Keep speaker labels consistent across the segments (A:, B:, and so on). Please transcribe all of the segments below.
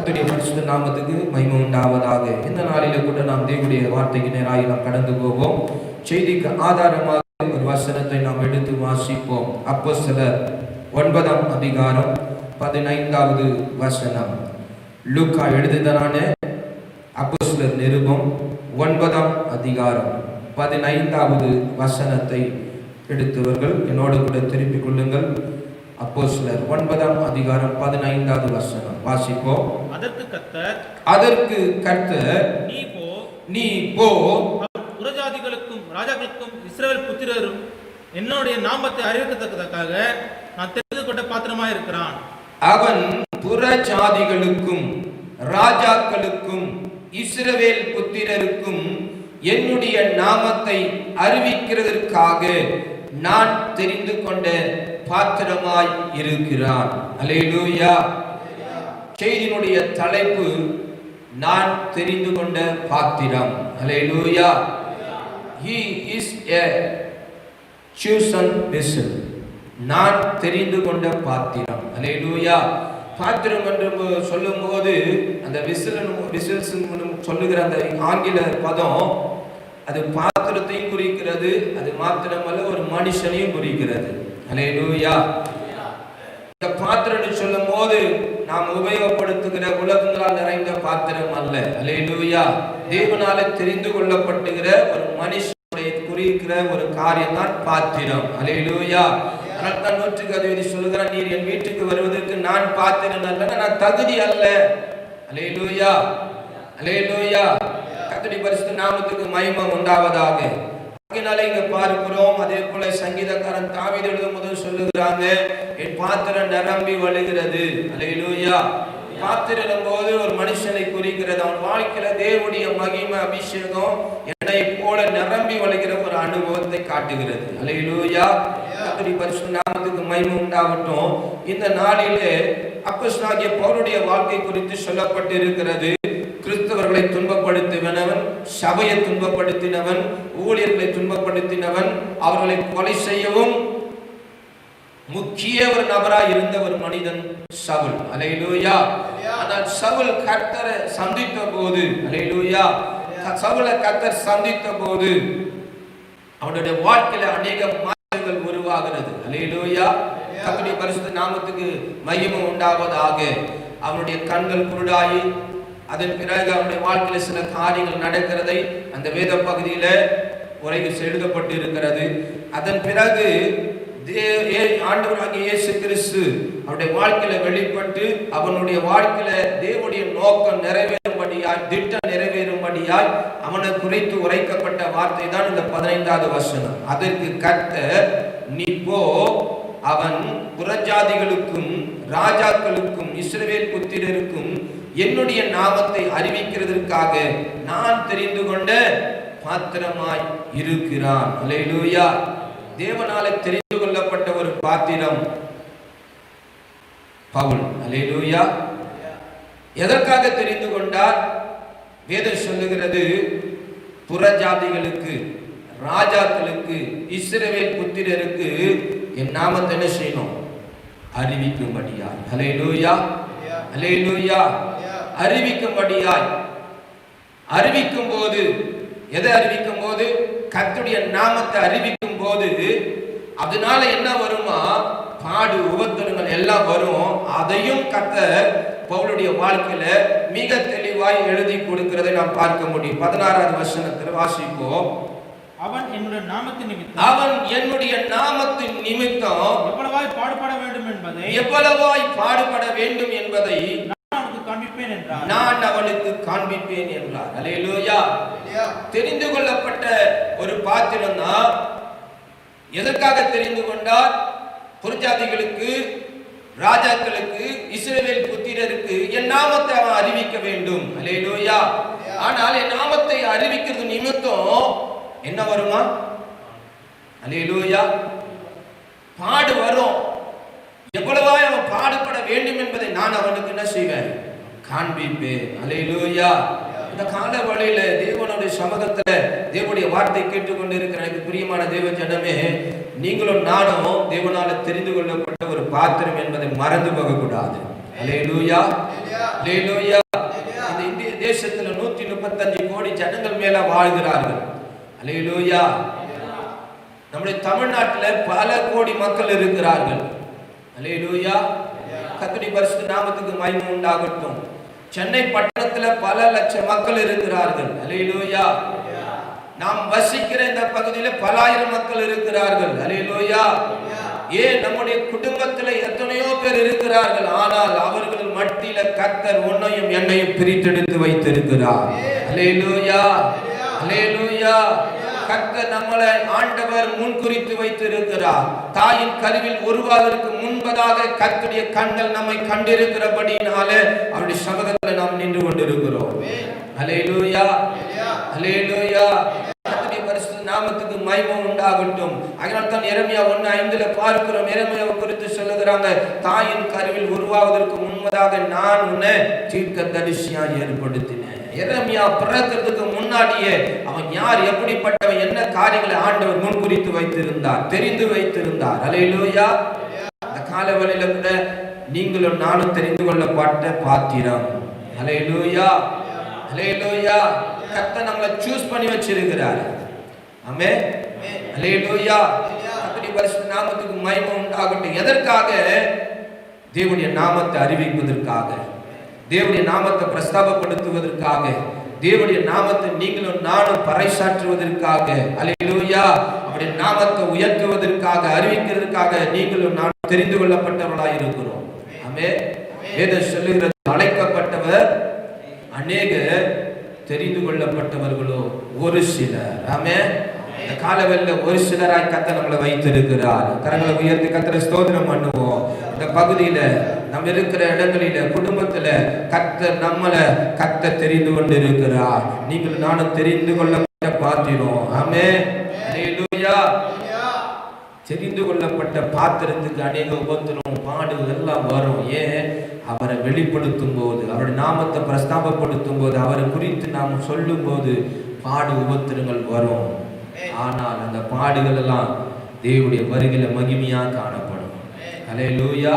A: கர்த்தருடைய பரிசுத்த நாமத்துக்கு மகிமை உண்டாவதாக. இந்த நாளிலே கூட நாம் தேவனுடைய வார்த்தைக்கு நேராக நாம் கடந்து போவோம். செய்திக்கு ஆதாரமாக ஒரு வசனத்தை நாம் எடுத்து வாசிப்போம். அப்போஸ்தலர் 9ஆம் அதிகாரம் 15வது வசனம். லூக்கா எழுதியதான அப்போஸ்தலர் நிருபம் 9ஆம் அதிகாரம் 15வது வசனத்தை எடுத்தவர்கள் என்னோடு கூட திருப்பிக் கொள்ளுங்கள். அப்போஸ்தலர் 9ஆம் அதிகாரம் 15வது வசனம் வாசிப்போம். அதற்கு கர்த்தர் நீ போ
B: புறஜாதிகளுக்கும் ராஜாக்களுக்கும் இஸ்ரவேல் புத்திரரும் என்னுடைய நாமத்தை அறிவிக்கத்தக்கதாக நான் தெரிந்து கொண்ட பாத்திரமாய் இருக்கிறான்.
A: அவன் புறஜாதிகளுக்கும் ராஜாக்களுக்கும் இஸ்ரவேல் புத்திரருக்கும் என்னுடைய நாமத்தை அறிவிக்கிறதற்காக நான் தெரிந்து கொண்ட பாத்திரமாய் இருக்கிறான். அல்லேலூயா. செய்தியினுடைய தலைப்பு நான் தெரிந்து கொண்ட பாத்திரம். அல்லேலூயா. He is a chosen vessel. நான் தெரிந்து கொண்ட பாத்திரம். அல்லேலூயா. பாத்திரம் என்று சொல்லும்போது அந்த விசில்ஸ் சொல்லுகிற அந்த ஆங்கில பதம் அது பாத்திரத்தையும் குறிக்கிறது, அது மாத்திரமல்ல ஒரு மனுஷனையும் குறிக்கிறது. அல்லேலூயா. இந்த பாத்திரம் சொல்லும் போது நாம் உபயோகப்படுத்துகிற உலகங்களால் நிறைந்த பாத்திரம் அல்ல. அல்லேலூயா. தேவனால தெரிந்து கொள்ளப்படுகிற ஒரு மனுஷனுடைய குறிக்கிற ஒரு காரியம் தான் பாத்திரம். அல்லேலூயா. அதனால்தான் 100 சொல்லுகிறார், நீர் என் வீட்டுக்கு வருவதற்கு நான் பாத்திரம் அல்ல, நான் தகுதி அல்ல. அல்லேலூயா. அல்லேலூயா. கர்த்தருடைய பரிசுத்த நாமத்துக்கு மகிமை உண்டாவதாக. அதனால இங்க பார்க்கிறோம். அதே போல சங்கீதக்காரன் தாவீது எழுதும் போது சொல்லுகிறாங்க, என் பாத்திரம் நிரம்பி வழிகிறது. அல்லேலூயா. பாத்திரம் போது ஒரு மனுஷனை குறிக்கிறது. அவன் வாழ்க்கையில தேவனுடைய மகிமை அபிஷேகம் என்னை போல நிரம்பி வழிகிற ஒரு அனுபவத்தை காட்டுகிறது. அல்லேலூயா. கர்த்தருடைய பரிசுத்த நாமத்துக்கு மகிமை உண்டாகட்டும். இந்த நாளிலே அப்போஸ்தலனாகிய பவுலுடைய வாழ்க்கை குறித்து சொல்லப்பட்டு இருக்கிறது. கிறிஸ்தவர்களை துன்பப்படுத்தினவன், சபையை துன்பப்படுத்தினவன், ஊழியர்களை துன்பப்படுத்தினவன், அவர்களை கொலை செய்யவும் முக்கிய ஒரு நபராய் இருந்த ஒரு மனிதன் சவுல். அல்லேலூயா. ஆனால் சவுல் கர்த்தரை சந்தித்த போது, அல்லேலூயா, சவுலை கர்த்தர் சந்தித்த போது அவனுடைய வாழ்க்கையில அநேக மாற்றங்கள் உருவாகிறது. அல்லேலூயா. கர்த்தருடைய பரிசுத்த நாமத்துக்கு மகிமை உண்டாவதாக. அவனுடைய கண்கள் குருடாயி, அதன் பிறகு அவனுடைய வாழ்க்கையில் சில காரியங்கள் நடக்கிறதை அந்த வேத பகுதியில உரையில் எழுதப்பட்டு இருக்கிறது. அதன் பிறகு ஆண்டவராகிய இயேசு கிறிஸ்து அவனுடைய வாழ்க்கையில வெளிப்பட்டு அவனுடைய வாழ்க்கையில தேவனுடைய நோக்கம் நிறைவேறும்படியாய், திட்டம் நிறைவேறும்படியாய் அவனை குறித்து உரைக்கப்பட்ட வார்த்தை தான் இந்த 15வது வசனம். அதற்கு கர்த்தர் நீ போ, அவன் புறஜாதிகளுக்கும் ராஜாக்களுக்கும் இஸ்ரவேல் புத்திரருக்கும் என்னுடைய நாமத்தை அறிவிக்கிறதற்காக நான் தெரிந்து கொண்ட பாத்திரமாய் இருக்கிறான். அல்லேலூயா. தேவனால தெரிந்து கொள்ளப்பட்ட ஒரு பாத்திரம் பவுல். அல்லேலூயா. எதற்காக தெரிந்து கொண்டார்? வேதம் சொல்லுகிறது, புறஜாதிகளுக்கு ராஜாக்களுக்கு இஸ்ரவேல் புத்திரருக்கு என் நாமத்தை என்ன செய்யணும்? அறிவிக்கும்படியாய். அல்லேலூயா. அல்லேலூயா. அறிவிக்கும்படியாய். அறிவிக்கும் போது, எதை அறிவிக்கும் போது? கர்த்தருடைய நாமத்தை அறிவிக்கும் போது அதனால என்ன வருமா? பாடு, உபத்திரங்கள் எல்லாம் வரும். அதையும் கர்த்தர் பவுலுடைய வாழ்க்கையில மிக தெளிவாய் எழுதி கொடுக்கிறதை நாம் பார்க்க முடியும். 16வது வசனத்தில் வாசிப்போம்.
B: அவன் என்னுடைய நாமத்தின் நிமித்தம்,
A: அவன் என்னுடைய நாமத்தின் நிமித்தம்
B: எவ்வளவாய் பாடுபட வேண்டும் என்பதை,
A: எவ்வளவாய் பாடுபட வேண்டும் என்பதை
B: காண்பிப்பேன் என்றார்.
A: நான் அவனுக்கு காண்பிப்பேன் என்றார். அல்லேலூயா. தெரிந்து கொள்ளப்பட்ட ஒரு பாத்திரம் தான். எதற்காக தெரிந்து கொண்டார்? புறஜாதிகளுக்கு ராஜாக்களுக்கு இஸ்ரவேல் புத்திரருக்கு என் நாமத்தை அவன் அறிவிக்க வேண்டும். அல்லேலூயா. ஆனால் என் நாமத்தை அறிவிக்கிறது நிமித்தம் என்ன வருமா? அல்லேலூயா. பாடு வரும். எவ்வளவாய் அவன் பாடுபட வேண்டும் என்பதை நான் அவனுக்கு என்ன செய்வேன்? காண்பிப்பேன். அல்லேலூயா. இந்த கால வழியில தேவனுடைய சமூகத்துல தேவனுடைய வார்த்தை கேட்டுக்கொண்டு இருக்கிற எனக்கு பிரியமான தேவ ஜனமே, நீங்களும் நானும் தேவனால தெரிந்து கொள்ளப்பட்ட ஒரு பாத்திரம் என்பதை மறந்து போக கூடாது. அல்லேலூயா, அல்லேலூயா. இந்த இந்திய தேசத்துல 135 கோடி ஜனங்கள் மேல வாழ்கிறார்கள். அல்லேலூயா. நம்முடைய தமிழ்நாட்டில் பல கோடி மக்கள் இருக்கிறார்கள். அல்லேலூயா. கர்த்தருடைய பரிசுத்த நாமத்துக்கு மகிமை உண்டாகட்டும். சென்னை பட்டணத்துல பல லட்சம் மக்கள் இருக்கிறார்கள். அல்லேலூயா. நாம் வசிக்கிற இந்த பகுதியில பல ஆயிரம் மக்கள் இருக்கிறார்கள். அல்லேலூயா. ஏன் நம்முடைய குடும்பத்துல எத்தனையோ பேர் இருக்கிறார்கள். ஆனால் அவர்கள் மத்தியில கர்த்தர் உன்னையும் என்னையும் பிரித்தெடுத்து வைத்திருக்கிறார். அல்லேலூயா, அல்லேலூயா. கர்த்தர் நம்மளை ஆண்டவர் முன்குறித்து வைத்திருக்கிறார். தாயின் கருவில் உருவாவதற்கு முன்பதாக கர்த்தருடைய கண்கள் நம்மை கண்டிருக்கிறபடினாலே அவருடைய சமூகத்துல நாம் நின்று கொண்டிருக்கிறோம். அல்லேலூயா, அல்லேலூயா. கர்த்தருடைய பரிசுத்த நாமத்துக்கு மகிமை உண்டாகட்டும். அதனால் தான் எரேமியா 1:5 பார்க்கிறோம். எரேமியாவை குறித்து சொல்லுகிறாங்க, தாயின் கருவில் உருவாவதற்கு முன்பதாக நான் உன்னை தீர்க்கதரிசியா ஏற்படுத்தினேன். எரேமியா பிறக்கிறதுக்கு முன்னாடியே அவன் யார், எப்படிப்பட்டவன், என்ன காரியங்களை ஆண்டவர் முன்குறித்து வைத்திருந்தார், தெரிந்து வைத்திருந்தார். அல்லேலூயா. அந்த காலவெளியில கூட நீங்களும் நானும் தெரிந்து கொள்ளப்பட்ட பாத்திரம். அல்லேலூயா, அல்லேலூயா. கர்த்தர் நம்மளை சூஸ் பண்ணி வச்சிருக்கிறார். ஆமென், அல்லேலூயா. கர்த்தருடைய பரிசுத்த நாமத்துக்கு மகிமை உண்டாகட்டும். எதற்காக? தேவனுடைய நாமத்தை அறிவிப்பதற்காக, தேவனுடைய நாமத்தை பிரஸ்தாபப்படுத்துவதற்காக, தேவனுடைய நாமத்தை நீங்களும் நானும் பறைசாற்றுவதற்காக. அல்லேலூயா. அவருடைய நாமத்தை உயர்த்துவதற்காக, அறிவிக்கிறதுக்காக நீங்களும் நானும் தெரிந்து கொள்ளப்பட்டவர்களாக இருக்கிறோம். ஆமென். வேதம் சொல்லுகிறது, அழைக்கப்பட்டவர் அநேகர், தெரிந்து கொள்ளப்பட்டவர்களோ ஒரு சிலர். ஆமென். இந்த காலவெளியில் ஒரு சிலராய் கர்த்தர் நம்மளை வைத்திருக்கிறார். கரங்களை உயர்த்தி கர்த்தரை ஸ்தோத்திரம் பண்ணுவோம். இந்த பகுதியில நம்ம இருக்கிற இடங்களில குடும்பத்துல கர்த்தர் நம்மளை கர்த்தர் தெரிந்து கொண்டிருக்கிறார். நீங்கள் நானும் தெரிந்து கொள்ளப்பட்ட பாத்திரம். ஆமென், அல்லேலூயா. தெரிந்து கொள்ளப்பட்ட பாத்திரத்துக்கு அநேக உபத்திரம், பாடு எல்லாம் வரும். ஏன்? அவரை வெளிப்படுத்தும் போது, அவருடைய நாமத்தை பிரஸ்தாபப்படுத்தும் போது, அவரை குறித்து நாம் சொல்லும் போது பாடு உபத்திரங்கள் வரும். ஆனால் அந்த பாடுகள் எல்லாம் தேவனுடைய வருகையில மகிமையா காணப்படும். அல்லேலூயா,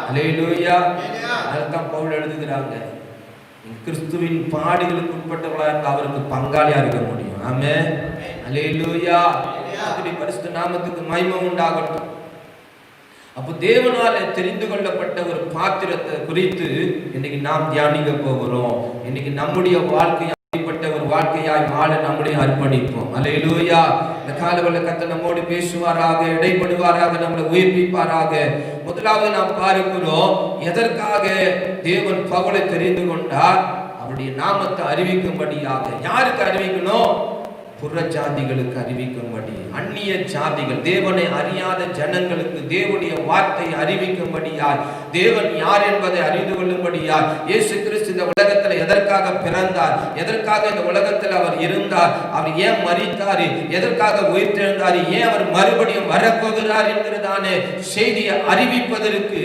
A: அல்லேலூயா. அதுதான் பவுல் எழுதுகிறாங்க, கிறிஸ்துவின் பாடுகளுக்கு உட்பட்டவர்களாக இருக்க அவருக்கு பங்காளியா இருக்க முடியும். ஆமென், அல்லேலூயா. கர்த்தருடைய பரிசுத்த நாமத்துக்கு மகிமை உண்டாகட்டும். அப்போ தேவனால தெரிந்து கொள்ளப்பட்ட ஒரு பாத்திரத்தை குறித்து இன்னைக்கு நாம் தியானிக்க போகிறோம். இன்னைக்கு நம்முடைய வாழ்க்கை ஒரு வாழ்க்கையாய் வாழ நம்முடைய அர்ப்பணிப்போம். அல்லேலூயா. இந்த காலவெளியில் கர்த்தர் நம்மோடு பேசுவாராக, இடைப்படுவாராக, நம்மளை உயிர்ப்பிப்பாராக. முதலாவது நாம் பார்க்கிறோம், எதற்காக தேவன் பவுலை தெரிந்து கொண்டார்? அவருடைய நாமத்தை அறிவிக்கும்படியாக. யாருக்கு அறிவிக்கணும்? புற ஜாதிகளுக்கு அறிவிக்கும்படி, அந்நிய ஜாதிகள், தேவனை அறியாத ஜனங்களுக்கு தேவனுடைய வார்த்தையை அறிவிக்கும்படியாய், தேவன் யார் என்பதை அறிந்து கொள்ளும்படியாய் இயேசு கிறிஸ்து இந்த உலகத்தில் எதற்காக பிறந்தார், எதற்காக இந்த உலகத்தில் அவர் இருந்தார், அவர் ஏன் மரித்தார், எதற்காக உயிர்த்தெழுந்தார், ஏன் அவர் மறுபடியும் வரப்போகிறார் என்கிறதான செய்தியை அறிவிப்பதற்கு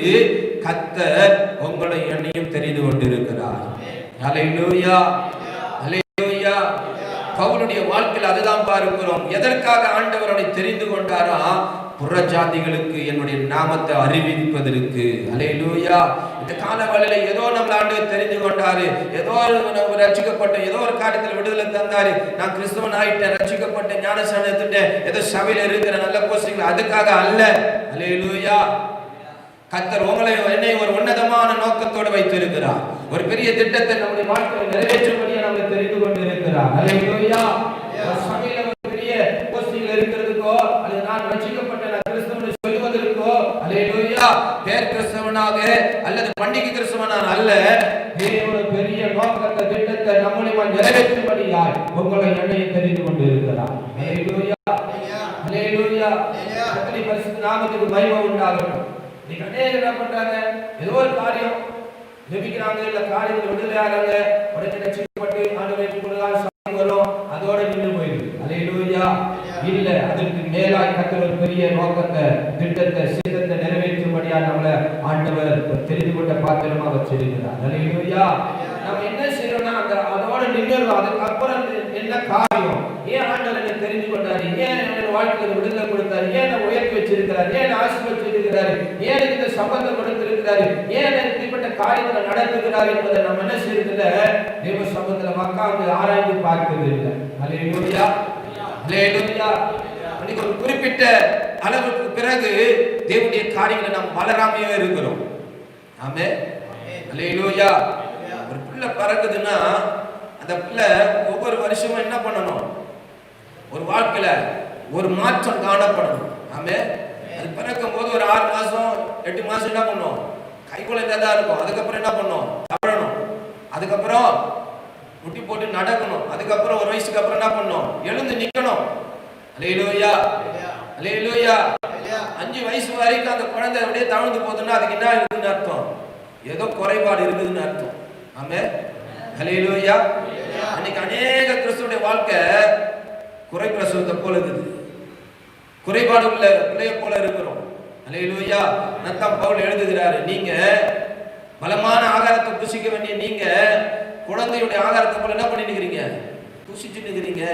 A: கர்த்தர் உங்களை என்னையும் தெரிந்து கொண்டிருக்கிறார். அல்லேலூயா, அல்லேலூயா. பவுலுடைய வாழ்க்கையில் அதுதான் பார்க்கிறோம். எதற்காக ஆண்டவர் அவனை தெரிந்து கொண்டாரா? புற ஜாதிகளுக்கு என்னுடைய நாமத்தை அறிவிப்பதற்கு. அல்லேலூயா. இந்த காலவெளியில ஏதோ நம்ம ஆண்டவர் தெரிந்து கொண்டாரு, ஏதோ நம்ம ரட்சிக்கப்பட்ட, ஏதோ ஒரு காரியத்தில் விடுதலை தந்தாரு, நான் கிறிஸ்தவன் ஆயிட்டேன், ரட்சிக்கப்பட்ட, ஞானஸ்நானம் எடுத்துட்டேன், ஏதோ சபையில இருக்கிற நல்ல போஸ்டிங், அதுக்காக அல்ல. அல்லேலூயா. கர்த்தர் உங்களை என்னை ஒரு உன்னதமான நோக்கத்தோடு வைத்திருக்கிறார். ஒரு பெரிய திட்டத்தை நம்முடைய வாழ்க்கையில் நிறைவேற்றும்படியா நம்மை தெரிந்து கொண்டிருக்கிறார். அல்லேலூயா. சபையில ஒரு பெரிய போஸ்டிங்ல இருக்கிறதுக்கோ, அல்லது நான் ரட்சிக்கப்பட்ட, நான் கிறிஸ்தவன் சொல்லுவதற்கோ, அல்லேலூயா, பேர் கிறிஸ்தவனாக அல்லது பண்டிகை கிறிஸ்தவனாக அல்ல, தேவனுடைய பெரிய நோக்கத்தை, திட்டத்தை நம்முடைய நிறைவேற்றும்படியாய் உங்களை என்னை தெரிந்து கொண்டிருக்கிறார். அல்லேலூயா, அல்லேலூயா. கர்த்தருடைய பரிசுத்த நாமத்துக்கு மகிமை உண்டாகட்டும். நீங்க அநேகர் என்ன பண்றாங்க? ஏதோ ஒரு காரியம் ஜெபிக்கிறாங்க, இல்ல காரியத்தில் விடுதலை ஆகிறாங்க, உடனே ரட்சிக்கப்பட்டு ஆண்டவரை கொடுத்தால் சாமி வரும், அதோட நின்று போயிடுது. அல்லேலூயா. இல்ல, அதற்கு மேலாய் கர்த்தர் ஒரு பெரிய நோக்கத்தை, திட்டத்தை, சித்தத்தை நிறைவேற்றும்படியா நம்மளை ஆண்டவர் தெரிந்து கொண்ட பாத்திரமா வச்சிருக்கிறார். அல்லேலூயா. நம்ம என்ன செய்யறோம்னா அதோட அதுக்கப்புறம் நிகழ்வு, அதுக்கப்புறம் என்ன காரியம், ஏன் ஆண்டவர் என்னை தெரிந்து கொண்டாரு, ஏன் என் வாழ்க்கையில விடுதலை கொடுத்தாரு, ஏன் என்னை உயர்த்தி வச்சிருக்கிறாரு, ஏன் ஆசீர்வதிச்சிருக்கிறாரு, ஏன் இந்த சம்பந்தம் கொடுத்திருக்கிறாரு, ஏன் இப்படிப்பட்ட காரியங்களை நடத்துகிறார் என்பதை நம்ம என்ன செய்யறதில்ல, தேவ சமூகத்துல உட்கார்ந்து ஆராய்ந்து பார்க்கிறது இல்லை. அல்லேலூயா, அல்லேலூயா. அன்னைக்கு ஒரு குறிப்பிட்ட அளவுக்கு பிறகு தேவனுடைய காரியங்களை நாம் வளராமையே இருக்கிறோம். ஆமென், அல்லேலூயா. ஒரு பிள்ளை பிறகுதுன்னா அந்த பிள்ளை ஒவ்வொரு வருஷமும் என்ன பண்ணணும், ஒரு வாழ்க்கையில ஒரு மாற்றம் காணப்படணும். ஆமென். அது பிறக்கும் போது ஒரு 6 மாசம் 8 மாசம் என்ன பண்ணும், கைக்குள்ள தான் இருக்கும். அதுக்கப்புறம் என்ன பண்ணும், தவழணும். அதுக்கப்புறம் முட்டி போட்டு நடக்கணும். அதுக்கப்புறம் ஒரு வயசுக்கு அப்புறம் என்ன பண்ணும், எழுந்து நிக்கணும். அல்லேலூயா, அல்லேலூயா. 5 வயசு வரைக்கும் அந்த குழந்தை அப்படியே தவழ்ந்து போகுதுன்னா அதுக்கு என்ன இருக்குதுன்னு அர்த்தம், ஏதோ குறைபாடு இருக்குதுன்னு அர்த்தம். ஆமென், அல்லேலூயா. அன்னைக்கு அநேக கிறிஸ்துவுடைய வாழ்க்கை குறை பிரசவத்தை போல இருக்குது, குறைபாடு உள்ள பிள்ளைய போல இருக்கிறோம். அல்லேலூயா. நத்தாம் பவுல் எழுதுகிறாரு, நீங்க பலமான ஆகாரத்தை புசிக்க வேண்டிய நீங்க குழந்தையுடைய ஆகாரத்தை போல என்ன பண்ணி நிக்கிறீங்க, புசிச்சு நிக்கிறீங்க.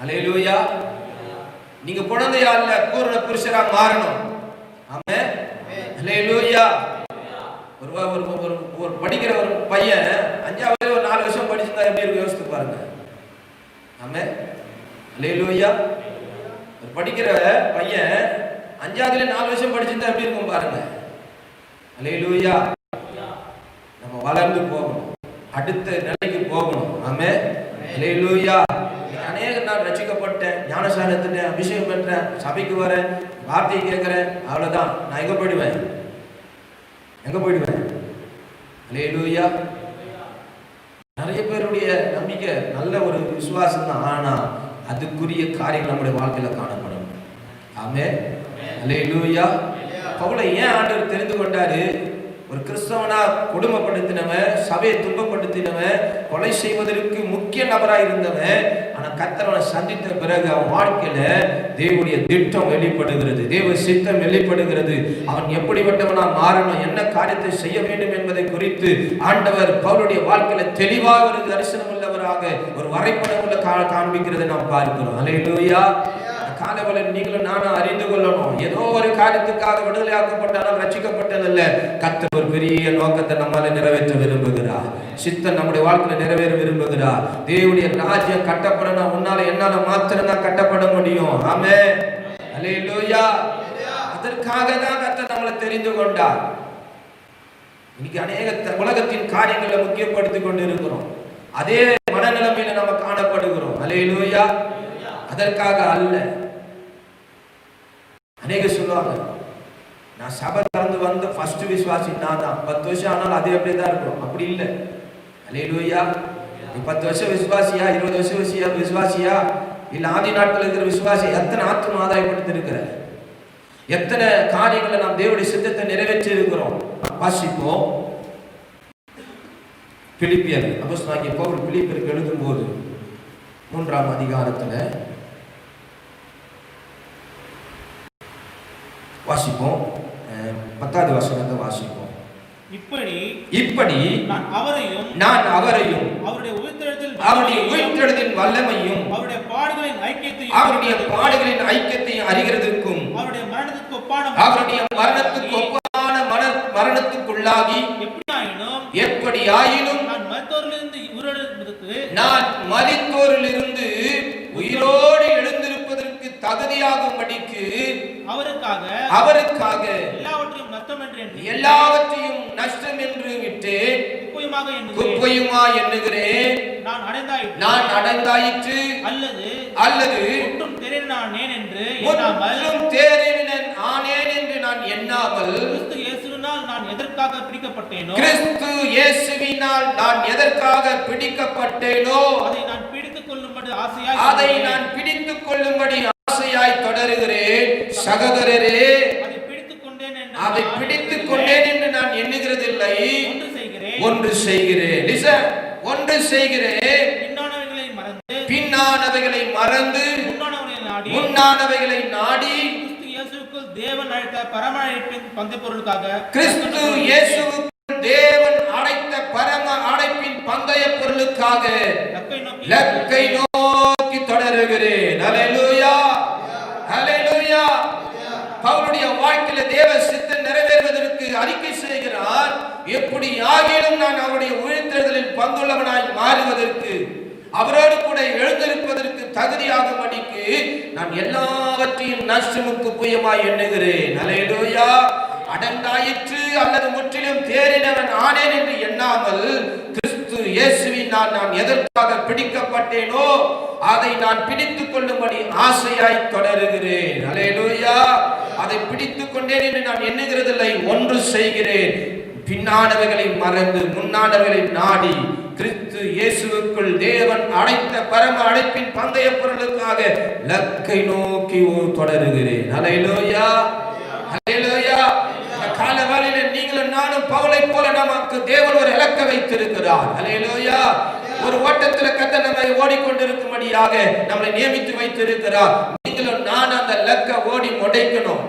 A: அல்லேலூயா. நீங்க குழந்தையா இல்ல, பூரண புருஷரா மாறணும். ஆமென், அல்லேலூயா. ஒரு படிக்கிற ஒரு பையன் 5வது ஒரு 4 வருஷம் படிச்சிருந்தா எப்படி இருக்கு யோசித்து பாருங்க. ஆமென், அல்லேலூயா. ஒரு படிக்கிற பையன் 5வதுல 4 வருஷம் படிச்சிருந்தா எப்படி இருக்கும் பாருங்க. அல்லேலூயா. நம்ம வளர்ந்து போகணும், அடுத்த நிலைக்கு போகணும். ஆமென், அல்லேலூயா. அநேக நாள் ரட்சிக்கப்பட்டேன், ஞானஸ்நானத்துட்டேன், அபிஷேகம் பெற்றேன், சபைக்கு வரேன், வார்த்தையை கேட்கிறேன், அவ்வளவுதான். நான் எங்க போயிடுவேன், எங்க போயிடுவேன். அல்லேலூயா. நிறைய பேருடைய நம்பிக்கை நல்ல ஒரு விசுவாசம் தான், ஆனா அதுக்குரிய காரியங்கள் நம்முடைய வாழ்க்கையில காணப்படும். ஆமென், அல்லேலூயா. பவுலை ஏன் ஆண்டவர் தெரிந்து கொண்டாரு, ஒரு கிறிஸ்தவனா கொடுமைப்படுத்தினவன், சபையை துன்பப்படுத்தினவன், கொலை செய்வதற்கு முக்கிய நபராக இருந்தவன். ஆனா கர்த்தரை சந்தித்த பிறகு அவன் வாழ்க்கையில தேவனுடைய திட்டம் வெளிப்படுகிறது, தேவ சித்தம் வெளிப்படுகிறது. அவன் எப்படிப்பட்டவனா மாறணும், என்ன காரியத்தை செய்ய வேண்டும் என்பதை குறித்து ஆண்டவர் பவுலுடைய வாழ்க்கையில தெளிவாக ஒரு தரிசனம் உள்ளவராக ஒரு வரைபடம் உள்ள காண்பிக்கிறதை நாம் பார்க்கிறோம். அல்லேலூயா. காலவளை நீங்களும் நானும் அறிந்து கொள்ளணும். ஏதோ ஒரு காரியத்துக்காக விடுதலையாக்கப்பட்டாலும் ரட்சிக்கப்பட்டதில்லை. கர்த்தர் ஒரு பெரிய நோக்கத்தை நம்மால நிறைவேற்ற விரும்புகிறார். சித்தம் நம்முடைய வாழ்க்கையில நிறைவேற விரும்புகிறார். தேவனுடைய ராஜ்யம் கட்டப்படணும், உன்னால என்னால மாத்திரம் தான் கட்டப்பட முடியும். ஆமென், அல்லேலூயா. அதற்காக தான் கர்த்தர் நம்மளை தெரிந்து கொண்டார். இன்னைக்கு அநேக உலகத்தின் காரியங்களை முக்கியப்படுத்திக் கொண்டு இருக்கிறோம், அதே மனநிலைமையில நம்ம காணப்படுகிறோம். அல்லேலூயா. அதற்காக அல்ல. அநேக சொல்லுவாங்க, நான் சபை திறந்து வந்த ஃபர்ஸ்ட் விசுவாசி நான் தான், 10 வருஷம் ஆனாலும் அதே அப்படியே தான் இருக்கும். அப்படி இல்லை. அல்லேலூயா. நீ 10 வருஷம் விசுவாசியா, 20 வருஷம் விசுவாசியா, இல்ல ஆதி நாட்கள் இருக்கிற விசுவாசி, எத்தனை ஆத்ம ஆதாயப்படுத்தி இருக்கிற, எத்தனை காரியங்களை நாம் தேவனுடைய சித்தத்தை நிறைவேற்றி இருக்கிறோம். வாசிப்போம். பிலிப்பியர் அப்போஸ்தலனாகிய பவுல் பிலிப்பியருக்கு எழுதும்போது 3ஆம் அதிகாரத்துல வாசிப்போம், 10வது வசனத்தை வாசிப்போம். இப்படி நான் அவரையும் அவருடைய உயிர்த்தெழுதலின் வல்லமையும் அவருடைய பாடுகளின் ஐக்கியத்தையும் அறிகிறதற்கும் அவருடைய மரணத்துக்கு ஒப்பான மரணத்துக்குள்ளாகி எப்படியாயினும் நான் மரித்தோரிலிருந்து உயிரோடு எழுந்திருப்பதற்கு தகுதியாகும்படிக்கு அவருக்காக எல்லாவற்றையும் நஷ்டம் என்று விட்டு குப்பையுமா எண்ணுகிறேன். நான் அடைந்தாயிற்று அல்லது முற்றும் தேறினேன் என்று நான் எண்ணாமல் கிறிஸ்து இயேசுவினால் நான் எதற்காக பிடிக்கப்பட்டேனோ அதை நான் பிடித்துக் கொள்ளும்படி ஆசையாய் தொடருகிறேன். சகோதரரே, அதை பிடித்துக் கொண்டேன் என்று நான் எண்ணுகிறதில்லை, ஒன்று செய்கிறேன். பின்னானவைகளை மறந்து முன்னானவைகளை நாடி தேவன் அழைத்த பரம அழைப்பின் பந்தய பொருளுக்காக நிமித்தமாக லக்கை நோக்கி தொடருகிறேன். ஹல்லேலூயா, ஹல்லேலூயா. பவுலுடைய வாழ்க்கையில தேவ சித்தம் நிறைவேறுவதற்கு அறிக்கை செய்கிறார். எப்படி ஆகிலும் நான் அவருடைய உயிர்த்தெழுதலில் பங்குள்ளவனாய் மாறுவதற்கு, அவரோடு கூட எழுந்திருப்பதற்கு தகுதியாகும்படிக்கு நான் எல்லாவற்றையும் நஷ்டமுக்கு புயமாய் எண்ணுகிறேன். ஹல்லேலூயா. அடங்காயிற்று அல்லது முற்றிலும் தேறினவன் ஆனேன் என்று எண்ணாமல், கிறிஸ்து இயேசுவின் நான் எதற்காக பிடிக்கப்பட்டேனோ அதை நான் பிடித்துக் கொள்ளும்படி ஆசையாய் தொடருகிறேன். ஹல்லேலூயா. அதை பிடித்துக் கொண்டேன் என்று நான் எண்ணுகிறதில்லை, ஒன்று செய்கிறேன், பின்னானவைகளை மறந்து முன்னானவைகளை நாடி கிறிஸ்து இயேசுவுக்குள் தேவன் அழைத்த பரம அழைப்பின் பந்தய பொருளுக்காக லக்கை நோக்கி தொடருகிறேன். ஹல்லேலூயா, ஹல்லேலூயா. காலவரையில நீங்களும் நானும் பவுலை போல நமக்கு தேவன் ஒரு இலக்கை வைத்திருக்கிறார். ஹல்லேலூயா. ஒரு ஓட்டத்தில் கர்த்தர் நம்மை ஓடிக்கொண்டிருக்கும்படியாக நம்மை நியமித்து வைத்திருக்கிறார். நீங்களும் நான் அந்த இலக்கை ஓடி முடிக்கணும்,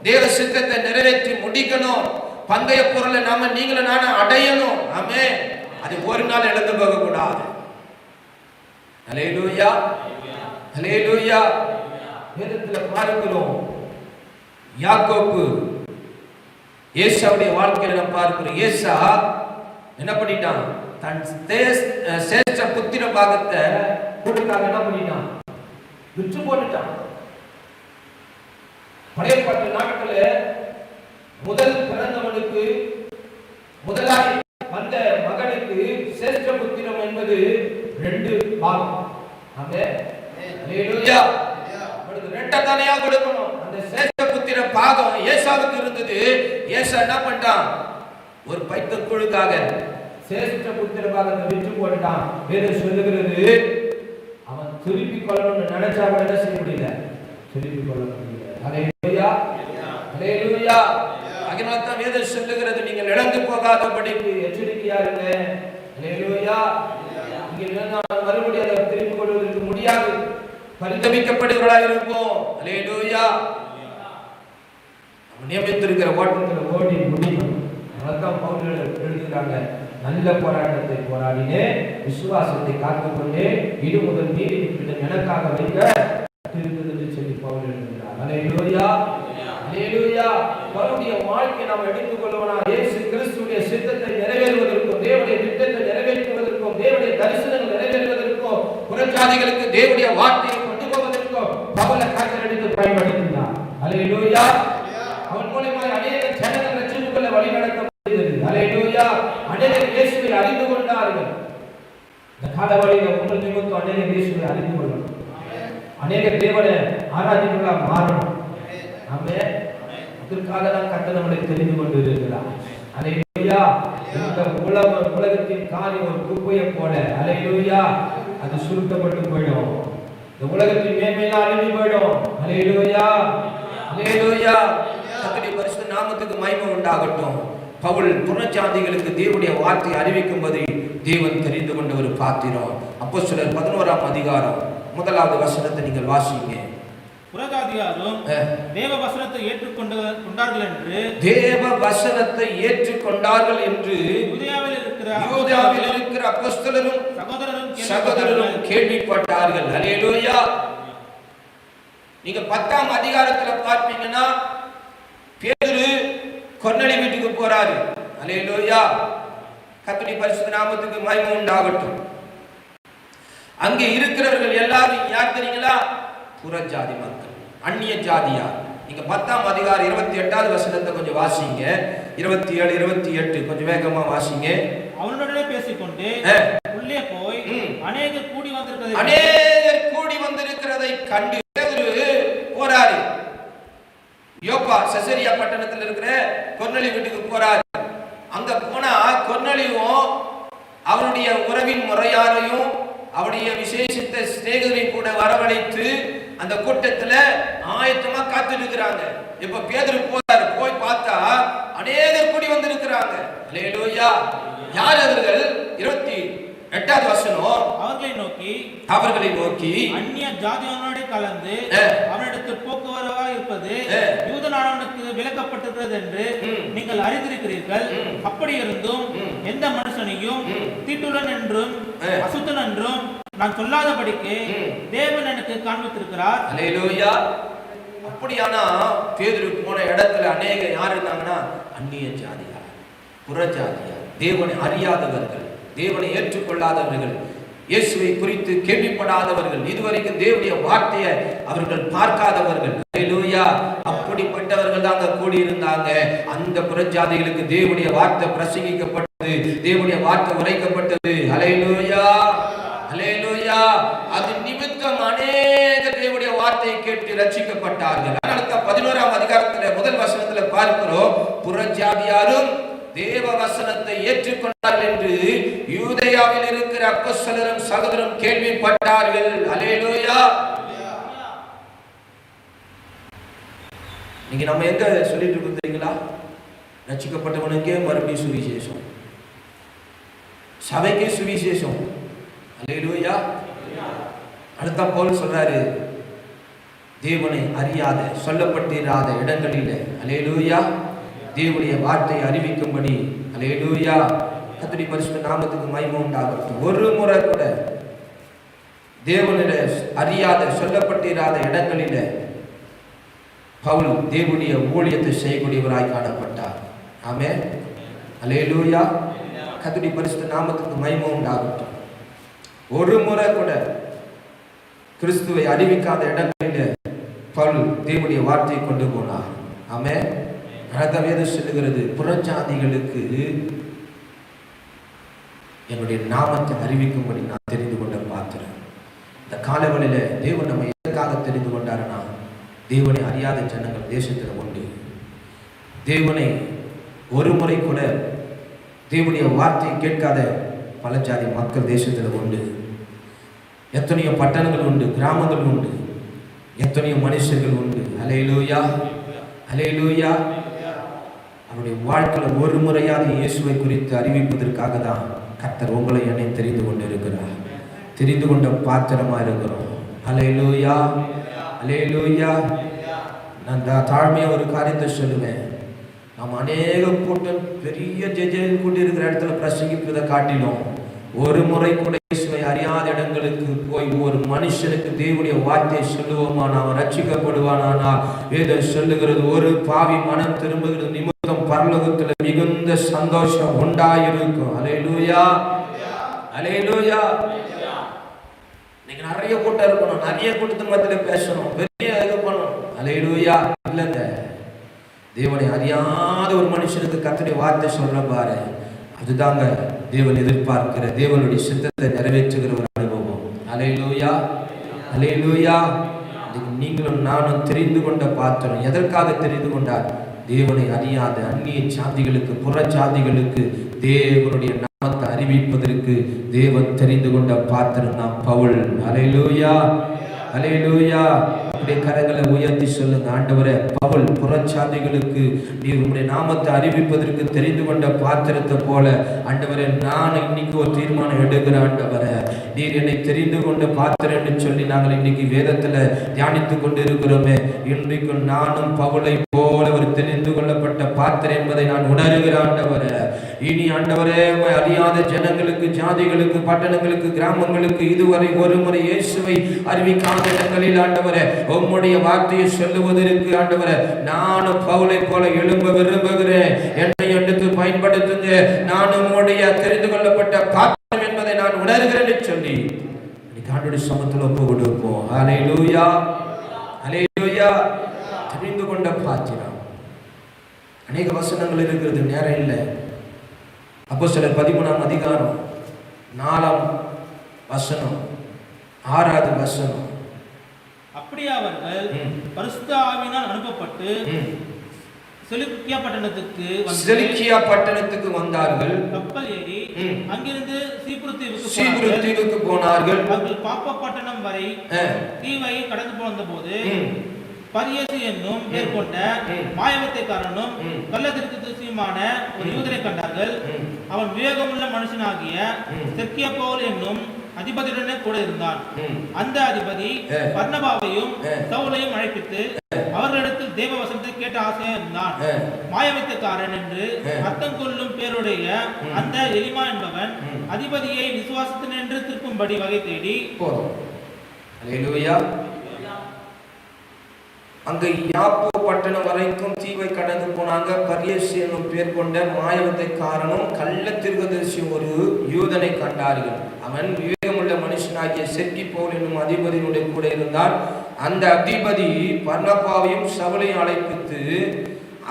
A: தேவ சித்தத்தை நிறைவேற்றி முடிக்கணும், பந்தய பொருளை நாம நீங்களும் நானும் அடையணும். ஆமென். அது ஒரு நாள் இழந்து போக கூடாது. ஹல்லேலூயா, ஹல்லேலூயா. வேதத்துல பார்க்கிறோம், யாக்கோபு ஏசாவுடைய வாழ்க்கையில நம்ம பார்க்கிறோம். ஏசா என்ன பண்ணிட்டான்? தன் சேஷ்ட புத்திர பாகத்தை கூட்டுக்காக என்ன பண்ணிட்டான்? விற்று போட்டுட்டான். பழைய பாட்டு நாட்கள முதல் பிறந்தவனுக்கு, முதலாய் வந்த மகனுக்கு சேஷ்ட புத்திரம் என்பது 2 பாகம். ஆமென், ஹல்லேலூயா. அவனுக்கு 2 தானையா கொடுக்கணும். அந்த சேஷ்ட புத்திர பாகம் ஏசாவுக்கு இருந்தது. ஏசா என்ன பண்ணான்? ஒரு பைத்தக்குழுக்காக சேஷ்ட புத்திர பாகத்தை விற்று போட்டான். வேதம் சொல்லுகிறது, அவன் திருப்பி கொள்ளணும்னு நினைச்சா கூட என்ன செய்ய முடியல, திருப்பி கொள்ள முடியல. ஹல்லேலூயா, ஹல்லேலூயா. அதனால தான் வேதம் சொல்லுகிறது, நீங்கள் இழந்து போகாதபடிக்கு எச்சரிக்கையா இருங்க. ஹல்லேலூயா. நீங்க மறுபடியும் அதை திருப்பி கொள்வதற்கு முடியாது, பரிதபிக்கப்படுகிறவர்களாக இருப்போம். ஹல்லேலூயா. நியமித்திருக்கிற ஓட்டத்தில் ஓடி முடியும். அதனால்தான் பவுல் எழுதுகிறாங்க, நல்ல போராட்டத்தை போராடினே, விசுவாசத்தை காத்துக்கொண்டே, இது முதல் நீதிபதியிடம் எனக்காக வைக்க இருக்கிறது சொல்லி பவுல் எழுதுகிறார். ஹல்லேலூயா, ஹல்லேலூயா. பவுலுடைய வாழ்க்கையை நாம் எடுத்துக்கொள்வோம்னா, இயேசு கிறிஸ்துவின் சித்தத்தை நிறைவேறுவதற்கும், தேவனுடைய திட்டத்தை நிறைவேற்றுவதற்கும், தேவனுடைய தரிசனங்கள் நிறைவேறுவதற்கும், புறஜாதிகளுக்கு தேவனுடைய வார்த்தையை கொண்டு போவதற்கும் பவுலை கர்த்தர் எடுத்து பயன்படுத்தினார். ஹல்லேலூயா. அவன் மூலமாக அநேக ஜனங்கள் ரட்சிப்புக்குள்ள வழிநடத்த முடிந்தது. ஹல்லேலூயா. அநேகர் இயேசுவை அறிந்து கொண்டார்கள். இந்த காலவழியில உங்கள் நிமித்தம் அநேகர் இயேசுவை அறிந்து கொள்ளணும், அநேகர் தேவனை ஆராதிக்கிறவர்களாக மாறணும். ஆமென். அதற்காக தான் கர்த்தர் நம்மளை தெரிந்து கொண்டு இருக்கிறார். ஹல்லேலூயா. இந்த உலகத்தின் காரியம் ஒரு குப்பையை போல, ஹல்லேலூயா, அது சுருட்டப்பட்டு போயிடும். இந்த உலகத்தின் மேன்மையெல்லாம் அழிந்து போயிடும். ஹல்லேலூயா, ஹல்லேலூயா. கர்த்தருடைய பரிசுத்த நாமத்துக்கு மகிமை உண்டாகட்டும். பவுல் புறஜாதிகளுக்கு தேவனுடைய வார்த்தையை அறிவிக்கும்போது தேவன் தெரிந்து கொண்ட ஒரு பாத்திரம். அப்போஸ்தலர் 11ஆம் அதிகாரம் 1வது வசனத்தை நீங்கள் வாசிங்க.
B: புறஜாதியாரும் தேவ வசனத்தை ஏற்றுக்கொண்டார்கள் என்று,
A: தேவ வசனத்தை ஏற்றுக்கொண்டார்கள் என்று யூதேயாவில் இருக்கிற அப்போஸ்தலரும் சகோதரரும் கேள்விப்பட்டார்கள். ஹல்லேலூயா. நீங்க 10ஆம் அதிகாரத்துல பார்ப்பீங்கன்னா, பேதுரு கொர்நேலிய வீட்டுக்கு போறாரு. ஹல்லேலூயா. கர்த்தருடைய பரிசுத்த நாமத்துக்கு மகிமை உண்டாகட்டும். அங்கே இருக்கிறவர்கள் எல்லாரும் யார் தெரியுங்களா? புறஜாதி மக்கள், அந்நிய ஜாதியார். நீங்க 10ஆம் அதிகாரம் 28வது வசனத்தை கொஞ்சம் வாசிங்க. 27, 28 கொஞ்சம் வேகமா வாசிங்க.
B: அவனுடனே பேசிக்கொண்டு உள்ளே போய் அநேகர் கூடி வந்திருக்கிறதை கண்டு பேதுரு போறாரு. யோப்பா செசரியா பட்டணத்தில் இருக்கிற கொர்நேலிய வீட்டுக்கு போறாரு. அங்க போனா கொர்நேலியும் அவருடைய உறவின் முறையாரையும் அவருடைய விசேஷித்த சிநேகிதரையும் கூட வரவழைத்து அந்த கூட்டத்துல ஆயத்தமா காத்துட்டு இருக்கிறாங்க. இப்ப பேதுரு போறாரு. போய் பார்த்தா அநேகர் கூடி வந்திருக்கிறாங்க. ஹல்லேலூயா. யார் அவர்கள்? 28வது வசனம். அவர்களை நோக்கி அந்நிய ஜாதியோட கலந்து அவனிடத்தில் போக்குவரவா இருப்பது யூதனானவனுக்கு விலக்கப்பட்டிருக்கிறது என்று நீங்கள் அறிந்திருக்கிறீர்கள். அப்படி இருந்தும் எந்த மனுஷனையும் தீட்டுடன் என்றும் அசுத்தன் என்றும் நான் சொல்லாதபடிக்கு தேவன் எனக்கு காண்பித்திருக்கிறார்.
A: அல்லேலூயா. அப்படியானா பேதுரு போன இடத்துல அநேக யார் இருந்தாங்கன்னா அந்நிய ஜாதியார், புறஜாதியார், தேவனை அறியாதவர்கள், தேவனை ஏற்றுக்கொள்ளாதவர்கள், இயேசுவை குறித்து கேள்விப்படாதவர்கள், இதுவரைக்கும் தேவனுடைய வார்த்தையை அவர்கள் பார்க்காதவர்கள். அல்லேலூயா. அப்படிப்பட்டவர்கள் தான் அங்க கூடி இருந்தாங்க. அந்த புறஜாதிகளுக்கு தேவனுடைய வார்த்தை பிரசங்கிக்கப்பட்டது, தேவனுடைய வார்த்தை உரைக்கப்பட்டது. அல்லேலூயா, அல்லேலூயா. அது நிமித்தம் அநேக தேவனுடைய வார்த்தையை கேட்டு ரட்சிக்கப்பட்டார்கள். அதனால 11ஆம் அதிகாரத்துல முதல் வசனத்துல பார்க்கிறோம், புறஜாதியாரும் தேவ வசனத்தை ஏற்றுக்கொண்டார்கள் என்று யூதேயாவில் இருக்கிற அப்போஸ்தலரும் சகோதரரும் கேள்விப்பட்டார்கள். அல்லேலூயா. நீங்க நம்ம எங்க சொல்லிட்டு இருக்கோம் தெரியுங்களா? ரட்சிக்கப்பட்டவனுக்கே மறுபடியும் சுவிசேஷம், சபைக்கே சுவிசேஷம். அல்லேலூயா. அடுத்த பவுல் சொல்றாரு, தேவனை அறியாத சொல்லப்பட்டிராத இடங்களில் அல்லேலூயா தேவனுடைய வார்த்தையை அறிவிக்கும்படி அல்லேலூயா கர்த்தருடைய பரிசுத்த நாமத்துக்கு மகிமை உண்டாகட்டும். ஒரு முறை கூட தேவனிட அறியாத சொல்லப்பட்டிராத இடங்களில் பவுல் தேவனுடைய ஊழியத்தை செய்யக்கூடியவராய் காணப்பட்டார். ஆமென். அல்லேலூயா. கர்த்தருடைய பரிசுத்த நாமத்துக்கு மகிமை உண்டாகட்டும். ஒரு முறை கூட கிறிஸ்துவை அறிவிக்காத இடங்களில் பவுல் தேவனுடைய வார்த்தையை கொண்டு போனார். ஆமென். வேதம் சொல்லுகிறது, புறஜாதிகளுக்கு என்னுடைய நாமத்தை அறிவிக்கும்படி நான் தெரிந்து கொண்ட பார்க்கிறேன். இந்த காலவெளியில தேவன் நம்ம எதற்காக தெரிந்து கொண்டாருன்னா, தேவனை அறியாத ஜனங்கள் தேசத்தில் உண்டு. தேவனை ஒரு முறை கூட தேவனுடைய வார்த்தையை கேட்காத பல ஜாதி மக்கள் தேசத்தில் உண்டு. எத்தனையோ பட்டணங்கள் உண்டு, கிராமங்கள் உண்டு, எத்தனையோ மனுஷர்கள் உண்டு. அல்லேலூயா, அல்லேலூயா. அவருடைய வாழ்க்கையில் ஒரு முறையாவது இயேசுவை குறித்து அறிவிப்பதற்காக தான் கர்த்தர் உங்களை என்னை தெரிந்து கொண்டு இருக்கிறார். தெரிந்து கொண்ட பாத்திரமா இருக்கிறோம். அல்லேலூயா, அல்லேலூயா. நான் தாழ்மையா ஒரு காரியத்தை சொல்லுவேன். நாம் அநேக கூட்டம் பெரிய ஜெஜல் கூட்டி இருக்கிற இடத்துல பிரசங்கிப்பதை காட்டிலும் ஒரு முறை கூட இயேசுவை அறியாத இடங்களுக்கு போய் ஒரு மனுஷனுக்கு தேவனுடைய வார்த்தையை சொல்லுவோமானால் அவன் ரட்சிக்கப்படுவானால் வேதம் சொல்லுகிறது, ஒரு பாவி மனம் திரும்புகிறது நிமித்தம் பரலோகத்தில் மிகுந்த சந்தோஷம் உண்டாயிருக்கும். அல்லேலூயா, அல்லேலூயா. நீங்க நிறைய கூட்டம் இருக்கணும், நிறைய கூட்டத்தின் மத்தியில பேசணும், பெரிய இது பண்ணணும். அல்லேலூயா. இல்லைங்க, தேவனை அறியாத ஒரு மனுஷனுக்கு கர்த்தருடைய வார்த்தை சொல்ற பாரு, அதுதாங்க தேவன் எதிர்பார்க்கிற தேவனுடைய சித்தத்தை நிறைவேற்றுகிற ஒரு அனுபவம். அல்லேலூயா, அல்லேலூயா. நீங்களும் நானும் தெரிந்து கொண்ட பாத்திரம். எதற்காக தெரிந்து கொண்டார்? தேவனை அறியாத அந்நிய சாதிகளுக்கு, புற சாதிகளுக்கு தேவனுடைய நாமத்தை அறிவிப்பதற்கு தேவன் தெரிந்து கொண்ட பாத்திரம் நாம் பவுல். அல்லேலூயா, அல்லேலூயா. அப்படியே கரங்களை உயர்த்தி சொல்லுங்க, ஆண்டவரே, பவுல் புறச்சாதிகளுக்கு நீர் உம்முடைய நாமத்தை அறிவிப்பதற்கு தெரிந்து கொண்ட பாத்திரத்தை போல ஆண்டவரே நான் இன்னைக்கு ஒரு தீர்மானம் எடுக்கிறேன். ஆண்டவரே, நீர் என்னை தெரிந்து கொண்ட பாத்திரம் என்று சொல்லி நாங்கள் இன்னைக்கு வேதத்துல தியானித்து கொண்டு இருக்கிறோமே, இன்றைக்கு நானும் பவுலை போல ஒரு தெரிந்து கொள்ளப்பட்ட பாத்திரம் என்பதை நான் உணர்கிறேன். ஆண்டவரே, இனி ஆண்டவரே அறியாத ஜனங்களுக்கு, ஜாதிகளுக்கு, பட்டணங்களுக்கு, கிராமங்களுக்கு இதுவரை ஒரு முறை இயேசுவை அறிவிக்காத இடங்களில் ஆண்டவரே உம்முடைய வார்த்தையை சொல்லுவதற்கு ஆண்டவரே நானும் பவுலை போல எழும்ப விரும்புகிறேன். என்னை எடுத்து பயன்படுத்துங்க, நான் உம்முடைய தெரிந்து கொள்ளப்பட்ட பாத்திரம் என்பதை நான் உணர்கிறேன் என்று சொல்லி ஆண்டவருடைய சமூகத்தில் ஒப்பு கொடுப்போம். அல்லேலூயா, அல்லேலூயா. தெரிந்து கொண்ட பாத்திரம். அநேக வசனங்கள் இருக்கிறது, நேரம் இல்லை. அப்போஸ்தலர் 13ஆம் அதிகாரம் 4ஆம் வசனம் 6வது வசனம்.
B: அப்படியே அவர்கள் பரிசுத்த ஆவியினால் அனுப்பப்பட்டு செலுக்கியா பட்டணத்துக்கு வந்தார்கள். கப்பல் ஏறி அங்கிருந்து சீப்புரு தீவுக்கு போனார்கள். அவர்கள் பாப்பா பட்டணம் வரை தீவை கடந்து போன போது பரியேசு என்னும் பேர் கொண்ட மாயவத்தைக்காரனும் கள்ளத்திற்குமான ஒரு யூதரை கண்டார்கள். அவன் விவேகமுள்ள மனுஷனாகிய செர்கியா பவுல் என்னும் அதிபதியுடனே கூட இருந்தான். அந்த அதிபதி பர்னபாவையும் சவுலையும் அழைப்பித்து அவர்களிடத்தில் தேவ வசனத்தை கேட்ட ஆசையா இருந்தான். மாயவைத்தக்காரன் என்று அர்த்தம் கொள்ளும் பேருடைய அந்த எலிமா என்பவன் அதிபதியை விசுவாசத்தினின்று திருப்பும்படி வகை தேடி
A: போதும். அல்லேலூயா. அங்க யாப்போ பட்டணம் வரைக்கும் தீவை கடந்து போனாங்க. பரியேசு என்னும் பேர் கொண்ட மாயவத்தைக்காரனும் கள்ள தீர்க்கதரிசி ஒரு யூதனை கண்டார்கள். அவன் விவேகமுள்ள மனுஷனாகிய செர்கி பவுல் என்னும் அதிபதியினுடைய கூட இருந்தான். அந்த அதிபதி பர்னபாவையும் சவுலையும் அழைப்பித்து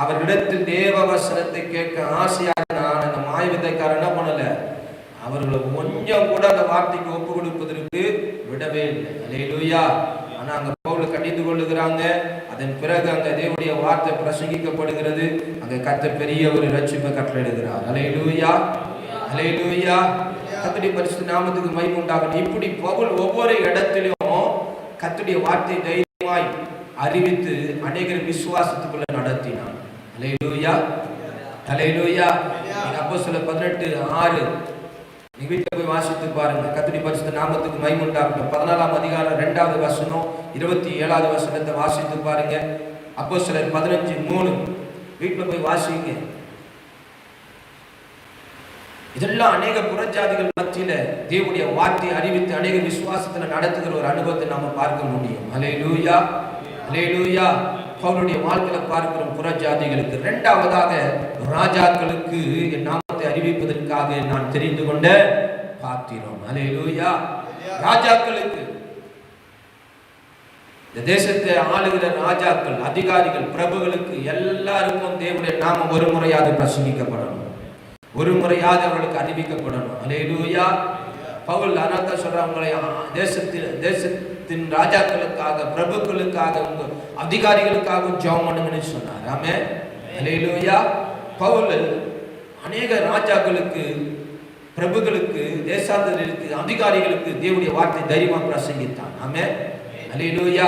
A: அவர்களிடத்தில் தேவ வசனத்தை கேட்க ஆசையாக நான் அந்த மாயவத்தைக்காரன் என்ன பண்ணல, அவர்களை கொஞ்சம் கூட அந்த வார்த்தைக்கு ஒப்பு கொடுப்பதற்கு விடவே இல்லை. அல்லேலூயா. ஆனா அங்க பவுல் கண்டித்து கொள்ளுகிறாங்க. அதன் பிறகு அங்க தேவனுடைய வார்த்தை பிரசங்கிக்கப்படுகிறது. அங்க கர்த்தர் பெரிய ஒரு ரட்சிப்பை கட்டளையிடுகிறார். அல்லேலூயா, அல்லேலூயா. கர்த்தருடைய பரிசுத்த நாமத்துக்கு மகிமை உண்டாகட்டும். இப்படி பவுல் ஒவ்வொரு இடத்திலும் கர்த்தருடைய வார்த்தை தைரியமாய் அறிவித்து அநேகர் விசுவாசத்துக்குள்ள நடத்தினார். அல்லேலூயா, அல்லேலூயா. அப்போஸ்தலர் 18:6 நீங்க வீட்டில் போய் வாசித்து பாருங்க. கர்த்தருடைய பரிசுத்த நாமத்துக்கு மகிமை உண்டாகட்டும். 14ஆம் அதிகாரம் 2வது வசனம் 27வது வசனத்தை வாசித்து பாருங்க. அப்போஸ்தலர் 15:3 வீட்டில் போய் வாசிங்க. இதெல்லாம் அநேக புறஜாதிகள் மத்தியில தேவனுடைய வார்த்தையை அறிவித்து அநேக விசுவாசத்துல நடத்துகிற ஒரு அனுபவத்தை நாம பார்க்க முடியும். அல்லேலூயா, அல்லேலூயா. பவுலுடைய வாழ்க்கையில பார்க்கிறோம் புறஜாதிகளுக்கு. இரண்டாவதாக ராஜாக்களுக்கு என் நாமத்தை அறிவிப்பதற்காக நான் தெரிந்து கொண்ட பாத்திரம். அல்லேலூயா. ராஜாக்களுக்கு, இந்த தேசத்தை ஆளுகிற ராஜாக்கள், அதிகாரிகள், பிரபுகளுக்கு எல்லாருக்கும் தேவனுடைய நாமம் ஒரு முறையாவது பிரசங்கிக்கப்படணும், ஒரு முறையாவது அவர்களுக்கு அறிவிக்கப்படணும். அல்லேலூயா. பவுல் அனந்த சொல்றவங்களை தேசத்தின் ராஜாக்களுக்காக, பிரபுக்களுக்காக, அதிகாரிகளுக்காக ஜெபம் பண்ணுங்கன்னு சொன்னார். ஆமென், அல்லேலூயா. பவுல் அநேக ராஜாக்களுக்கு, பிரபுக்களுக்கு, தேசாந்தர்களுக்கு, அதிகாரிகளுக்கு தேவனுடைய வார்த்தை தைரியமா பிரசங்கித்தான். ஆமென், அல்லேலூயா.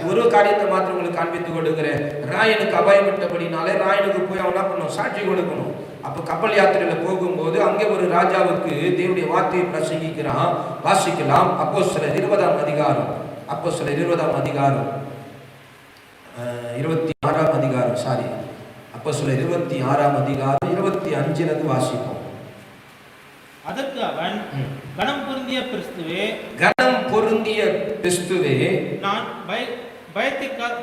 A: ஒரு காரியத்தை மாத்திரம் உங்களுக்கு காண்பித்துக் கொடுக்கிறேன். ராயனுக்கு அபாயமிட்டபடினாலே ராயனுக்கு போய் அவன் என்ன பண்ணணும், சாட்சி கொடுக்கணும். அப்ப கப்பல் யாத்திரையில போகும்போது அங்கே ஒரு ராஜாவுக்கு தேவனுடைய வார்த்தையை பிரசங்கிக்கிறான். வாசிக்கலாம். அப்போஸ்தலர் 20ஆம் அதிகாரம், அப்போஸ்தலர் 20ஆம் அதிகாரம் 26ஆம் அதிகாரம், சாரி, அப்போஸ்தலர் 26ஆம் அதிகாரம் 25 வாசிப்போம்.
B: அதற்கு அவன், கனம் பொருந்திய கிறிஸ்துவே,
A: கனம் பொருந்திய கிறிஸ்துவே,
B: நான்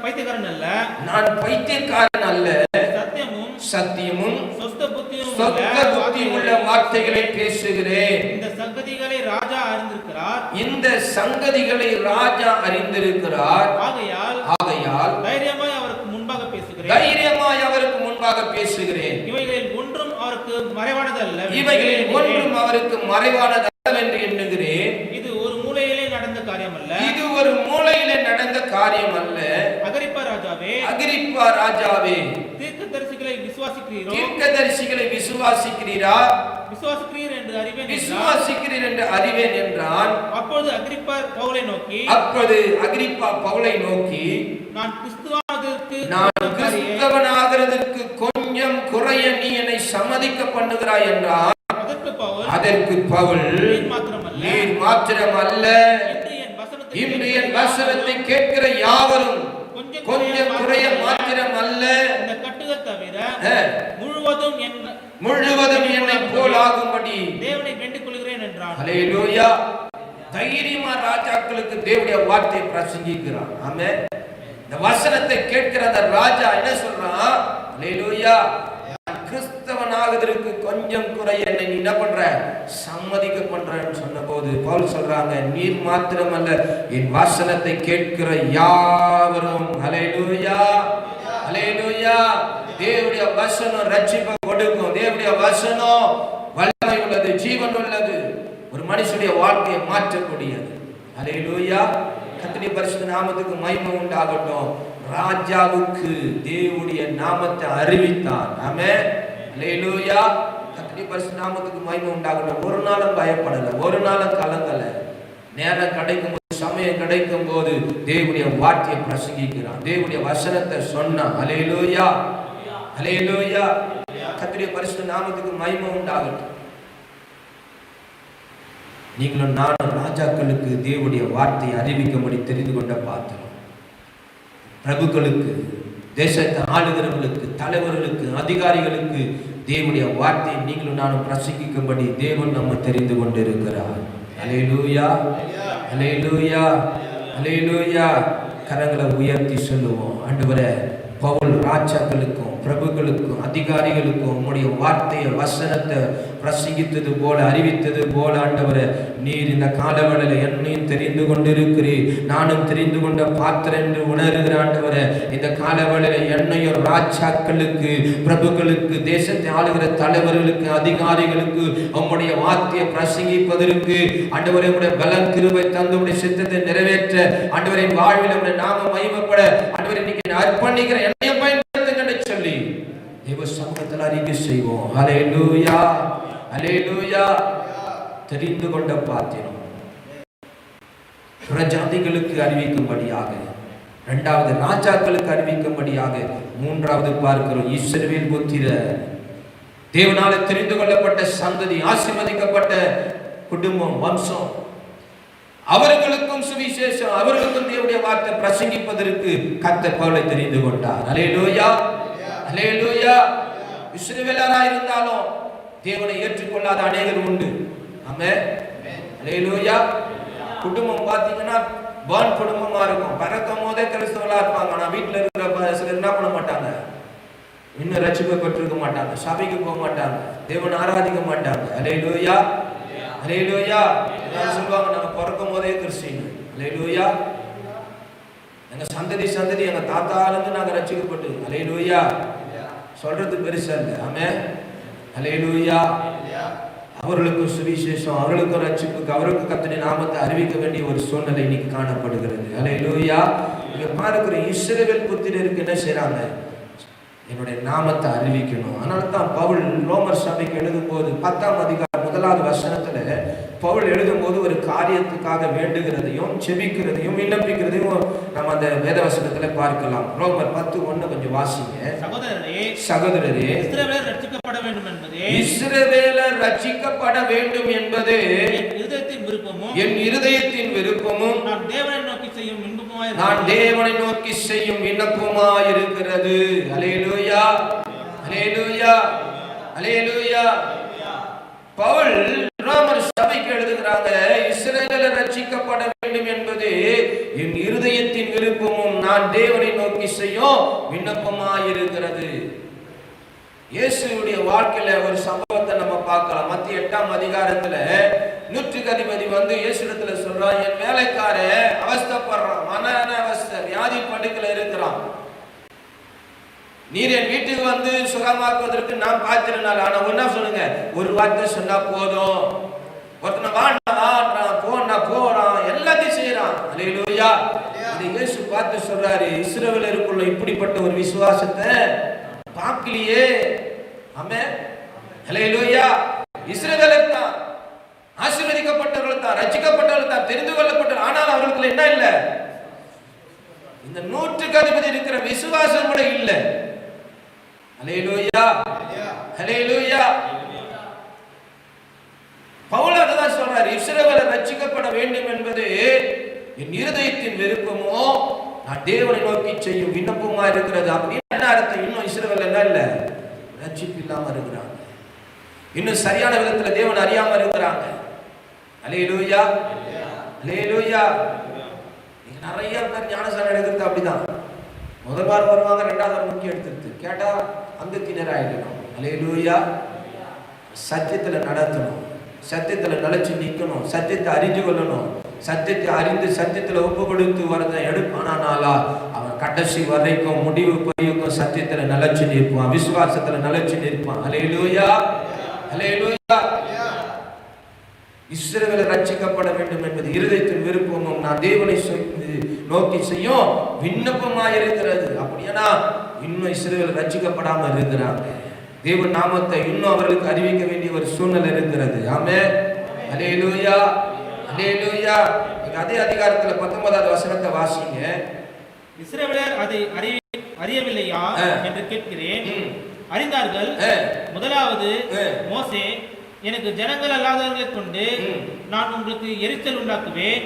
B: பைத்தியக்காரன் அல்ல,
A: நான் பைத்தியக்காரன் அல்ல, சத்தியமும்
B: சொஸ்த
A: புத்தியும் உள்ள வார்த்தைகளை பேசுகிறேன்.
B: இந்த சங்கதிகளை ராஜா அறிந்திருக்கிறார்,
A: இந்த சங்கதிகளை ராஜா அறிந்திருக்கிறார். ஆகையால்
B: தைரியமாய் அவருக்கு முன்பாக பேசுகிறேன்,
A: தைரியமாய் அவருக்கு முன்பாக பேசுகிறேன்.
B: இவைகளில் ஒன்றும் அவருக்கு மறைவானது அல்ல,
A: இவைகளில் ஒன்றும் அவருக்கு மறைவானது அல்ல என்று எண்ணுகிறேன்.
B: இது ஒரு மூலையிலே நடந்த காரியம் அல்ல,
A: இது ஒரு மூலையிலே நடந்த காரியம் அல்ல.
B: அகிரிப்பா ராஜாவே,
A: அகிரிப்பா ராஜாவே,
B: தீர்க்கதரிசிகளை விசுவாசிக்கிறீரோ,
A: தீர்க்கதரிசிகளை விசுவாசிக்கிறீரா,
B: விசுவாசிக்கிறீர் என்று அறிவேன்,
A: விசுவாசிக்கிறீர் என்று அறிவேன் என்றான்.
B: அப்பொழுது அகிரிப்பா பவுலை நோக்கி,
A: அப்பொழுது அகிரிப்பா பவுலை நோக்கி,
B: நான்
A: கிறிஸ்தவனாகிறதற்கு கொஞ்சம் குறைய நீ என்னை சம்மதிக்க பண்ணுகிறாய் என்றான். அதற்கு பவுல், நீர் மாத்திரமல்ல, இன்று என் வசனத்தை கேட்கிற யாவரும் கொஞ்சம் குறைய மாத்திரம் அல்ல,
B: இந்த கட்டுகள் தவிர முழுவதும்
A: என்னை போல் ஆகும்படி
B: தேவனை வேண்டிக் கொள்கிறேன் என்றான்.
A: அல்லேலூயா. தைரியமா ராஜாக்களுக்கு தேவனுடைய வார்த்தையை பிரசங்கிக்கிறான். ஆமென். இந்த வசனத்தை கேட்கிற அந்த ராஜா என்ன சொல்றான்? அல்லேலூயா. கிறிஸ்தவனாகிறதுக்கு கொஞ்சம் குறை என்னை நீ என்ன பண்ற, சம்மதிக்க பண்றன்னு சொன்ன போது பவுல் சொல்றாங்க, நீர் மாத்திரமல்ல, என் வசனத்தை கேட்கிற யாவரும். அல்லேலூயா, அல்லேலூயா. தேவனுடைய வசனம் ரட்சிப்பை கொடுக்கும். தேவனுடைய வசனம் வல்லமை உள்ளது, ஜீவன் உள்ளது, ஒரு மனுஷனுடைய வாழ்க்கையை மாற்றக்கூடியது. அல்லேலூயா. கர்த்தருடைய பரிசுத்த நாமத்துக்கு மகிமை உண்டாகட்டும். ராஜாவுக்கு தேவனுடைய நாமத்தை அறிவித்தான். ஆமென், அல்லேலூயா. கர்த்தருடைய பரிசுத்த நாமத்துக்கு மகிமை உண்டாகட்டும். ஒரு நாளும் பயப்படல, ஒரு நாளும் கலங்கல. நேரம் கிடைக்கும் போது, சமயம் கிடைக்கும் போது தேவனுடைய வார்த்தையை பிரசங்கிக்கிறான், தேவனுடைய வசனத்தை சொன்னான். அல்லேலூயா, அல்லேலூயா. கர்த்தருடைய பரிசுத்த நாமத்துக்கு மகிமை உண்டாகட்டும். நீங்களும் நானும் ராஜாக்களுக்கு தேவனுடைய வார்த்தையை அறிவிக்கும்படி தெரிந்து கொண்ட பாத்திரம். பிரபுக்களுக்கு, தேசத்தை ஆளுகிறவர்களுக்கு, தலைவர்களுக்கு, அதிகாரிகளுக்கு தேவனுடைய வார்த்தையை நீங்களும் நானும் பிரசங்கிக்கும்படி தேவன் நம்ம தெரிந்து கொண்டிருக்கிறார். அல்லேலூயா, அல்லேலூயா, அல்லேலூயா. கரங்களை உயர்த்தி சொல்லுவோம், ஆண்டவரே, பவுல் ராஜாக்களுக்கும் பிரபுக்களுக்கும் அதிகாரிகளுக்கும் உம்முடைய வார்த்தையை வசனத்தை பிரசங்கித்தது போல அறிவித்தது போல ஆண்டவரே, நீர் இந்த காலவெளியில என்னையும் தெரிந்து கொண்டிருக்கிறீர், நானும் தெரிந்து கொண்ட பாத்திரம் என்று உணர்கிற ஆண்டவரே, இந்த காலவெளியில என்னையும் ராஜாக்களுக்கு பிரபுக்களுக்கு தேசத்தை ஆளுகிற தலைவர்களுக்கு அதிகாரிகளுக்கு உம்முடைய வார்த்தையை பிரசங்கிப்பதற்கு ஆண்டவரே உம்முடைய பலன் கிருபை தந்து உம்முடைய சித்தத்தை நிறைவேற்ற ஆண்டவரே வாழ்வில் உம்முடைய நாம மகிமைப்பட ஆண்டவரே இன்னைக்கு அர்ப்பணிக்கிற என்னையும் பயன்படுத்துங்கன்னு சொல்லி தேவ சமூகத்தில் அறிக்கை செய்வோம். ஹல்லேலூயா, ஹல்லேலூயா. தெரிந்து கொண்ட பாத்திரம் பிரஜாதிகளுக்கு அறிவிக்கும்படியாக, இரண்டாவது ராஜாக்களுக்கு அறிவிக்கும்படியாக, மூன்றாவது பார்க்கிறோம் இஸ்ரவேல் புத்திரர், தேவனால தெரிந்து கொள்ளப்பட்ட சந்ததி, ஆசீர்வதிக்கப்பட்ட குடும்பம், வம்சம், அவர்களுக்கும் சுவிசேஷம், அவர்களுக்கும் தேவனுடைய வார்த்தை பிரசங்கிப்பதற்கு கர்த்தர் பவுலை தெரிந்து கொண்டார். அல்லேலூயா, அல்லேலூயா. இஸ்ரவேலராய் இருந்தாலும் தேவனை ஏற்றுக்கொள்ளாத அநேகர் உண்டு. ஆமென், அல்லேலூயா. குடும்பம் பார்த்தீங்கன்னா பான் குடும்பமா இருக்கும், பிறக்கும் போதே கிறிஸ்தவர்களா இருப்பாங்க. ஆனா வீட்டில் இருக்கிற சிலர் என்ன பண்ண மாட்டாங்க, இன்னும் ரட்சிக்கப்பட்டிருக்க மாட்டாங்க, சபைக்கு போக மாட்டாங்க, தேவனை ஆராதிக்க மாட்டாங்க. அல்லேலூயா, அல்லேலூயா. சொல்லுவாங்க, நாங்க பிறக்கும் போதே கிறிஸ்டியன். அல்லேலூயா. எங்க சந்ததி சந்ததி எங்க தாத்தாலேருந்து நாங்க ரட்சிக்கப்பட்டு. அல்லேலூயா. சொல்றது பெருசா இல்லை. ஆமென், அல்லேலூயா. அவர்களுக்கும் சுவிசேஷம், அவர்களுக்கும் ரட்சிப்புக்கு, அவர்களுக்கு கர்த்தருடைய நாமத்தை அறிவிக்க வேண்டிய ஒரு சூழ்நிலை இன்னைக்கு காணப்படுகிறது. அல்லேலூயா. இங்க பார்க்கிற இஸ்ரவேல் புத்திரருக்கு என்ன செய்றாங்க, என்னுடைய நாமத்தை அறிவிக்கணும். அதனால தான் பவுல் ரோமர் சபைக்கு எழுதும் போது 10ஆம் அதிகாரம் 1வது வசனத்துல பவுல் எழுதும் போது ஒரு காரியத்துக்காக வேண்டுகிறதையும் செபிக்கிறதையும் விண்ணப்பிக்கிறதையும் நம்ம அந்த வேத வசனத்துல பார்க்கலாம். ரோமர் 10:1 கொஞ்சம் வாசிங்க. சகோதரரே, இஸ்ரவேலர் ரட்சிக்கப்பட வேண்டும் என்பதே, இஸ்ரவேலர் ரட்சிக்கப்பட வேண்டும் என்பதே என் இருதயத்தின் விருப்பமும் நான் தேவனை நோக்கி செய்யும் விண்ணப்பமாய் இருக்கிறது. அல்லேலூயா, அல்லேலூயா, அல்லேலூயா. பவுல் ரோமர் சபைக்கு எழுதுகிறாங்க, இஸ்ரவேலர் ரட்சிக்கப்பட வேண்டும் என்பது என் இருதயத்தின் விருப்பமும் நான் தேவனை நோக்கி செய்யும் விண்ணப்பமாய் இருக்கிறது. இயேசுவுடைய வாழ்க்கையில ஒரு சம்பவத்தை நம்ம பார்க்கலாம். மத்திய 8ஆம் அதிகாரத்துல நூற்றுக்கு அதிபதி வந்து இயேசுவிடத்துல சொல்றான், என் வேலைக்காரன் அவஸ்தைப்படுறான், மன அவஸ்தை, வியாதி படுக்கையில இருக்கிறான், நீர் என் வீட்டுக்கு வந்து சுகமாக்குவதற்கு நான் பார்த்திருந்தால். ஆனா என்ன சொல்லுங்க, ஒரு வார்த்தை சொன்னா போதும், ஒருத்தனை வாண்டான் போறான், எல்லாத்தையும் செய்யறான். அல்லேலூயா. இது இயேசு பார்த்து சொல்றாரு, இஸ்ரவேலருக்குள்ள இப்படிப்பட்ட ஒரு விசுவாசத்தை பார்க்கலையே. ஆமென், அல்லேலூயா. இஸ்ரவேலர் தான் ஆசீர்வதிக்கப்பட்டவர்கள் தான், ரட்சிக்கப்பட்டவர்கள் தான், தெரிந்து கொள்ளப்பட்டவர்கள். ஆனால் அவர்களுக்கு என்ன இல்லை, இந்த நூற்றுக்கு அதிபதி இருக்கிற விசுவாசம் கூட இல்லை. அல்லேலூயா, அல்லேலூயா. பவுல் அதான் சொல்றாரு, இஸ்ரவேலர் ரட்சிக்கப்பட வேண்டும் என்பது என் இருதயத்தின் விருப்பமோ நான் தேவனை நோக்கி செய்யும் விண்ணப்பமா இருக்கிறது. அப்படின்னு என்ன அர்த்தம், இன்னும் இஸ்ரவேல் என்ன இல்ல, ரட்சிப்பு இல்லாம இருக்கிறாங்க, இன்னும் சரியான விதத்துல தேவன் அறியாம இருக்கிறாங்க. அல்லேலூயா, அல்லேலூயா. நிறைய பேர் ஞானஸ்நானம் எடுக்கிறது அப்படிதான், முதல் வாரம் வருவாங்க, 2வது வாரம் முக்கியம் எடுத்துட்டு கேட்டா அங்கத்தினர் ஆயிடணும். அல்லேலூயா. சத்தியத்துல நடத்தணும், சத்தியத்துல நிலைச்சு நிற்கணும், சத்தியத்தை அறிஞ்சு கொள்ளணும், சத்தியத்தை அறிந்து சத்தியத்துல ஒப்பு கொடுத்து வரத எடுப்பானாலா அவன் கடைசி வரைக்கும் முடிவு பரிவுக்கும் சத்தியத்துல நிலைச்சு நிற்பான், விசுவாசத்துல நிலைச்சு நிற்பான். அல்லேலூயா, அல்லேலூயா. இஸ்ரவேலர் ரட்சிக்கப்பட வேண்டும் என்பது இருதயத்தின் விருப்பமும் நான் தேவனை நோக்கி செய்யும் விண்ணப்பமாய் இருக்கிறது. அப்படின்னா இன்னும் இஸ்ரவேலர் ரட்சிக்கப்படாம இருக்கிறாங்க. தேவன் நாமத்தை இன்னும் அவர்களுக்கு அறிவிக்க வேண்டிய ஒரு சூழ்நிலை இருக்கிறது. ஆமென், அல்லேலூயா, அல்லேலூயா. அதே அதிகாரத்துல 19வது வசனத்தை வாசிங்க.
B: இஸ்ரவேலர் அதை அறியவில்லையா என்று கேட்கிறேன். அறிந்தார்கள். முதலாவது மோசே, எனக்கு ஜனங்கள் அல்லாதவர்களை கொண்டு நான் உங்களுக்கு எரிச்சல் உண்டாக்குவேன்,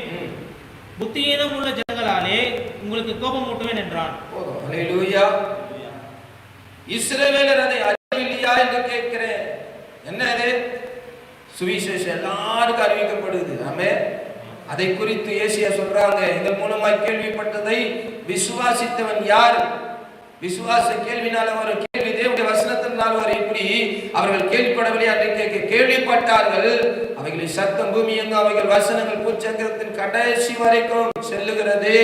B: புத்தியீனம் உள்ள ஜனங்களாலே உங்களுக்கு கோபம் ஊட்டுவேன் என்றான்.
A: அல்லேலூயா. இஸ்ரவேலர் அதை அறியவில்லையா இல்லையா என்று கேட்கிறேன். என்ன அது? சுவிசேஷம் எல்லாருக்கும் அறிவிக்கப்படுது. ஆமென். அதை குறித்து ஏசியா சொல்றாங்க, எங்கள் மூலமாய் கேள்விப்பட்டதை விசுவாசித்தவன் யார்? விசுவாச கேள்வினால ஒரு கேள்வி, தேவனுடைய வசனத்தினால் ஒரு இப்படி அவர்கள் கேள்விப்படவில்லை என்று கேள்விப்பட்டார்கள். அவைகளின் சத்தம் பூமி எங்கும் அவைகள் வசனங்கள் பூச்சக்கரத்தின் கடைசி வரைக்கும் செல்லுகிறது.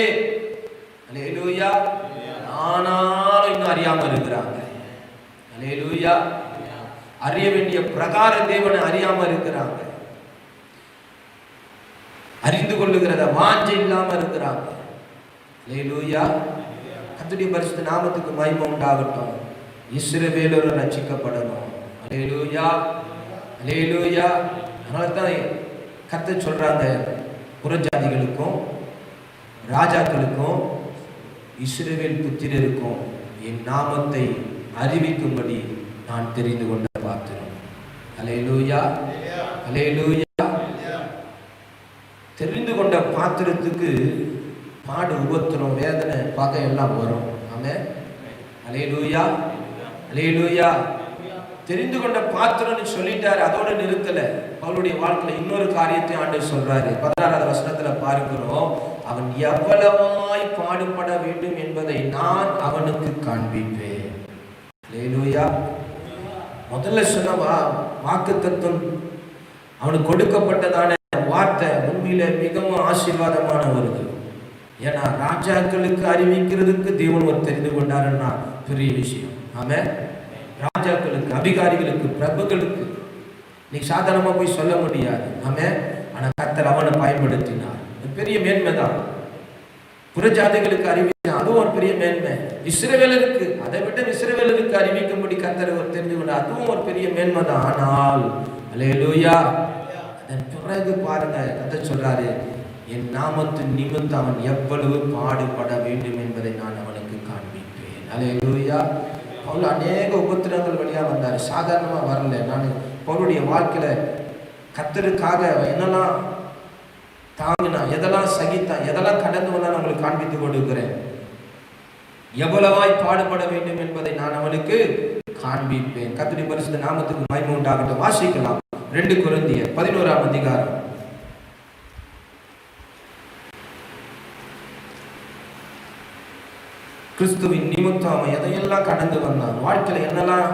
A: அல்லேலூயா. ஆனாலும் இன்னும் அறியாம இருக்கிறாங்க. அல்லேலூயா. அறிய வேண்டிய பிரகார தேவனை அறியாம இருக்கிறாங்க. அறிந்து கொள்ளுகிறத வாஞ்சை இல்லாம இருக்கிறாங்க. அல்லேலூயா. கர்த்தருடைய பரிசுத்த நாமத்துக்கு மகிமை உண்டாகட்டும். இஸ்ரவேலர் ரட்சிக்கப்படணும். அல்லேலூயா. அல்லேலூயா. அதனால தான் கர்த்தர் சொல்றாங்க, புறஜாதிகளுக்கும் ராஜாக்களுக்கும் இஸ்ரவேல் புத்திரருக்கும் என் நாமத்தை அறிவிக்கும்படி நான் தெரிந்து கொண்ட பாத்திரம். அல்லேலூயா. அல்லேலூயா. தெரிந்து கொண்ட பாத்திரத்துக்கு பாடு, உபத்திரம், வேதனை, பகை எல்லாம் வரும். ஆமென். அல்லேலூயா. அல்லேலூயா. தெரிந்து கொண்ட பாத்திரம்னு சொல்லிட்டாரு, அதோட நிறுத்தல. அவளுடைய வாழ்க்கையில இன்னொரு காரியத்தை ஆண்டவர் சொல்றாரு. 16வது வசனத்துல பார்க்கிறோம், அவன் எவ்வளவாய் பாடுபட வேண்டும் என்பதை நான் அவனுக்கு காண்பிப்பேன். அல்லேலூயா. முதல்ல சொன்ன வாக்குத்தத்தம், அவனுக்கு கொடுக்கப்பட்டதான வார்த்தை உண்மையில மிகவும் ஆசீர்வாதமான வருது. ஏன்னா ராஜாக்களுக்கு அறிவிக்கிறதுக்கு தேவன் ஒரு தெரிந்து கொண்டாருன்னா பெரிய விஷயம். ஆமென். ராஜாக்களுக்கு, அதிகாரிகளுக்கு, பிரபுக்களுக்கு நீ சாதாரணமா போய் சொல்ல முடியாது. ஆமென். ஆனா கர்த்தர் அவனை பயன்படுத்தினார். பெரிய மேன்மை தான். புறஜாதிகளுக்கு அறிவிக்க அதுவும் ஒரு பெரிய மேன்மை. இஸ்ரவேலருக்கு, அதை விட இஸ்ரவேலருக்கு அறிவிக்கும்படி கர்த்தர் ஒரு தெரிந்து கொண்டார், அதுவும் ஒரு பெரிய மேன்மை தான். ஆனால் அல்லேலூயா, அதன் பிறகு பாருங்க, கர்த்தர் சொல்றாரு, என் நாமத்தின் நிமித்தம் அவன் எவ்வளவு பாடுபட வேண்டும் என்பதை நான் அவனுக்கு காண்பிப்பேன். அல்லேலூயா. பவுல் அநேக உபத்திரங்கள் வழியா வந்தார், சாதாரணமா வரல. நான் பவுலுடைய வாழ்க்கையில கர்த்தருக்காக என்னெல்லாம் தாங்கினான், எதெல்லாம் சகித்தான், எதெல்லாம் கடந்து வந்தான் உங்களுக்கு காண்பித்துக் கொடுக்கிறேன். எவ்வளவாய் பாடுபட வேண்டும் என்பதை நான் அவனுக்கு காண்பிப்பேன். கர்த்தருடைய பரிசுத்த நாமத்துக்கு மகிமை உண்டாகட்டும். வாசிக்கலாம் 2 கொரிந்தியர் 11ஆம் அதிகாரம். கிறிஸ்துவின் நிமித்தம் அவன் எதையெல்லாம் கடந்து வந்தான், வாழ்க்கையில என்னெல்லாம்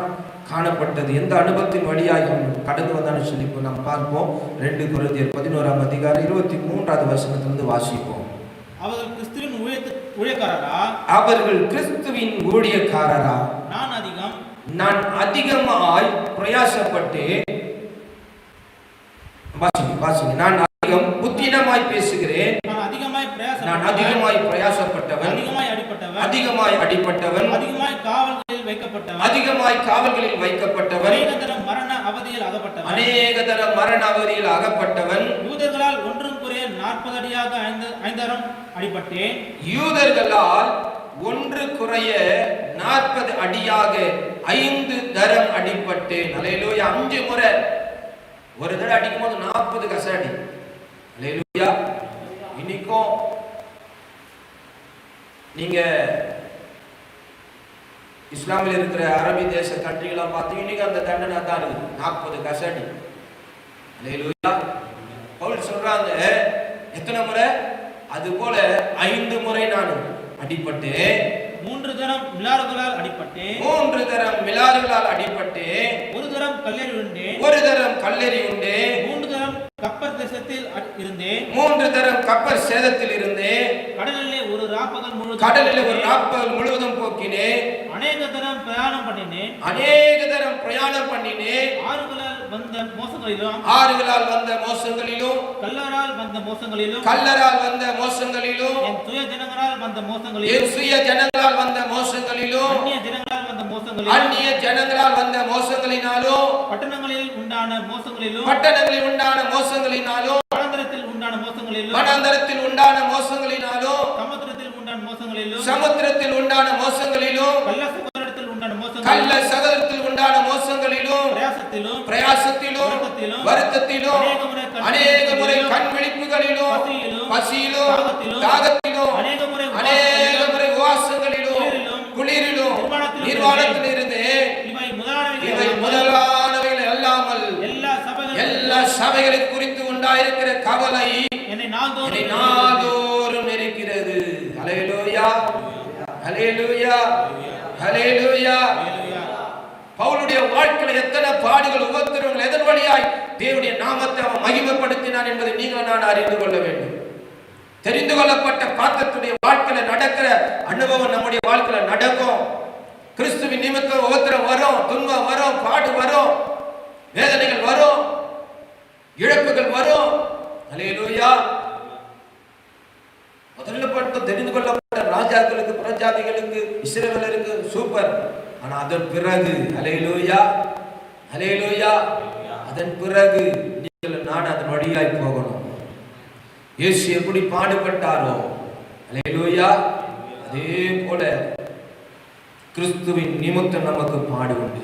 A: காணப்பட்டது, எந்த அனுபவத்தின் வழியாக கடந்து வந்தான்னு சொல்லி நாம் பார்ப்போம். 2 கொரிந்தியர் 11ஆம் அதிகாரம் 23வது வசனத்திலிருந்து வாசிப்போம்.
B: அவர்கள் கிறிஸ்துவின் ஊழியக்காரரா? அவர்கள் கிறிஸ்துவின்
A: ஊழியக்காரரா? நான் அதிகமாய் பிரயாசப்பட்டு, வாசிங்க, நான் அதிகம் புத்தினமாய் பேசுகிறேன். நான் அதிகமாய் பிரயாசப்பட்டவன், அதிகமாய் அடிப்பட்டவன், அதிகமாய் காவல்களில் வைக்கப்பட்டவன், அநேக தரம் மரண அவதியில் அகப்பட்டவன்.
B: யூதர்களால் ஒன்றும் குறைய 40 அடியாக 5 தரம் அடிபட்டேன்.
A: யூதர்களால் ஒன்று குறைய 40 அடியாக 5 தரம் அடிபட்டேன். அல்லேலூயா. 5 முறை. ஒரு தடவை அடிக்கும் போது 40 கசடி. அல்லேலூயா. இன்னைக்கும் நீங்க இஸ்லாமில் இருக்கிற அரபி தேச கண்ட்ரிகளை பார்த்தீங்க, இன்னைக்கு அந்த தண்டனை தான் இருக்குது, 40 கசடி. அல்லேலூயா. பவுல் சொல்றாங்க, எத்தனை முறை? அது போல 5 முறை நான் அடிபட்டேன்.
B: 3 தரம் மிலாறுகளால் அடிபட்டேன்.
A: 3 தரம் மிலாறுகளால் அடிபட்டேன்.
B: 1 தரம் கல்லெறி உண்டேன்.
A: 1 தரம் கல்லெறி உண்டேன்.
B: 3 தரம் கப்பர் தேசத்தில் இருந்தேன்.
A: 3 தரம் கப்பர் சேதத்தில் இருந்தேன்.
B: கடலிலே ஒரு ராப்பகல்
A: முழுவதும் போக்கினேன்.
B: அநேக தரம் பிரயாணம் பண்ணினேன். 6களால் வந்த மோசங்களிலும் கல்லரால் வந்த மோசங்களிலும் என் சுய ஜனங்களால் வந்த மோசங்களிலும் அந்நிய ஜனங்களால் வந்த மோசங்களினாலும் பட்டணங்களில் உண்டான மோசங்களினாலும் வனாந்தரத்தில் உண்டான மோசங்களினாலும் சமுத்திரத்தில் உண்டான மோசங்களிலும் கள்ள சகலத்தில் உண்டான மோசங்களிலும் பிரயாசத்திலும் வருத்தத்திலும் அநேக முறை கண் விழிப்புகளிலும் பசியிலும் தாகத்திலும் அநேக முறை உபவாசங்களிலும் குளிரிலும் நிர்வாணத்தில் இருந்து இவை
A: அவைகளுக்கு குறித்து உண்டாயிருக்கிற கவலை
B: என்னை
A: நாள்தோறும் நெருக்கிறது. ஹல்லேலூயா, ஹல்லேலூயா, ஹல்லேலூயா. பவுலுடைய வாழ்க்கையில் எத்தனை பாடுகள், உபத்திரவங்கள், எதன் வழியாய் தேவனுடைய நாமத்தை அவன் மகிமைப்படுத்தினான் என்பதை நீங்கள் நான் அறிந்து கொள்ள வேண்டும். தெரிந்து கொள்ளப்பட்ட பாத்திரத்துடைய வாழ்க்கையில நடக்கிற அனுபவம் நம்முடைய வாழ்க்கையில நடக்கும். கிறிஸ்துவின் நிமித்தம் உபத்திரம் வரும், துன்பம் வரும், பாடு வரும், வேதனைகள் வரும், இழப்புகள் வரும். ஹல்லேலூயா. முதல்ல பார்த்து தெரிந்து கொள்ளப்பட்ட ராஜாக்களுக்கு, பிரஜாதிகளுக்கு, இஸ்ரவேலருக்கு சூப்பர். ஆனா அதன் பிறகு ஹல்லேலூயா, ஹல்லேலூயா, அதன் பிறகு நீங்கள் நான் அதன் வழியாய் போகணும். இயேசு எப்படி பாடுபட்டாரோ ஹல்லேலூயா, அதே போல கிறிஸ்துவின் நிமித்தம் நமக்கு பாடு உண்டு.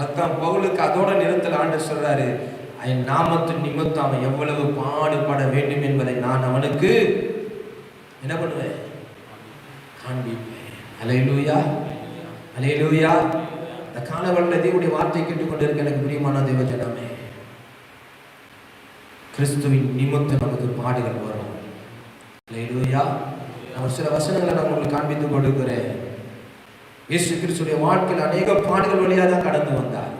A: அதான் பவுலுக்கு அதோட நிறுத்தல் ஆண்டு சொல்றாரு, என் நாமத்தின் நிமித்தம் அவன் எவ்வளவு பாடுபட வேண்டும் என்பதை நான் அவனுக்கு என்ன பண்ணுவேன், காண்பிப்பேன். ஹல்லேலூயா, ஹல்லேலூயா. இந்த காலவெளியில் தேவனுடைய வார்த்தை கேட்டுக்கொண்டிருக்க எனக்கு பிரியமான தேவ ஜனமே, கிறிஸ்துவின் நிமித்தம் நமக்கு பாடுகள் வரும். ஹல்லேலூயா. நான் சில வசனங்களை நான் உங்களுக்கு காண்பித்துக் கொடுக்கிறேன். இயேசு கிறிஸ்துடைய வாழ்க்கையில் அநேக பாடுகள் வழியாக தான் கடந்து வந்தார்.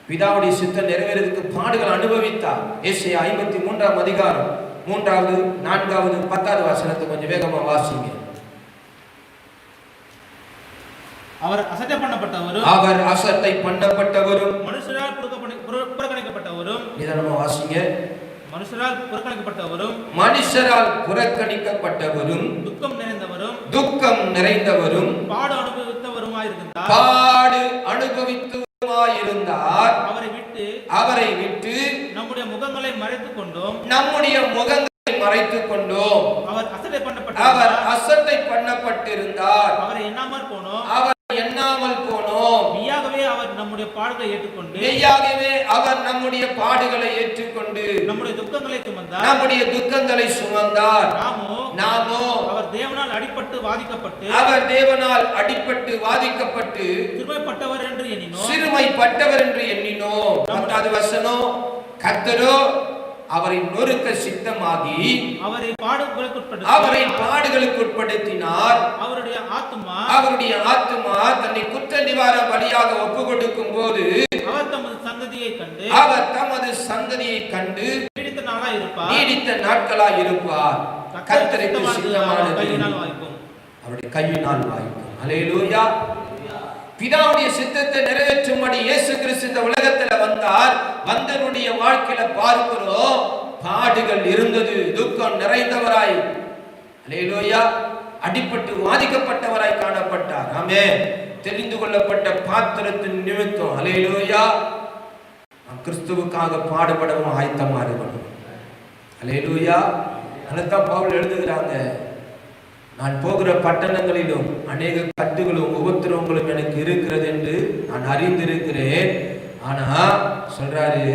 A: பிதாவுடைய சித்தம் நிறைவேறதுக்கு பாடுகள் அனுபவித்தார். ஏசாயா 53ஆம் அதிகாரம் 3வது 4வது 10வது வசனத்தை கொஞ்சம் வேகமா வாசிங்க.
B: அவர் அசட்டை பண்ணப்பட்டவரும்,
A: அவர் அசட்டை பண்ணப்பட்டவரும்,
B: மனுஷரால் புறக்கணிக்கப்பட்டவரும்,
A: நிதானமா வாசிங்க.
B: மனுஷரால் புறக்கணிக்கப்பட்டவரும்,
A: மனுஷரால் புறக்கணிக்கப்பட்டவரும்,
B: துக்கம் நிறைந்தவரும்,
A: துக்கம் நிறைந்தவரும்,
B: பாடு அனுபவித்தவருமாயிருந்தார்.
A: பாடு அனுபவித்தவருமாயிருந்தார். அவரை விட்டு
B: நம்முடைய முகங்களை மறைத்துக் கொண்டோம்,
A: நம்முடைய முகங்களை மறைத்துக் கொண்டோம்.
B: அவர் அசட்டை பண்ணப்பட்டிருந்தார். அவரை எண்ணாமல் போனோம், மெய்யாகவே அவர் நம்முடைய பாடுகளை ஏற்றுக்கொண்டு நம்முடைய துக்கங்களை சுமந்தார். நாமோ அவர் தேவனால் அடிபட்டு வாதிக்கப்பட்டு சிறுமைப்பட்டவர் என்று எண்ணினோம். 10வது வசனம், கர்த்தரோ அவரை நொறுக்க சித்தமாகி அவரை பாடுகளுக்கு உட்படுத்தினார். அவருடைய ஆத்துமா தன்னை குற்ற நிவாரண பலியாக ஒப்பு கொடுக்கும் போது அவர் தமது சந்ததியை கண்டு நீடித்த நாட்களாய் இருப்பார். கர்த்தருக்கு சித்தமானது அவருடைய கையினால் வாய்க்கும். ஹல்லேலூயா. பிதாவுடைய சித்தத்தை நிறைவேற்றும்படி இயேசு கிறிஸ்து இந்த உலகத்தில் வந்தார். வந்தவருடைய வாழ்க்கையில பார்க்கிறோம், பாடுகள் இருந்தது, துக்கம் நிறைந்தவராய், ஹல்லேலூயா, அடிபட்டு வாதிக்கப்பட்டவராய் காணப்பட்டார். ஆமென். தெரிந்து கொள்ளப்பட்ட பாத்திரத்தின் நிமித்தம் ஹல்லேலூயா நாம் கிறிஸ்துவுக்காக பாடுபடவும் ஆயத்தமா இருக்கணும். ஹல்லேலூயா. அதைத்தான் பவுல் எழுதுகிறாங்க, நான் போகிற பட்டணங்களிலும் அநேக கட்டுகளும் உபத்திரவங்களும் எனக்கு இருக்கிறது என்று நான் அறிந்திருக்கிறேன். ஆனா சொல்றாரு,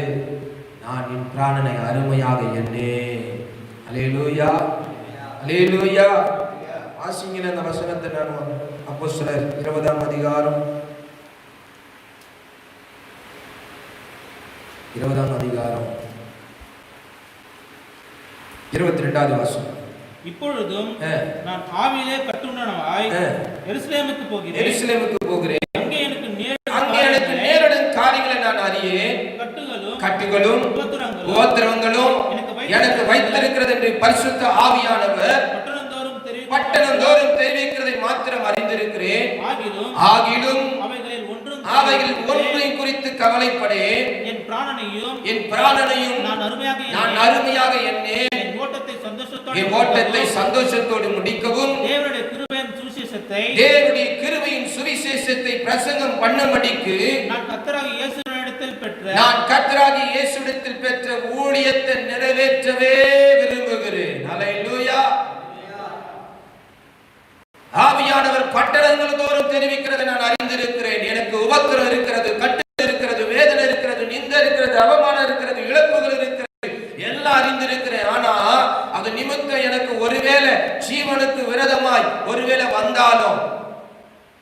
B: நான் என் பிராணனை அருமையாக எண்ணேன். ஹல்லேலூயா, ஹல்லேலூயா. வாசிங்க அந்த வசனத்தை. நான் அப்போஸ்தலர் 20ஆம் அதிகாரம் 22வது வசனம். இப்பொழுதும் நான் ஆவியிலே கட்டுண்டவனாய் எருசலேமுக்கு போகிறேன். அங்கே எனக்கு நேரிடும் காரியங்களை நான் அறியேன். கட்டுகளும் உபத்திரவங்களும் எனக்கு வைத்திருக்கிறது என்று பரிசுத்த ஆவியானவர் பட்டணந்தோறும் தெரிவிக்கிறதை மாத்திரம் அறிந்திருக்கிறேன். ஆகிலும் அவைகளில் ஒன்றை குறித்து கவலைப்படேன். என் பிராணனையும் நான் அருமையாக எண்ணேன். என் ஓட்டத்தை சந்தோஷத்தோடு முடிக்கவும் தேவனுடைய கிருபையின் சுவிசேஷத்தை பிரசங்கம் பண்ணும்படிக்கு நான் கர்த்தராகிய இயேசுவிடத்தில் பெற்ற ஊழியத்தை நிறைவேற்றவே விரும்புகிறேன். ஹல்லேலூயா. ஆவியானவர் பட்டணங்கள் தோறும் தெரிவிக்கிறதை நான் அறிந்திருக்கிறேன். எனக்கு உபத்திரம் இருக்கிறது, கட்டு இருக்கிறது, வேதனை இருக்கிறது, நிந்தை இருக்கிறது, அவமானம் இருக்கிறது, இழப்புகள் இருக்கிறது, எல்லாம் அறிந்திருக்கிறேன். ஆனா அது நிமித்தம் எனக்கு ஒருவேளை ஜீவனுக்கு விரோதமாய் ஒருவேளை வந்தாலும்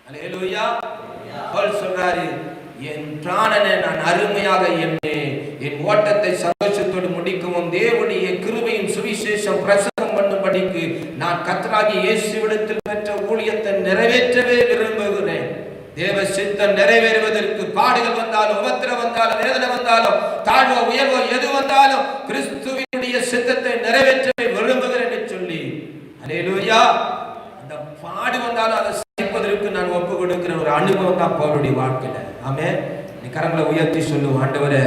B: ஹல்லேலூயா பவுல் சொல்றாரு, என் பிராணனை நான் அருமையாக எண்ணேன். என் ஓட்டத்தை சந்தோஷத்தோடு
A: செய்து முடிக்கவும் தேவனுடைய கிருபையின் சுவிசேஷம் பிரசங்கம் பண்ணும்படிக்கு நான் கர்த்தராகிய இயேசுவிடத்தில் பெற்ற ஊழியத்தை நிறைவேற்றவே விரும்புகிறேன். தேவ சித்தம் நிறைவேறுவதற்கு பாடுகள் வந்தாலும், உபத்திரம் வந்தாலும், வேதனை வந்தாலும், தாழ்வோ உயர்வோ எது வந்தாலும் கிறிஸ்துவினுடைய சித்தத்தை நிறைவேற்றவே விரும்புகிறேன் என்று சொல்லி, அல்லேலூயா, அந்த பாடு வந்தாலும் அதை சகிப்பதற்கு நான் ஒப்பு கொடுக்கிற ஒரு அனுபவம் தான் பவுலுடைய வாழ்க்கையில. ஆமென். நீ கரங்களை உயர்த்தி சொல்லுவோம், ஆண்டவரே,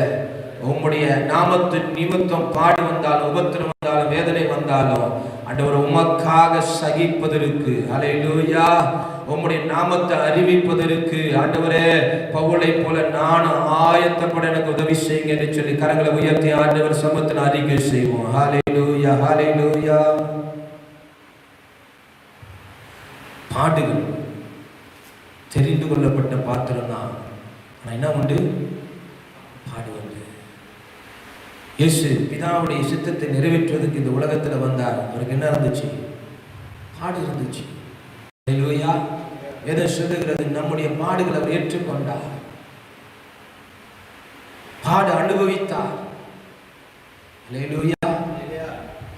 A: உம்முடைய நாமத்தின் நிமித்தம் பாடு வந்தாலும், உபத்திரம் வந்தாலும், வேதனை வந்தாலும், ஆண்டவரே, உமக்காக சகிப்பதற்கு, அல்லேலூயா, உம்முடைய நாமத்தை அறிவிப்பதற்கு ஆண்டவரே, பவுலை போல நானும் ஆயத்தப்பட எனக்கு உதவி செய்யுங்க என்று சொல்லி கரங்களை உயர்த்தி ஆண்டவர் சமூகத்தில் அறிக்கை செய்வோம். ஹல்லேலூயா, ஹல்லேலூயா. பாடுகள் தெரிந்து கொள்ளப்பட்ட பாத்திரம் தான். என்ன உண்டு? பாடு உண்டு. இயேசு பிதாவுடைய சித்தத்தை நிறைவேற்றுவதற்கு இந்த உலகத்தில் வந்தார். அவருக்கு என்ன இருந்துச்சு? பாடு இருந்துச்சு. அல்லேலூயா. வேதம் சொல்லுகிறது, நம்முடைய பாடுகளை அவர் ஏற்றுக்கொண்டார், பாடு அனுபவித்தார். அல்லேலூயா,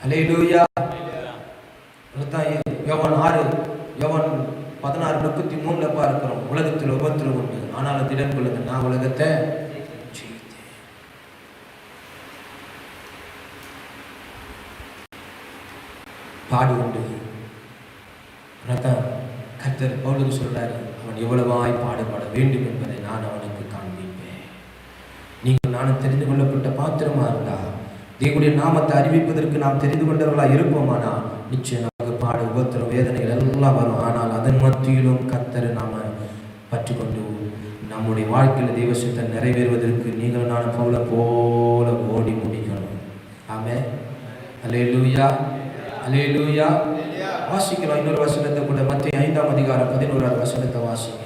A: அல்லேலூயா. யோவான் 16:33 பார்க்கிறோம், உலகத்தில் உபத்திரம் உண்டு, ஆனாலும் திடன் கொள்ளுங்க, நான் உலகத்தை ஜெயித்தேன். பாடு உண்டு. கர்த்தர் பவுலுக்கு சொல்றாரு, அவன் எவ்வளவாய் பாடுபட வேண்டும் என்பதை நான் அவனுக்கு காண்பிப்பேன். நீங்கள் நானும் தெரிந்து கொள்ளப்பட்ட பாத்திரமா இருந்தா, தேவனுடைய நாமத்தை அறிவிப்பதற்கு நாம் தெரிந்து கொண்டவர்களா இருப்போமானா, நிச்சயமாக பாடு, உபத்திரம், வேதனைகள் எல்லாம் வரும். ஆனால் அதன் மத்தியிலும் கர்த்தரை நாம பற்றி கொண்டு நம்முடைய வாழ்க்கையில் தெய்வ சித்தம் நிறைவேறுவதற்கு நீங்கள் நானும் பவுலை போல ஓடி முடிக்கணும். ஆமென். அல்லேலூயா, அல்லேலூயா. வாசிக்கலாம் இன்னொரு வசனத்தை கூட, மத்தேயு 5:11 வசனத்தை வாசிங்க.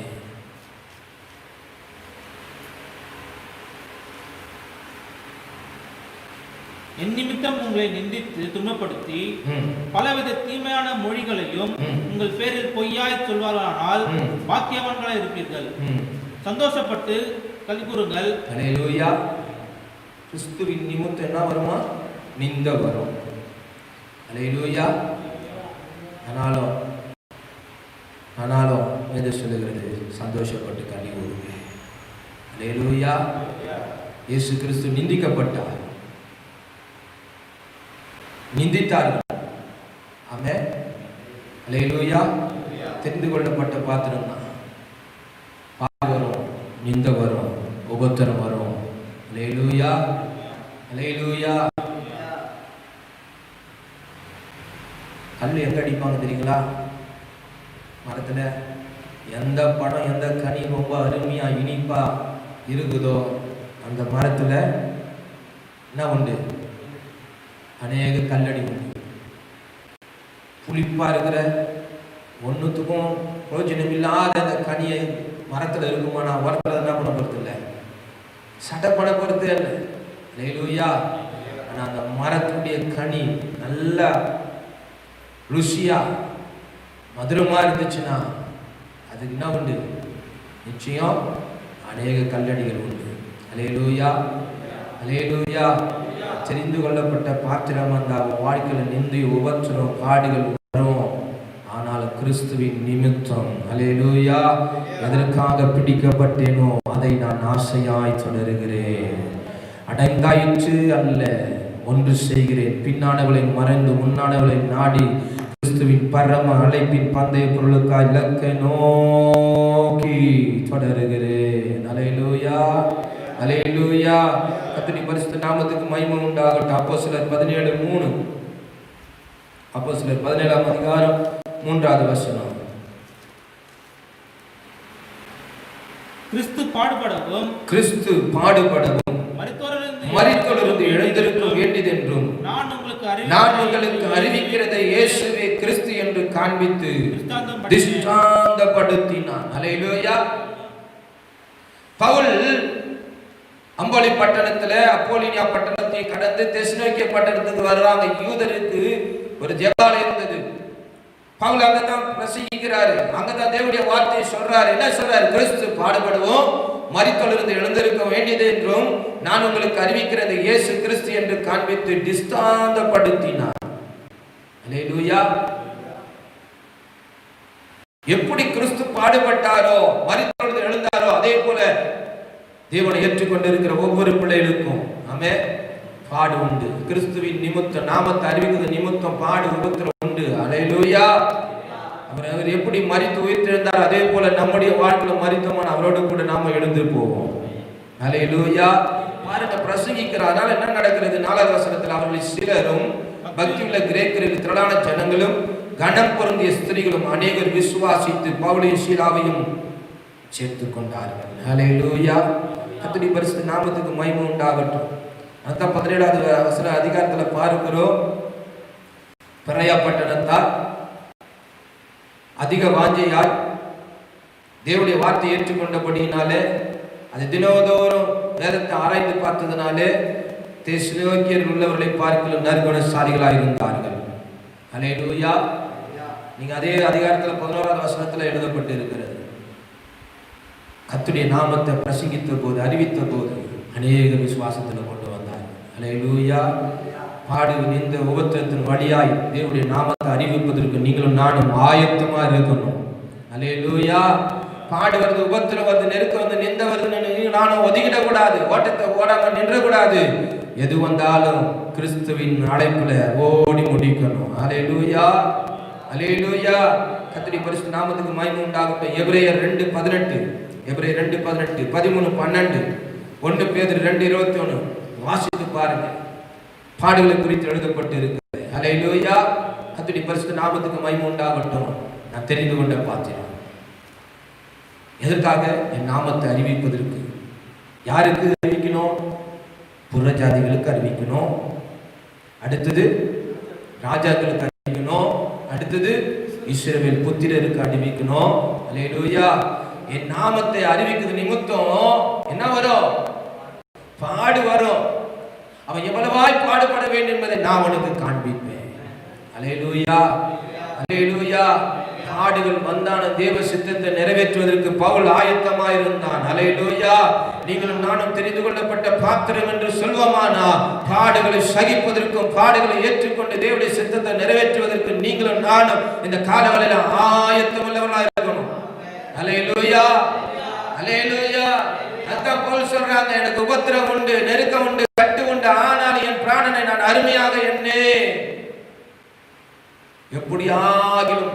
B: என் நிமித்தம் உங்களை நிந்தித்து துன்பப்படுத்தி பலவித தீமையான மொழிகளையும் உங்கள் பேரில் பொய்யாய் சொல்வார்களானால் பாக்கியவான்களாய் இருப்பீர்கள். சந்தோஷப்பட்டு களி கூறுங்கள்.
A: அல்லேலூயா. கிறிஸ்துவின் நிமித்தம் என்ன வருமா? நிந்த வரும். அல்லேலூயா. ஆனாலும் எது சொல்லுகிறது? சந்தோஷப்பட்டு களி கூறுங்க. அல்லேலூயா. இயேசு கிறிஸ்து நிந்திக்கப்பட்டார், நிந்தித்தார்கள். ஆமென். அல்லேலூயா. தெரிந்து கொள்ளப்பட்ட பாத்திரம் தான். பாடு வரும், நிந்த வரும், உபத்திரம் வரும். அல்லேலூயா, அல்லேலூயா. கல் எங்க அடிப்பாங்க தெரியுங்களா? மரத்துல. எந்த படம், எந்த கனி ரொம்ப அருமையா இனிப்பா இருக்குதோ அந்த மரத்துல என்ன உண்டு? அநேக கல்லடி உண்டு. புளிப்பா இருக்கிற ஒன்றுத்துக்கும் பிரோஜனம் இல்லாத அந்த கனியை மரத்தில் இருக்குமா? நான் உரத்தில் என்ன பண்ண போறது இல்லை, சட்டை பண்ண போறது இல்லை. அல்லேலூயா. ஆனால் அந்த மரத்துடைய கனி நல்லா ருசியா மதுரமா இருந்துச்சுன்னா அதுக்கு என்ன உண்டு? நிச்சயம் அநேக கல்லடிகள் உண்டு. அல்லேலூயா, அல்லேலூயா. தெரிந்து கொள்ளப்பட்ட பாத்திரம் அந்த வாழ்க்கையில் நிந்தை, உபத்திரம், பாடுகள் வரும். ஆனால் கிறிஸ்துவின் நிமித்தம், அல்லேலூயா, எதற்காக பிடிக்கப்பட்டேனோ அதை நான் ஆசையாய் தொடருகிறேன். அடைந்தாயிற்று அல்ல, ஒன்று செய்கிறேன், பின்னானவளை மறைந்து முன்னானவளை நாடி கிறிஸ்துவின் பரம அழைப்பின் பந்தய பொருளுக்காய் இலக்கை நோக்கி தொடருகிறேன். அல்லேலூயா, அல்லேலூயா. கர்த்தருடைய பரிசுத்த நாமத்துக்கு மகிமை உண்டாகட்டும். அப்போஸ்தலர் 17:3. அப்போஸ்தலர் 17ஆம் அதிகாரம் 3வது வசனம்.
B: கிறிஸ்து பாடுபடவும்
A: மரித்தோரிலிருந்து எழுந்திருக்க வேண்டியதென்றும் நான் உங்களுக்கு அறிவிக்கிறதை இயேசுவே கிறிஸ்து என்று காண்பித்து திஷ்டாந்தப்படுத்தினான். அல்லேலூயா. பவுல் அம்போலி பட்டணத்துல அப்போலினியா பட்டணத்தை கடந்து தெசலோனிக்கே பட்டணத்துக்கு வர்றாங்க. யூதருக்கு ஒரு ஜெபாலயம் இருந்தது. பவுல் அங்கதான் பிரசங்கிக்கிறாரு, அங்கதான் தேவனுடைய வார்த்தையை சொல்றாரு. என்ன சொல்றாரு? கிறிஸ்து பாடுபடுவோம், மரித்தொழிலிருந்து எழுந்திருக்க வேண்டியது என்றும் நான் உங்களுக்கு அறிவிக்கிறது இயேசு கிறிஸ்து என்று காண்பித்து திஷ்டாந்தப்படுத்தினார். அல்லேலூயா. எப்படி கிறிஸ்து பாடுபட்டாரோ மரித்தொழிலிருந்து எழுந்தாரோ அதே போல தேவனை ஏற்றுக்கொண்டிருக்கிற ஒவ்வொரு பிள்ளைகளுக்கும் ஆமென் பாடு உண்டு. கிறிஸ்துவின் நிமித்தம் நாமத்தை அறிவிக்கிறது நிமித்தம் பாடு உபத்திரம் உண்டு. அல்லேலூயா. அவர் எப்படி மரித்து உயிர்த்தெழுந்தார் அதே போல நம்முடைய வாழ்க்கையில மரித்தோமான அவரோடு கூட நாம எழுந்து போவோம். அல்லேலூயா. பாருங்க பிரசங்கிக்கிறார். அதனால என்ன நடக்கிறது? 4வது வசனத்தில் அவர்கள் சிலரும் பக்தியுள்ள கிரேக்கரில் திரளான ஜனங்களும் கனம் பொருந்திய ஸ்திரீகளும் அநேகர் விசுவாசித்து பவுலையும் சீலாவையும் சேர்த்துக் கொண்டார்கள். அல்லேலூயா. கர்த்தருடைய பரிசுத்த நாமத்துக்கு மகிமை உண்டாகட்டும். அதான் 17வது வசன அதிகாரத்தில் பார்க்கிறோம். பெரையா பட்டணத்தார் அதிக வாஞ்சையால் தேவனுடைய வார்த்தையை ஏற்றுக்கொண்டபடியினாலே அது தினோதோறும் வேதத்தை ஆராய்ந்து பார்த்ததுனாலே தெசலோனிக்கேயரில் உள்ளவர்களை பார்க்கலும் நற்குணசாலிகளாக இருந்தார்கள். அல்லேலூயா. நீங்க அதே அதிகாரத்தில் 11வது வசனத்தில் எழுதப்பட்டு இருக்கிறது. கர்த்தருடைய நாமத்தை பிரசங்கித்த போது அறிவித்த போது அநேக விசுவாசத்தில் கொண்டு வந்தார்கள். அல்லேலூயா. பாடு இந்த உபத்திரத்தின் வழியாய் தேவனுடைய நாமத்தை அறிவிப்பதற்கு நீங்களும் நானும் ஆயத்தமா இருக்கணும். அல்லேலூயா. பாடு வருது, உபத்திரம் வருது, நெருக்க வந்து நிந்த வருது, நானும் ஒதுக்கிடக்கூடாது, ஓட்டத்தை ஓடாம நின்றக்கூடாது. எது வந்தாலும் கிறிஸ்துவின் அழைப்புல ஓடி முடிக்கணும். அல்லேலூயா. அல்லேலூயா. கர்த்தருடைய பரிசுத்த நாமத்துக்கு மகிமை உண்டாகட்டும். எபிரேயர் 2:18 எபிரேயர் 2:18 13:12 1 பேதுரு 2:21 வாசித்து பாருங்க. பாடுகளை குறித்து எழுதப்பட்டு இருக்கிறது. அல்லேலூயா. கர்த்தருடைய பரிசுத்த நாமத்துக்கு மகிமை உண்டாகட்டும். நான் தெரிந்து கொண்ட பாத்திரம் எதற்காக? என் நாமத்தை அறிவிப்பதற்கு. யாருக்கு அறிவிக்கணும்? புறஜாதிகளுக்கு அறிவிக்கணும். அடுத்தது ராஜாக்களுக்கு அறிவிக்கணும். அடுத்தது இஸ்ரவேல் புத்திரருக்கு அறிவிக்கணும். அல்லேலூயா. என் நாமத்தை அறிவிக்கிறது நிமித்தம் என்ன வரும்? பாடு வரும். அவன் எவ்வளவாய் பாடுபட வேண்டும் என்பதை நான் உனக்கு காண்பிப்பேன். அல்லேலூயா. அல்லேலூயா. பாடுகள் வந்தான தேவ சித்தத்தை நிறைவேற்றுவதற்கு பவுல் ஆயத்தமாயிருந்தான். அல்லேலூயா. நீங்களும் நானும் தெரிந்து கொள்ளப்பட்ட பாத்திரம் என்று சொல்வோமானா பாடுகளை சகிப்பதற்கும் பாடுகளை ஏற்றுக்கொண்டு தேவனுடைய சித்தத்தை நிறைவேற்றுவதற்கு நீங்களும் நானும் இந்த காலங்களில் ஆயத்தமுள்ளவர்களாக இருக்கணும். அல்லேலூயா. அல்லேலூயா. அதான் பவுல் சொல்றாங்க, எனக்கு உபத்திரம் உண்டு, நெருக்கம் உண்டு, கட்டு உண்டு, ஆனால் என் பிராணனை நான் அருமையாக எண்ணே. எப்படியாகிலும்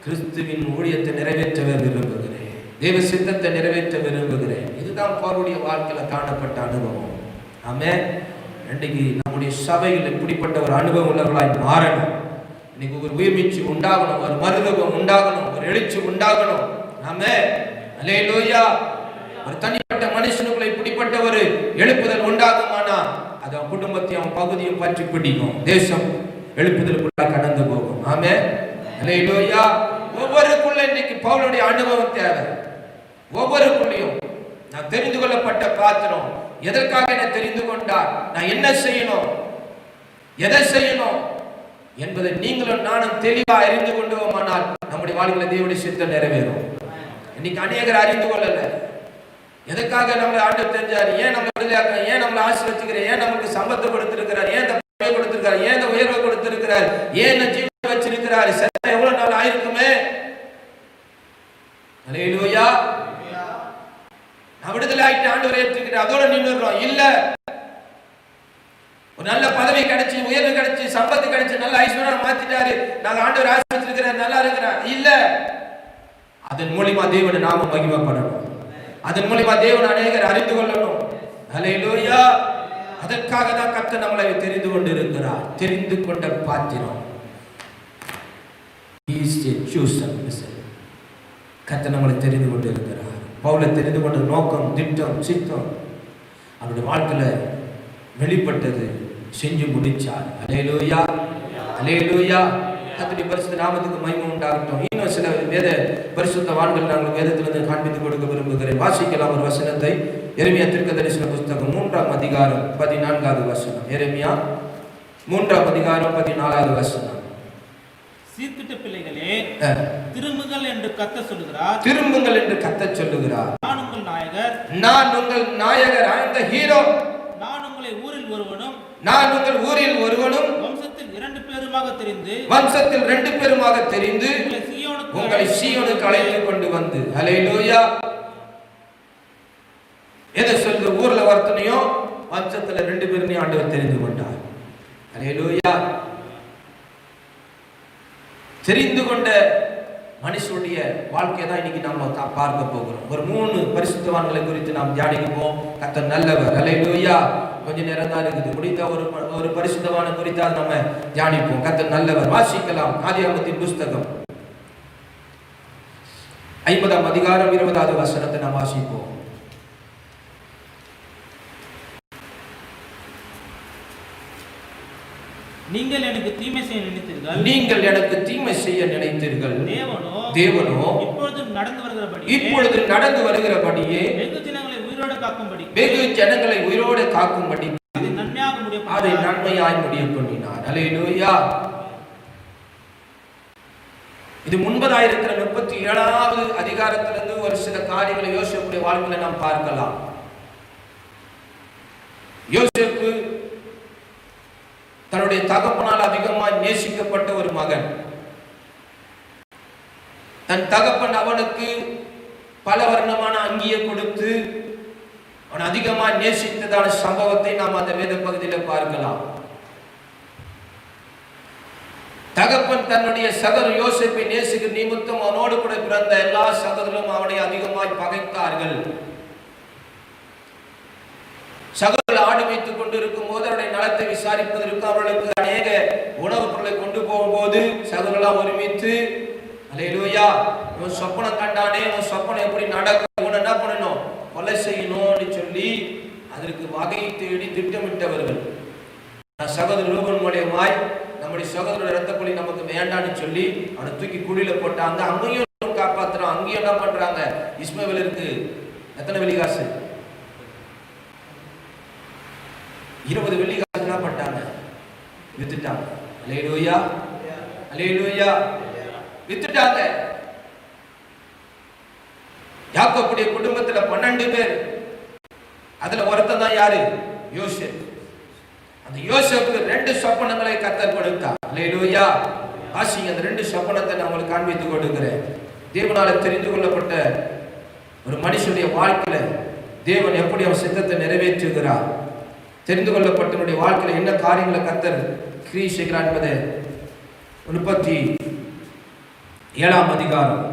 A: கிறிஸ்துவின் ஊழியத்தை நிறைவேற்ற விரும்புகிறேன். தேவ சித்தத்தை நிறைவேற்ற விரும்புகிறேன். இதுதான் பவுலுடைய வாழ்க்கையில காணப்பட்ட அனுபவம். ஆமென். இன்னைக்கு நம்முடைய சபையில் இப்படிப்பட்ட ஒரு அனுபவம் உள்ளவர்களாய் மாறணும். இன்னைக்கு ஒரு உயிர்மீட்சி உண்டாகணும், ஒரு மறுரூபம் உண்டாகணும், ஒரு எழுச்சி உண்டாகணும். ஆமென். அல்லேலூயா. ஒரு தனிப்பட்ட மனுஷனுக்குள்ள இப்படிப்பட்ட ஒரு எழுப்புதல் உண்டாகுமானா அது அவன் குடும்பத்தையும் அவன் பகுதியும் பற்றி பிடிக்கும். தேசம் எழுப்புதலுக்குள்ள கடந்து போகும். ஆமென். அல்லேலூயா. ஒவ்வொருக்குள்ள இன்னைக்கு பவுலுடைய அனுபவம் தேவை. ஒவ்வொருக்குள்ளையும் நான் தெரிந்து கொள்ளப்பட்ட பாத்திரம். எதற்காக என்ன தெரிந்து கொண்டார்? நான் என்ன செய்யணும், எதை செய்யணும் என்பதை நீங்களும் நானும் தெளிவா அறிந்து கொண்டோமானால் நம்முடைய வாழ்க்கையில தேவனுடைய சித்தம் நிறைவேறும். இன்னைக்கு அநேகர் அறிந்து கொள்ளல. எதற்காக நம்மளை ஆண்டவர் தெரிஞ்சார்? ஏன் நம்மளை விடுதலையாக்க, ஏன் நம்மளை ஆசீர்வதிக்கிறார், ஏன் நமக்கு சம்பத்தை கொடுத்திருக்கிறார், ஏன் இந்த கொடுத்திருக்கிறார், ஏன் இந்த உயர்வை கொடுத்திருக்கிறார், ஏன் ஜீவனை வச்சிருக்கிறார், சத்தம் எவ்வளவு நாள் ஆயிருக்குமே. அல்லேலூயா. நான் விடுதலை ஆயிட்டு ஆண்டவரை ஏற்றுக்கிறேன் அதோட நின்றுறோம் இல்ல. ஒரு நல்ல பதவி கிடைச்சு, உயர்வு கிடைச்சு, சம்பத்து கிடைச்சு, நல்ல ஐஸ்வர்யம் மாத்திட்டாரு, நாங்க ஆண்டவர் ஆசீர்வதிச்சிருக்கிறார், நல்லா இருக்கிறார் இல்ல. அதன் மூலமா தேவனை நாம மகிமைப்படணும். அதன் மூலமா தேவன் அநேகர் அறிந்து கொள்ளணும். அல்லேலூயா. அதற்காக தான் கர்த்தர் நம்மளை தெரிந்து கொண்டு இருக்கிறார். தெரிந்து கொண்ட பாத்திரம். கர்த்தர் நம்மளை தெரிந்து கொண்டு இருக்கிறார். பவுலை தெரிந்து கொண்ட நோக்கம், திட்டம், சித்தம் அவருடைய வாழ்க்கையில வெளிப்பட்டது, செஞ்சு முடிச்சார். அல்லேலூயா. அல்லேலூயா. கர்த்தருடைய பரிசுத்த நாமத்துக்கு மகிமை உண்டாகட்டும். இன்னும் சில வேத பரிசுத்தவான்கள் நாங்கள் வேதத்திலிருந்து காண்பித்துக் கொடுக்க விரும்புகிறேன். வாசிக்கலாம் ஒரு வசனத்தை. எரேமியா தீர்க்கதரிசன புத்தகம் 3ஆம் அதிகாரம் 14வது வசனம். எரேமியா 3ஆம் அதிகாரம் 14வது வசனம்.
B: சீர்கிட்ட பிள்ளைகளே, திரும்புங்கள் என்று கர்த்தர் சொல்லுகிறார்.
A: திரும்புங்கள் என்று கர்த்தர் சொல்லுகிறார்.
B: நான் உங்கள் நாயகர்.
A: நான் உங்கள் நாயகர். I am the hero.
B: நான் உங்களை ஊரில் ஒருவனும்,
A: நான் உங்கள் ஊரில் ஒருவனும்,
B: வம்சத்தில் 2 பேருமாக தெரிந்து,
A: வம்சத்தில் 2 பேருமாக தெரிந்து, உங்களை சீயோனுக்கு அழைத்துக் கொண்டு வந்து. ஹல்லேலூயா. எதை சொல்லுது? ஊர்ல ஒருத்தனையும் வம்சத்துல 2 பேரையும் ஆண்டவர் தெரிந்து கொண்டார். ஹல்லேலூயா. தெரிந்து கொண்ட மனுஷனுடைய வாழ்க்கையை தான் இன்னைக்கு நம்ம பார்க்க போகிறோம். ஒரு 3 பரிசுத்தவான்களை குறித்து நாம் தியானிப்போம். கர்த்தர் நல்லவர். ஹல்லேலூயா. கொஞ்ச நேரம் தான் இருக்குது. முடிந்த ஒரு பரிசுத்தவான குறித்து நம்ம தியானிப்போம். கர்த்தர் நல்லவர். வாசிக்கலாம். ஆதியாகமத்தின் புஸ்தகம் 50ஆம் அதிகாரம் 20வது வசனத்தை நாம் வாசிப்போம்.
B: நீங்கள் எனக்கு தீமை செய்ய நினைத்தீர்கள்.
A: நீங்கள் எனக்கு தீமை செய்ய நினைத்தீர்கள். தேவனோ இப்பொழுது நடந்து வருகிறபடியே
B: வெகு ஜனங்களை
A: உயிரோடு காக்கும்படி அதை நன்மையாய் முடிய பண்ணினார். ஹல்லேலூயா. இது முன்பதாக இருக்கிற 37வது அதிகாரத்திலிருந்து ஒரு சில காரியங்களை யோசேப்புடைய வாழ்க்கையில நாம் பார்க்கலாம். யோசேப்பு தன்னுடைய தகப்பனால் அதிகமாய் நேசிக்கப்பட்ட ஒரு மகன். தன் தகப்பன் அவனுக்கு பல வர்ணமான அங்கியை கொடுத்து அவன் அதிகமாய் நேசித்ததான சம்பவத்தை நாம் அந்த வேத பகுதியில் பார்க்கலாம். தகப்பன் தன்னுடைய சகோதரர் யோசேப்பை நேசிக்க நிமித்தம் அவனோடு கூட பிறந்த எல்லா சகோதரரும் அவனை அதிகமாய் பகைத்தார்கள். சகோதரர்கள் ஆடு வைத்துக் கொண்டிருக்கும் போது அவருடைய நலத்தை விசாரிப்பதற்கு அவர்களுக்கு அநேக உணவுப் பொருளை கொண்டு போகும்போது சகோதரர்களாம் ஒருமித்து, ஹல்லேலூயா, இவன் சொப்பனம் கண்டானே, இவன் சொப்பனம் எப்படி நடக்கும், இவன் என்ன பண்ணணும், கொலை செய்யணும்னு சொல்லி அதற்கு வகையை தேடி திட்டமிட்டவர்கள். சகோதரர் ரூபன் மூலியமாய் நம்முடைய சகோதரர் இரத்த பலி நமக்கு வேண்டான்னு சொல்லி அவனை தூக்கி குழியில போட்டாங்க. அங்கேயும் காப்பாத்துறான். அங்கேயும் என்ன பண்றாங்க, இஸ்மவேலருக்கு எத்தனை வெள்ளிக்காசு, 20 வெள்ளிக்காசு என்ன பண்ணிட்டாங்க, வித்துட்டாங்க. ஹல்லேலூயா, ஹல்லேலூயா, வித்துட்டாங்க. யாக்கோபுடைய குடும்பத்துல 12 பேர். அதுல ஒருத்தன் தான் யாரு, யோசேப்பு. அந்த யோசேப்புக்கு 2 சொப்பனங்களை கர்த்தர் கொடுத்தார். ஹல்லேலூயா. ஆசிங்க அந்த 2 சொப்பனத்தை நான் உங்களுக்கு காண்பித்து கொடுக்கிறேன். தேவனால தெரிந்து கொள்ளப்பட்ட ஒரு மனுஷனுடைய வாழ்க்கையில தேவன் எப்படி அவன் சித்தத்தை நிறைவேற்றுகிறார், தெரிந்து கொள்ளப்பட்டவனுடைய வாழ்க்கையில என்ன காரியங்களை கர்த்தர் கிரியை செய்கிறார் என்பதை 37ஆம் அதிகாரம்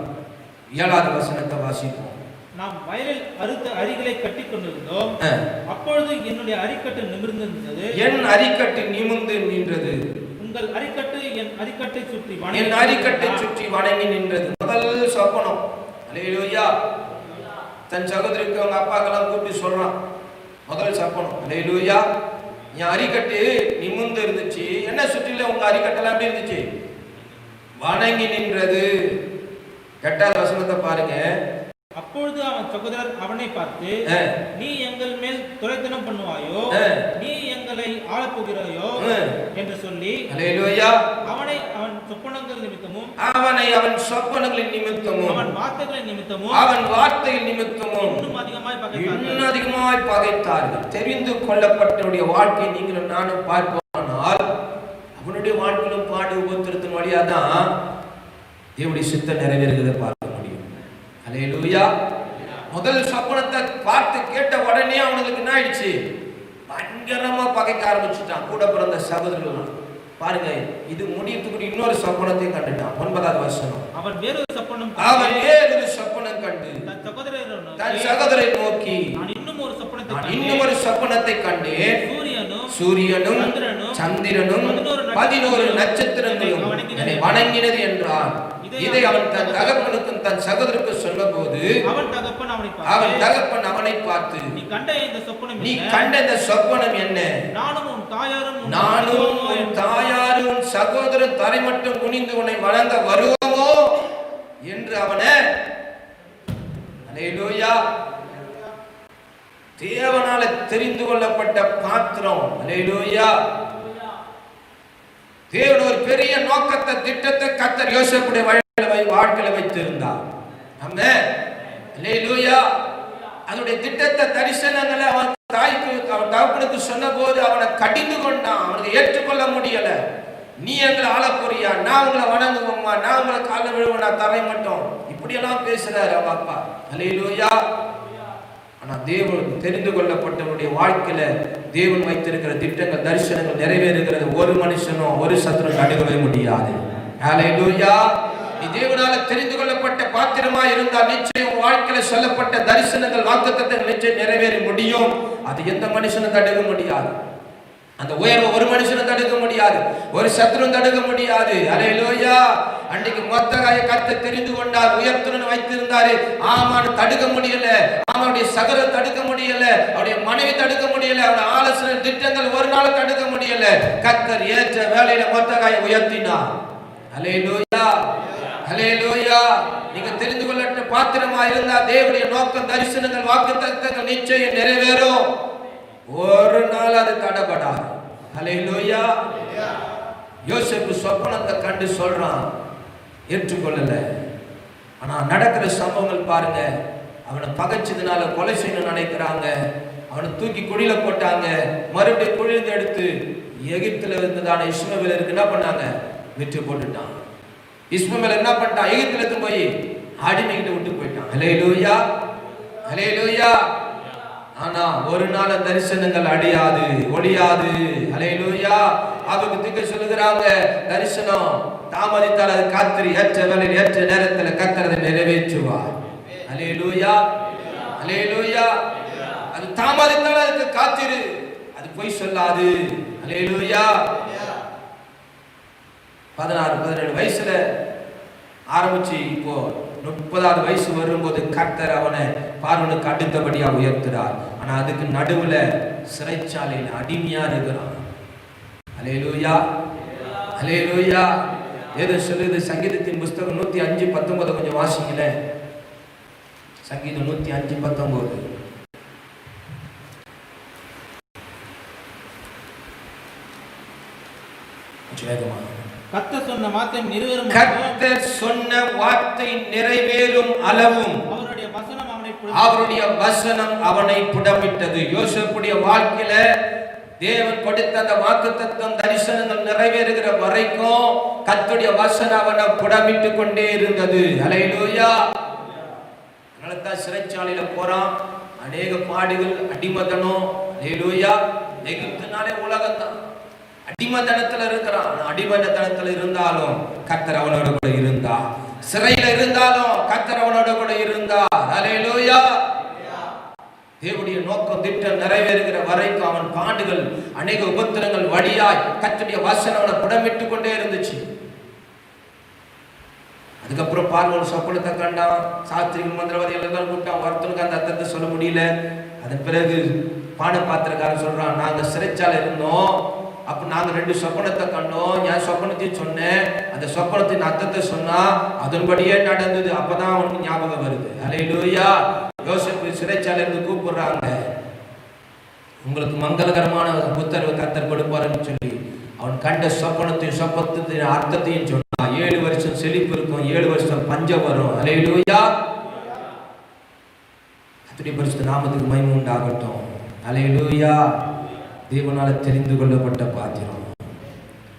A: 7வது வசனத்தை வாசிப்போம்.
B: நாம் வயலில் அறுத்த அரிகளை கட்டி கொண்டிருந்தோம். அப்பொழுது என்னுடைய அரிக்கட்டு நிமிர்ந்திருந்தது.
A: என் அரிக்கட்டு நிமிர்ந்து நின்றது.
B: உங்கள் அரிக்கட்டு என் அரிக்கட்டை சுற்றி
A: என் அரிக்கட்டை சுற்றி வணங்கி நின்றது. முதல் சொப்பனம். ஹல்லேலூயா. தன் சகோதரிக்கு அவங்க அப்பாக்கெல்லாம் கூப்பிட்டு சொல்றான், முதல் சொப்பனம். ஹல்லேலூயா. என் அரிக்கட்டு நிமிர்ந்து இருந்துச்சு. என்ன சுற்றில உங்க அரிக்கட்டெல்லாம் எப்படி இருந்துச்சு, வணங்கி நின்றது. 8வது வசனத்தை பாருங்க.
B: அப்பொழுது அவன் சகோதரர் அவனை பார்த்து, நீ எங்கள் மேல் துரைத்தனம் பண்ணுவாயோ, நீ எங்களை ஆளப்போகிறாயோ என்று சொல்லி,
A: ஹல்லேலூயா,
B: அவனை அவன் சொப்பனங்கள் நிமித்தமும்,
A: அவனை அவன் சொப்பனங்களின் நிமித்தமும்,
B: அவன் வார்த்தைகளின் நிமித்தமும்,
A: அவன் வார்த்தையின் நிமித்தமும் இன்னும் அதிகமாய் பகைத்தார்கள். தெரிந்து கொள்ளப்பட்டவருடைய வாழ்க்கையை நீங்களும் நானும் பார்ப்போமானால் அவனுடைய வாழ்க்கையிலும் பாடு உபத்திரத்தின் வழியா தான் தேவனுடைய சித்தம் நிறைவேறுகிறதை பார்க்க முடியும். ஹல்லேலூயா. முதல் சொப்பனத்தை பார்த்து கேட்ட உடனே அவனுக்கு என்ன ஆயிடுச்சு, பயங்கரமா பகைக்க ஆரம்பிச்சுட்டான். கூட பிறந்த சகோதரர்கள் பாருங்க, இது முடியத்துக்கு இன்னொரு சொப்பனத்தை கண்டுட்டான். 9வது வசனம்.
B: அவன் வேறொரு சொப்பனம்
A: கண்டு தன் சகோதரரை நோக்கி, நான் இன்னும் ஒரு சொப்பனத்தை கண்டேன். சூரியனும் சந்திரனும் 11 நட்சத்திரங்களும் என்னை வணங்கினது என்றான். இதை அவன் தன் தகப்பனுக்கும் தன் சகோதரருக்கும் சொல்லும்போது அவன் தகப்பன் அவனை பார்த்து, நீ கண்ட இந்த சொப்பனம் என்ன? நானும் உன் தாயாரும் சகோதரன் தரை மட்டும் குனிந்து உன்னை வணங்க வருவோமோ என்று அவனை, ஹல்லேலூயா, தேவனால தெரிந்து கொள்ளப்பட்ட பாத்திரம். ஹல்லேலூயா. தேவன் ஒரு பெரிய நோக்கத்தை திட்டத்தை கர்த்தர் யோசேப்புடைய வாழ்க்கையில வைத்திருந்தார். ஆமென். அல்லேலூயா. அதனுடைய திட்டத்தை தரிசனங்களை அவன் தாய்க்கு அவன் தகப்பனுக்கு சொன்ன போது அவனை கடிந்து கொண்டான். அவனுக்கு ஏற்றுக்கொள்ள முடியல. நீ எங்களை ஆள போறியா, நான் உங்களை வணங்குவோமா, நான் உங்களை கால விழுவ, நான் தர மாட்டோம், இப்படியெல்லாம் பேசுறாரு அவ அப்பா. அல்லேலூயா. ஆனா தேவன் தெரிந்து கொள்ளப்பட்டவனுடைய வாழ்க்கையில தேவன் வைத்திருக்கிற திட்டங்கள் தரிசனங்கள் நிறைவேறுகிறது. ஒரு மனுஷனோ ஒரு சத்துரு தடுக்கவே முடியாது. அல்லேலூயா. நீ தேவனால தெரிந்து கொள்ளப்பட்ட பாத்திரமா இருந்தால் நிச்சயம் வாழ்க்கையில சொல்லப்பட்ட தரிசனங்கள் வாக்குத்தத்தங்கள் நிச்சயம் நிறைவேற முடியும். அது எந்த மனுஷனும் தடுக்க முடியாது. அந்த உயர்வை ஒரு மனுஷனும் தடுக்க முடியாது, ஒரு சத்துரும் தடுக்க முடியாது. அல்லேலூயா. அன்றைக்கு மொர்தெகாயை கர்த்தர் தெரிந்து கொண்டார், உயர்த்துன்னு வைத்திருந்தாரு. ஆமான் தடுக்க முடியல, ஆமானுடைய சகோதரர் தடுக்க முடியல, அவருடைய மனைவி தடுக்க முடியல, அவருடைய ஆலோசனை திட்டங்கள் ஒரு நாள் தடுக்க முடியல. கர்த்தர் ஏற்ற வேளையில மொர்தெகாயை உயர்த்தினார். அல்லேலூயா. அல்லேலூயா. நீங்க தெரிந்து கொள்ளப்பட்ட பாத்திரமா இருந்தா தேவனுடைய நோக்கம் தரிசனங்கள் வாக்குத்தத்தங்கள் நிச்சயம் நிறைவேறும். ஒரு நாள் அது தடைபடாது. அல்லேலூயா. யோசேப்பு சொப்பனத்தை கண்டு சொல்றான், ஏற்றுக்கொள்ளல. ஆனா நடக்கிற சம்பவங்கள் பாருங்க. அவனை பகைச்சதுனால கொலை செய்யணும்னு நினைக்கிறாங்க. அவனை தூக்கி குழியில போட்டாங்க. மறுபடியும் குழியில எடுத்து எகிப்துல இருந்ததான இஸ்மவேலருக்கு என்ன பண்ணாங்க, விற்று போட்டுட்டான். இஸ்மவேல் என்ன பண்ணிட்டான், எகிப்துல இருந்து போய் அடிமைகிட்ட விட்டு போயிட்டான். அல்லேலூயா. அல்லேலூயா. ஆனா ஒரு நாள் தரிசனங்கள் அடியாது ஒழியாது. அல்லேலூயா. அதுக்கு திக்கு சொல்லுகிறாங்க, தரிசனம் தாமதித்தால் அது காத்திரி, ஏற்ற வேளையில் ஏற்ற நேரத்தில் கர்த்தர் அதை நிறைவேற்றுவார். அல்லேலூயா. அல்லேலூயா. அது தாமதித்தால் அதுக்கு காத்திரு, அது பொய் சொல்லாது. அல்லேலூயா. 16-17 வயசுல ஆரம்பிச்சு இப்போ 30வது வயசு வரும்போது கர்த்தர் அவனை பார்வோனுக்கு அடுத்தபடியா உயர்த்துறார். ஆனா அதுக்கு நடுவுல சிறைச்சாலையில் அடிமையா இருக்கிறான். அல்லேலூயா. அல்லேலூயா. ஏதோ சொல்லுது சங்கீதத்தின் புஸ்தகம் 105:19 கொஞ்சம் வாசிக்கல. சங்கீதம் 105:19.
B: கர்த்தர் சொன்ன வார்த்தை நிறைவேறும்,
A: கர்த்தர் சொன்ன வார்த்தை நிறைவேறும் அளவும் அவருடைய வசனம் அவனை புடமிட்டது. யோசேப்புடைய வாழ்க்கையில தேவன் கொடுத்த அந்த வாக்குத்தத்தம் தரிசனங்கள் நிறைவேறுகிற வரைக்கும் கர்த்தருடைய வசனம் அவனை புடமிட்டு கொண்டே இருந்தது. அல்லேலூயா. அதனால சிறைச்சாலையில போறான். அநேக பாடுகள், அடிமதனம். அல்லேலூயா. எகிப்துனாலே உலகத்தான் அடிமதனத்துல இருக்கிறான். அடிமதனத்துல இருந்தாலும் கர்த்தர் அவனோட கூட இருந்தார். சிறையில இருந்தாலும் கர்த்தர் அவனோட கூட இருந்தார். அல்லேலூயா. தேவனுடைய நோக்கம் திட்டம் நிறைவேறுகிற வரைக்கும் அவன் பாடுகள், அநேக உபத்திரங்கள் வழியாய் கர்த்தருடைய வசனம் அவனை புடமிட்டு கொண்டே இருந்துச்சு. அதுக்கப்புறம் பார்வோன் சொப்பனத்தை கண்டான். சாஸ்திரிகள் மந்திரவாதிகள் எல்லாம் கூப்பிட்டான். ஒருத்தனுக்கு அந்த அர்த்தத்தை சொல்ல முடியல. அதன் பிறகு பான பாத்திரக்காரன் சொல்றான், நாங்க சிறைச்சாலை இருந்தோம், அப்ப நாங்க 2 சொப்பனத்தை கண்டோம், என் சொப்பனத்தையும் சொன்னேன், அந்த சொப்பனத்தின் அர்த்தத்தை சொன்னா அதன்படியே நடந்தது. அப்பதான் அவனுக்கு ஞாபகம் வருது. அல்லேலூயா. யோசேப்பு சிறைச்சாலை இருந்து கூப்பிடுறாங்க, உங்களுக்கு மங்களகரமான உத்தரவு கர்த்தர் கொடுப்பாருன்னு சொல்லி அவன் கண்ட சொப்பனத்தின் அர்த்தத்தையும் சொன்னான். 7 வருஷம் செழிப்பு இருக்கும், 7 வருஷம் பஞ்சம் வரும். அல்லேலூயா. கர்த்தருடைய பரிசுத்த நாமத்துக்கு மகிமை உண்டாகட்டும். அல்லேலூயா. தேவனால தெரிந்து கொள்ளப்பட்ட பாத்திரம்.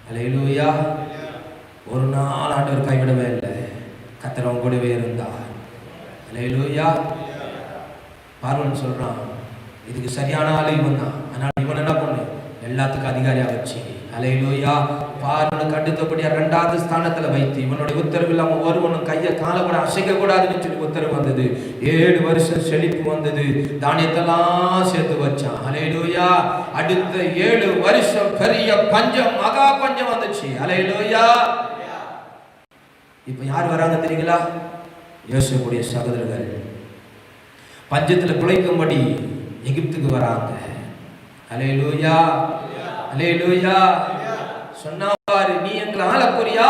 A: அல்லேலூயா. ஒரு நாள் ஆண்டவர் கைவிடவே இல்லை. கர்த்தர் அவன் கூடவே இருந்தார். அல்லேலூயா. பார்வோன் சொல்றான், இதுக்கு சரியான ஆளு இவன் தான், அதனால இவன் என்ன பண்ணு, எல்லாத்துக்கும் அதிகாரியா வச்சு. அல்லேலூயா. பார்வோனுக்கு அடுத்தபடியா 2வது ஸ்தானத்துல வைத்து இவனுடைய உத்தரவு இல்லாம ஒருவனும் கையை காலை கூட அசைக்க கூடாதுன்னு சொல்லி உத்தரவு வந்தது. 7 வருஷம் செழிப்பு வந்தது. தானியத்தெல்லாம் சேர்த்து வச்சான். அல்லேலூயா. அடுத்த 7 வருஷம் பெரிய பஞ்சம், மகா பஞ்சம் வந்துச்சு. அல்லேலூயா. இப்ப யார் வராங்க தெரியுங்களா? யோசேப்புடைய சகோதரர்கள் பஞ்சத்துல பிழைக்கும்படி எகிப்துக்கு வராங்க. அல்லேலூயா. அல்லேலூயா. சொன்னாரு, நீ எங்களை ஆள போறியா?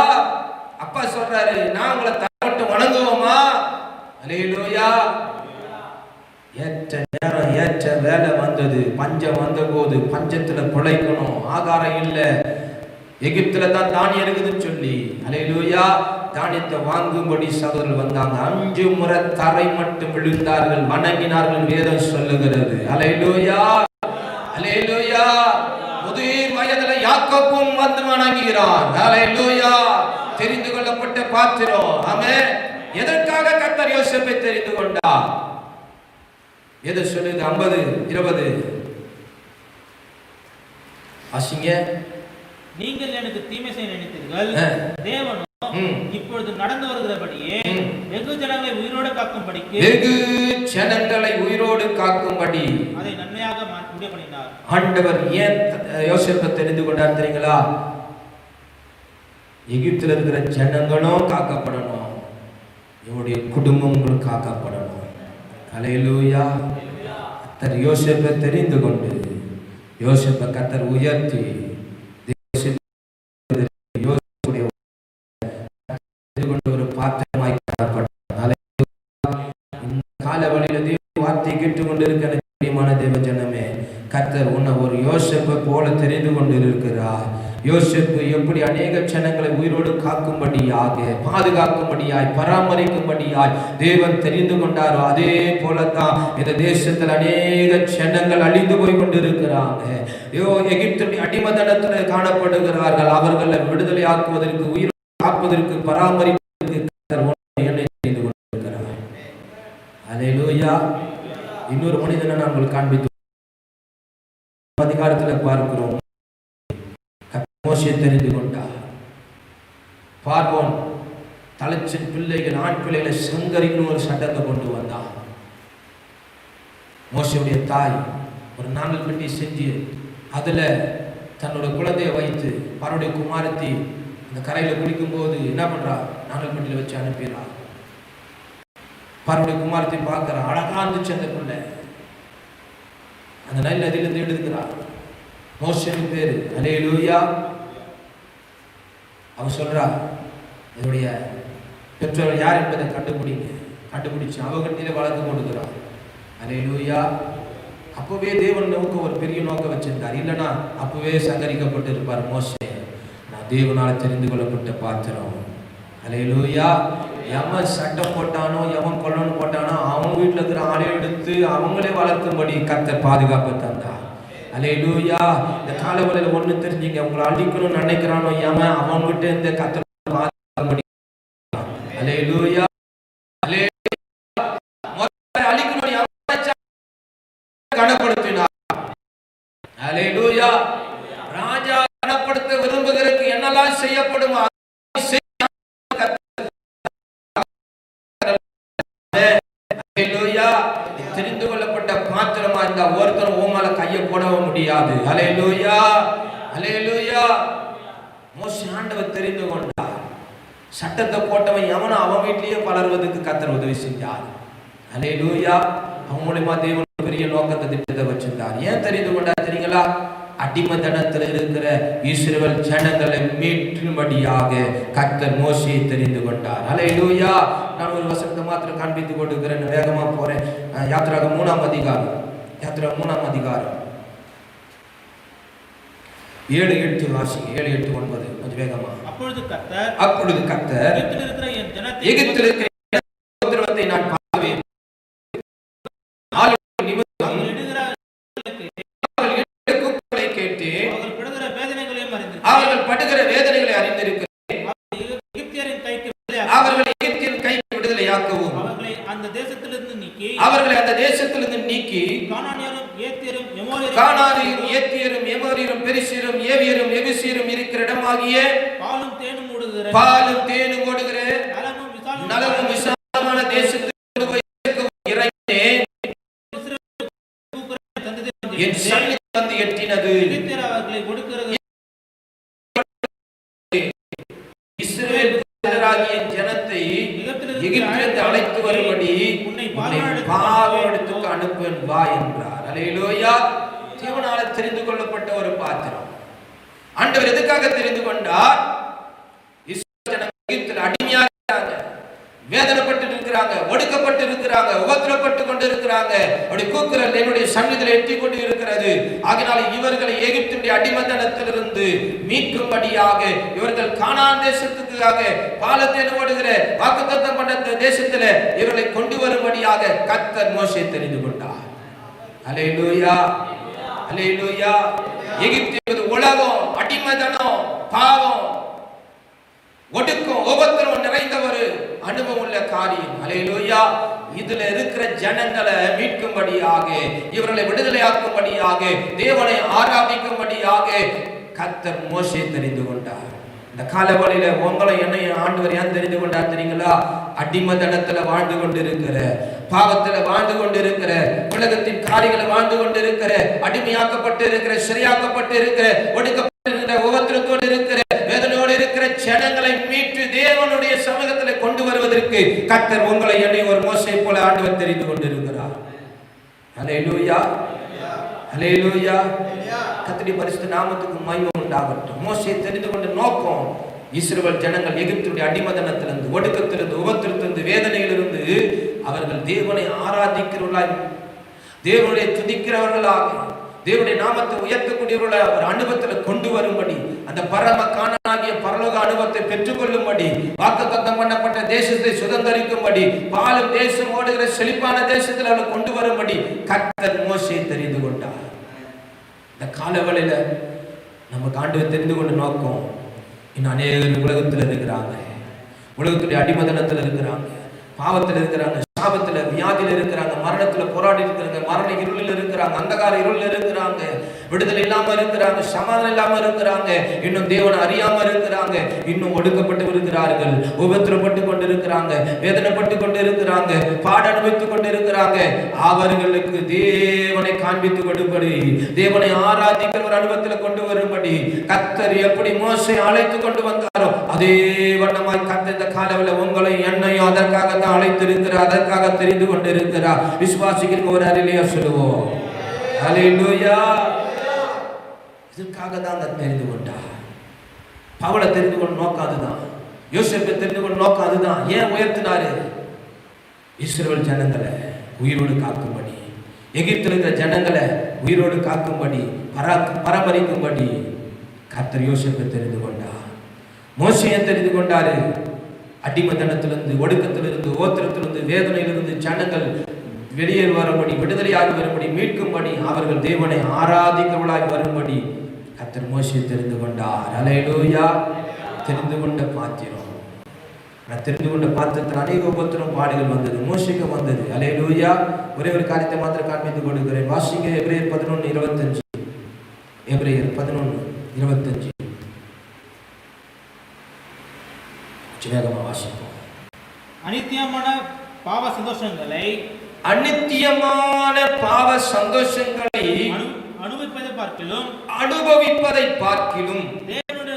A: அப்பா சொல்றாரு, நான் உங்களை தரப்பட்டு வணங்குவோமா? அல்லேலூயா. ஏற்ற நேரம் ஏற்ற வேலை வந்தது. பஞ்சம் வந்த போது பஞ்சத்துல பிழைக்கணும். ஆகாரம் இல்லை, எகிப்துல தான் தானியம் இருக்குதுன்னு சொல்லி அல்லேலூயா தானியத்தை வாங்கும்படி சகோதரர்கள் வந்தாங்க. 5 முறை தரை மட்டும் விழுந்தார்கள், வணங்கினார்கள் வேதம் சொல்லுகிறது. அல்லேலூயா அல்லேலூயா. முதிர் வயதுல யாக்கோபும் வந்து வணங்குகிறான். அல்லேலூயா. தெரிந்து கொள்ளப்பட்ட பாத்திரம். ஆமென். எதற்காக கர்த்தர் யோசேப்பை தெரிந்து கொண்டார்? எது சொல்லுது? 50 20 ஆசிங்க.
B: நீங்கள் எனக்கு தீமை செய்ய நினைத்தீர்கள், தேவனோ இப்பொழுது நடந்து வருகிறபடியே வெகு ஜனங்களை உயிரோடு காக்கும்படிக்கு அதை நன்மையாக முடிவு பண்ணினார்.
A: ஆண்டவர் ஏன் யோசேப்பை தெரிந்து கொண்டார் தெரியுங்களா? எகிப்தில் இருக்கிற ஜனங்களும் காக்கப்படணும், இவருடைய குடும்பங்களும் காக்கப்படணும். அல்லேலூயா. கர்த்தர் யோசேப்பை தெரிந்து கொண்டு யோசேப்பை கர்த்தர் உயர்த்தி ஒரு பாத்திரமாய் காணப்பட்டார். இந்த கால வழியில தேவ வார்த்தை கேட்டுக் கொண்டிருக்கிற பிரியமான தேவ ஜனமே, கர்த்தர் உன்னை ஒரு யோசேப்பை போல தெரிந்து கொண்டிருக்கிறார். யோசேப்பு எப்படி அநேக ஜனங்களை உயிரோடு காக்கும்படியாக, பாதுகாக்கும்படியாய், பராமரிக்கும்படியாய் தேவன் தெரிந்து கொண்டாரோ அதே போலதான் இந்த தேசத்தில் அநேக ஜனங்கள் அழிந்து போய் கொண்டிருக்கிறாங்க. எகிப்துடைய அடிமதனத்தில் காணப்படுகிறார்கள். அவர்களை விடுதலை ஆக்குவதற்கு, உயிர் காப்பதற்கு, பராமரிப்பதற்கு என்னை தெரிந்து கொண்டிருக்கிறார். அல்லேலூயா. இன்னொரு மனிதனை நான் உங்களுக்கு காண்பித்து அதிகாரத்தில் பார்க்கிறோம். மோசே தெரிந்து கொண்டார். பார்வோன் தலைச்சின் பிள்ளைகள், ஆண் பிள்ளைகளை சங்கரிக்கும் ஒரு சட்டத்தை கொண்டு வந்தான். மோசேவுடைய தாய் ஒரு நாணல் பெட்டி செஞ்சு அதுல தன்னோட குழந்தையை வைத்து பார்வோனுடைய குமாரத்தி அந்த கரையில குளிக்கும் போது என்ன பண்றா? நாணல் பெட்டியில வச்சு அனுப்பிடுறா. பார்வோனுடைய குமாரத்தை பார்க்கிறா, அழகா இருந்துச்சு அந்த பிள்ளை. அந்த நைல் நதியிலிருந்து எடுக்கிறார். மோசேவின் பேரு. அல்லேலூயா. அவன் சொல்றா, என்னுடைய பெற்றோர்கள் யார் என்பதை கண்டுபிடிச்சு அவகட்டில வளர்த்து கொடுக்கிறார். அல்லேலூயா. அப்பவே தேவன் நோக்க ஒரு பெரிய நோக்கம் வச்சிருந்தார். இல்லைன்னா அப்பவே சங்கரிக்கப்பட்டு இருப்பார் மோசே. நான் தேவனால் தெரிந்து கொள்ளப்பட்ட பாத்திரம். அல்லேலூயா. எவன் சட்டம் போட்டானோ, எவன் கொல்லணும் போட்டானோ அவன் வீட்டில் இருக்கிற ஆளை எடுத்து அவங்களே வளர்க்கும்படி கர்த்தர் பாதுகாப்பு தந்தார். அல்லேலூயா. இந்த காலவரையில் ஒண்ணு தெரிஞ்சுங்க, உங்களை அழிக்கணும்னு நினைக்கிறானோ எவன் அவன்கிட்ட இந்த கர்த்தர் பாதுகாக்கும்படி. அல்லேலூயா. கனப்படுத்தினார். அல்லேலூயா. ராஜா கனப்படுத்த விரும்புகிறதுக்கு என்னெல்லாம் செய்யப்படுமா தெரிந்து கொள்ளப்பட்ட பாத்திரமா இருந்தா ஒருத்தர் ஓமால கையை போடவும் முடியாது. அல்லேலூயா. அல்லேலூயா. மோசே ஆண்டவர் தெரிந்து கொண்டார். சட்டத்தை போட்டவன் எவனும் அவன் வீட்டிலேயே வளர்வதற்கு கர்த்தர் உதவி செஞ்சார். அல்லேலூயா. அவன் மூலமா தேவன் பெரிய நோக்கத்தை திட்டத்தை வச்சிருந்தார். ஏன் தெரிந்து கொண்டார் தெரியுங்களா? அடிமதனத்தில் இருக்கிற இஸ்ரவேல் ஜனங்களை மீட்கும்படியாக கர்த்தர் மோசேயை தெரிந்து கொண்டார். அல்லேலூயா. நான் ஒரு வசனத்தை மாத்திரம் காண்பித்துக் கொண்டிருக்கிறேன், வேகமா போறேன். யாத்திராகமம் 3ஆம் அதிகாரம் 7 8 வாசிங்க. 7 8 9 கொஞ்சம் வேகமா.
B: அப்பொழுது
A: கர்த்தர் எகிப்தில் இருக்கிற உத்திரவத்தை நான் பார்வேன். அவர்கள் படுகிற வேதனைகளை அறிந்திருக்கிறேன். அவர்களை எகிப்தியரின் கைக்கு விடுதலையாக்கவும் அவர்களை அந்த தேசத்திலிருந்து நீக்கி கானானியரும் ஏத்தியரும் எமோரியரும் பெரிசியரும் ஏவியரும் எபூசியரும் இருக்கிற இடமாகிய பாலும் தேனும் ஓடுகிற நலமும் விசாலமான தேசத்துக்கு போய் இறங்கினேன். என் சன்னதி வந்து எட்டினது. அவர்களை கொடுக்கிறது இஸ்ரவேல் ஜனத்தை எகிப்திலிருந்து அழைத்து வரும்படி உன்னை பார்வோனிடத்துக்கு அனுப்புவேன் வா என்றார். அல்லேலூயா. தேவனால தெரிந்து கொள்ளப்பட்ட ஒரு பாத்திரம். ஆண்டவர் எதுக்காக தெரிந்து கொண்டார்? இஸ்ரவேல் ஜனங்கள் எகிப்தில் அடிமையாக இருக்காங்க, வேதனைப்பட்டு இருக்கிற இருக்கிறாங்க, ஒடுக்கப்பட்டு இருக்கிறாங்க, உபத்திரப்பட்டு கொண்டு இருக்கிறாங்க. அப்படி கூக்குரல் என்னுடைய சந்நிதியில் எட்டி கொண்டு இருக்கிறது. ஆகினால இவர்களை எகிப்துடைய அடிமைத்தனத்திலிருந்து மீட்கும்படியாக, இவர்கள் கானான் தேசத்துக்காக பாலத்தேன் ஓடுகிற வாக்குத்தத்தம் பண்ண தேசத்தில் இவர்களை கொண்டு வரும்படியாக கர்த்தர் மோசே தெரிந்து கொண்டார். அல்லேலூயா, அல்லேலூயா. எகிப்து என்பது உலகம், அடிமைத்தனம், பாவம், ஒடுக்கம், உபத்திரம் நிறைந்த ஒரு அனுபவம் உள்ள காரியம். அல்லேலூயா. இதுல இருக்கிற ஜனங்களை மீட்கும்படியாக, இவர்களை விடுதலையாக்கும்படியாக, தேவனை ஆராதிக்கும்படியாக கர்த்தர் மோசே தெரிந்து கொண்டார். இந்த காலவழியில உங்களை என்னைய ஆண்டவர் ஏன் தெரிந்து கொண்டார் தெரியுங்களா? அடிமைத்தனத்துல வாழ்ந்து கொண்டிருக்கிற, பாவத்துல வாழ்ந்து கொண்டிருக்கிற, உலகத்தின் காரியங்களை வாழ்ந்து கொண்டிருக்கிற, அடிமையாக்கப்பட்டு இருக்கிற, சிறையாக்கப்பட்டு இருக்கிற, ஒடுக்கப்பட்டிருக்கிற, உபத்திரத்தோடு இருக்கிற, வேதனையோடு இருக்கிற ஜனங்களை மீட்டு தேவனுடைய சமூகத்தில் கொண்டு வருவதற்கு கர்த்தர் உங்களை என்னை ஒரு மோசே போல ஆண்டவர் தெரிந்து கொண்டிருக்கிறார். அல்லேலூயா, அல்லேலூயா. கர்த்தருடைய பரிசுத்த நாமத்துக்கு மகிமை உண்டாகட்டும். மோசே தெரிந்து கொண்ட நோக்கம், இஸ்ரவேல் ஜனங்கள் எகிப்துடைய அடிமைத்தனத்திலிருந்து, ஒடுக்கத்திலிருந்து, உபத்திரத்திலிருந்து, வேதனையிலிருந்து அவர்கள் தேவனை ஆராதிக்கிறவர்களாய், தேவனுடைய துதிக்கிறவர்களாக, தேவனுடைய நாமத்தை உயர்த்தக்கூடியவர்களை அவர் அனுபவத்தில் கொண்டு வரும்படி, அந்த பரம காணாகிய பரலோக அனுபவத்தை பெற்றுக்கொள்ளும்படி, வாக்குத்தத்தம் பண்ணப்பட்ட தேசத்தை சுதந்தரிக்கும்படி, பாலும் தேசம் ஓடுகிற செழிப்பான தேசத்தில் அவர்கள் கொண்டு வரும்படி கர்த்தர் மோசே தெரிந்து கொண்டார். இந்த காலவழியில நமக்கு ஆண்டவர் தெரிந்து கொண்ட நோக்கம், இன்னும் அநேகர் உலகத்தில் இருக்கிறாங்க, உலகத்துடைய அடிமைத்தனத்தில் இருக்கிறாங்க, பாவத்தில் இருக்கிறாங்க, சாபத்துல, வியாதியில் இருக்கிறாங்க, மரணத்துல போராடி இருக்கிறாங்க, மரண இருளில் இருக்கிறாங்க, அந்தகார இருளில் இருக்கிறாங்க, விடுதலை இல்லாம இருக்கிறாங்க, சமாதானம் இல்லாம இருக்கிறாங்க, இன்னும் தேவனை அறியாம இருக்கிறாங்க, இன்னும் ஒடுக்கப்பட்டு இருக்கிறார்கள், உபத்திரப்பட்டு கொண்டு இருக்கிறாங்க, வேதனைப்பட்டு கொண்டு இருக்கிறாங்க, பாட அனுபவித்துக் கொண்டு இருக்கிறாங்க. அவர்களுக்கு தேவனை காண்பித்து கொடுப்படி, தேவனை ஆராதிக்கிற ஒரு அனுபவத்தில் கொண்டு வரும்படி கர்த்தர் எப்படி மோசே அழைத்து கொண்டு வந்தாரோ அதே வண்ணமாய் கர்த்தர் இந்த காலவில் உங்களை என்னையும் அதற்காகத்தான் அழைத்திருக்கிறார், அதற்காக தெரிந்து கொண்டிருக்கிறார். விசுவாசிக்கிற ஒரு அறிலையா சொல்லுவோம். அல்லேலூயா. இதற்காக தான் தெரிந்து கொண்டார். பவுலை தெரிந்து கொண்டு நோக்காதுதான், யோசேப்பை தெரிந்து கொண்டு நோக்காதுதான். ஏன் உயர்த்தினாரு? இஸ்ரவேல் ஜனங்களை உயிரோடு காக்கும்படி, எகிப்தில் இருக்கிற ஜனங்களை உயிரோடு காக்கும்படி, பராமரிக்கும்படி கர்த்தர் யோசேப்பை தெரிந்து கொண்டார். மோசேயை தெரிந்து கொண்டாரு. அடிமைத்தனத்திலிருந்து, ஒடுக்கத்திலிருந்து, ஓத்திரத்திலிருந்து, வேதனையிலிருந்து ஜனங்கள் வெளியே வரும்படி, விடுதலையாகி வரும்படி, மீட்கும்படி, அவர்கள் தேவனை ஆராதிக்கிறவர்களாய் வரும்படி கர்த்தர் மோசேயை தெரிந்து கொண்டார். அல்லேலூயா. தெரிந்து கொண்ட பாத்திரம், தெரிந்து கொண்ட பாத்திரத்தில் அநேக உபத்திரம் பாடுகள் வந்தது, மோசேக்கு வந்தது. அல்லேலூயா. ஒரே ஒரு காரியத்தை மாத்திரம் காண்பித்துக் கொடுக்கிறேன். வாசிங்க எபிரேயர் 11:25. எபிரேயர் 11:25 வேகமா வாசிப்போம்.
B: அநித்தியமான பாவ சந்தோஷங்களை,
A: அநித்தியமான பாவ சந்தோஷங்களை அனுபவிப்பதை பார்க்கிலும் தேவனுடைய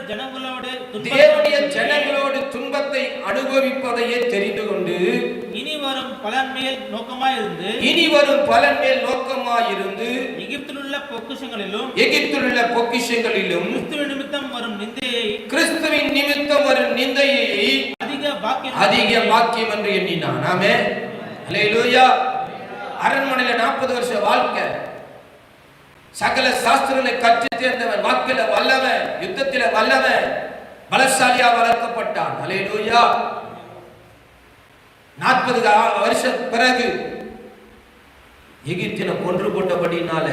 A: ஜனங்களோடு துன்பத்தை அனுபவிப்பதையே தெரிந்து கொண்டு
B: இனி வரும் பலன் மேல் நோக்கமாயிருந்து எகிப்தில் உள்ள பொக்கிஷங்களிலும் கிறிஸ்துவின் நிமித்தம் வரும் நிந்தையை அதிக பாக்கியம் என்று எண்ணினான். ஆமென். அல்லேலூயா. அரண்மனையில 40 வருஷ வாழ்க்கை, சகல சாஸ்திரங்களை கற்று தேர்ந்தவன், வாக்கில வல்லவன், யுத்தத்தில வல்லவன், பலசாலியா வளர்க்கப்பட்டான். அல்லேலூயா. 40 வருஷம் பிறகு எகிப்தினை கொன்று போட்டபடினால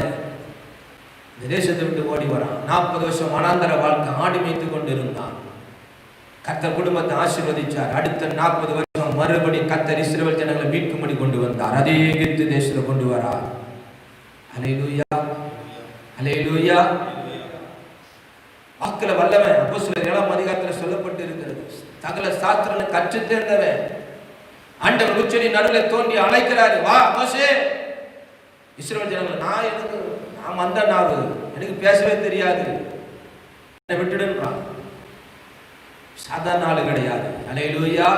B: இந்த தேசத்தை விட்டு ஓடி வரான். 40 வருஷம் வனாந்தர வாழ்க்கை, ஆடி மேய்த்து கொண்டு இருந்தான். கர்த்தர் குடும்பத்தை ஆசீர்வதிச்சார். அடுத்த 40 வருஷம் மறுபடி கர்த்தர் இஸ்ரவேல் ஜனங்களை மீட்கும்படி கொண்டு வந்தார். அதே எகிப்து தேசத்தில் கொண்டு வரார். அல்லேலூயா, அல்லேலூயா. வாக்குல வல்லவன், அப்போஸ்தலர் 7ஆம் அதிகாரத்தில் சொல்லப்பட்டு இருக்கிறது. சகல சாஸ்திரங்களை கற்று தேர்ந்தவன். ஆண்டவர் உச்சரி நடுவில் தோன்றி அழைக்கிறாரு, வா மோசே. இஸ்ரவேல் ஜனங்கள், நான் வந்த நாவு, எனக்கு பேசவே தெரியாது, என்னை விட்டுடுன்றான். சாதாரண ஆள் கிடையாது. அல்லேலூயா.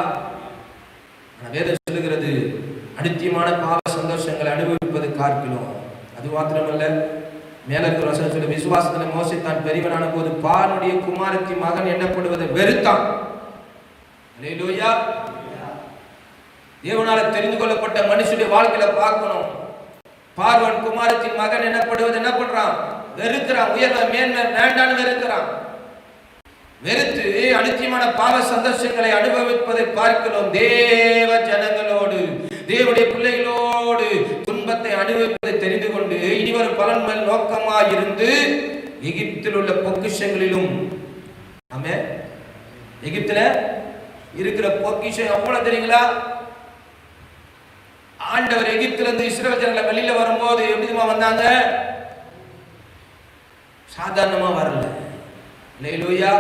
B: வேதம் சொல்லுகிறது, அநித்தியமான பாவ சந்தோஷங்களை அனுபவிப்பது பார்க்கிறோம். அது மாத்திரமல்ல, மேல இருக்கிற வசனம் சொல்லி, விசுவாசத்தில் மோசே தான் பெரியவனான போது பார்வனுடைய குமாரத்தி மகன் எண்ணப்படுவதை வெறுத்தான். அல்லேலூயா.
A: தேவனால தெரிந்து கொள்ளப்பட்ட மனுஷனுடைய வாழ்க்கையில பார்க்கணும். பார்வன் குமாரத்தின் மகன் எனப்படுவது என்ன பண்றான்? வெறுக்கிறான். உயர்வை மேன்மை வேண்டான்னு வெறுக்கிறான். வெறுத்து அனித்தியமான பாவ சந்தோஷங்களை அனுபவிப்பதை பார்க்கிறோம். தேவ ஜனங்களோடு, தேவனுடைய பிள்ளைகளோடு துன்பத்தை அனுபவிப்பதை தெரிந்து கொண்டு இனிவரும் பலன் மேல் நோக்கமாக இருந்து எகிப்தில் உள்ள பொக்கிஷங்களிலும், ஆமென், எகிப்தில் இருக்கிற பொக்கிஷம் எவ்வளவு தெரியுங்களா? ஆண்டவர் எகிப்திலிருந்து இஸ்ரவேல் ஜனங்களை வெளியில வரும்போது எப்படிமா வந்தாங்க? சாதாரணமா வரல. அல்லேலூயா.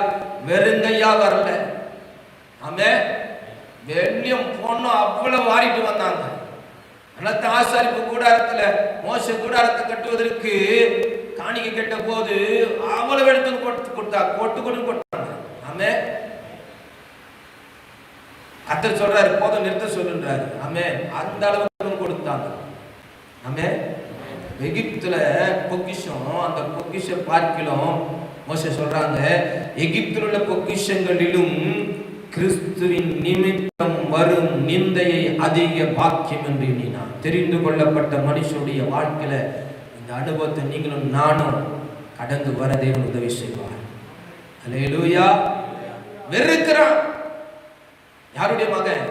A: வெறுங்கையா வரல. ஆமென். வெள்ளியம் பொண்ணும் அவ்வளவு வாரிட்டு வந்தாங்க. அனத்த ஆசாரிப்பு கூடாரத்துல மோசே கூடாரத்தை கட்டுவதற்கு காணிக்கை கட்ட போது அவ்வளவு எடுத்து கொடுத்தாங்க. கொடுத்தாங்க. ஆமென். கர்த்தர் சொல்றாரு, போதும் நிறுத்த சொல்லுன்றாரு. ஆமென். அந்த அளவுக்கு கொடுத்தாங்க. ஆமென். எகிப்துல பொக்கிஷம், அந்த பொக்கிஷ பார்க்கிலும் மோசே சொல்றாங்க, எகிப்தில் உள்ள பொக்கிஷங்களிலும் கிறிஸ்துவின் நிமித்தம் வரும் நிந்தையை அதிக பாக்கியம் என்று எண்ணினான். தெரிந்து கொள்ளப்பட்ட மனுஷனுடைய வாழ்க்கையில இந்த அனுபவத்தை நீங்களும் நானும் கடந்து வர தேவன் உதவி செய்வார். அல்லேலூயா. வெறுக்கிறான். யாருடைய மகன்?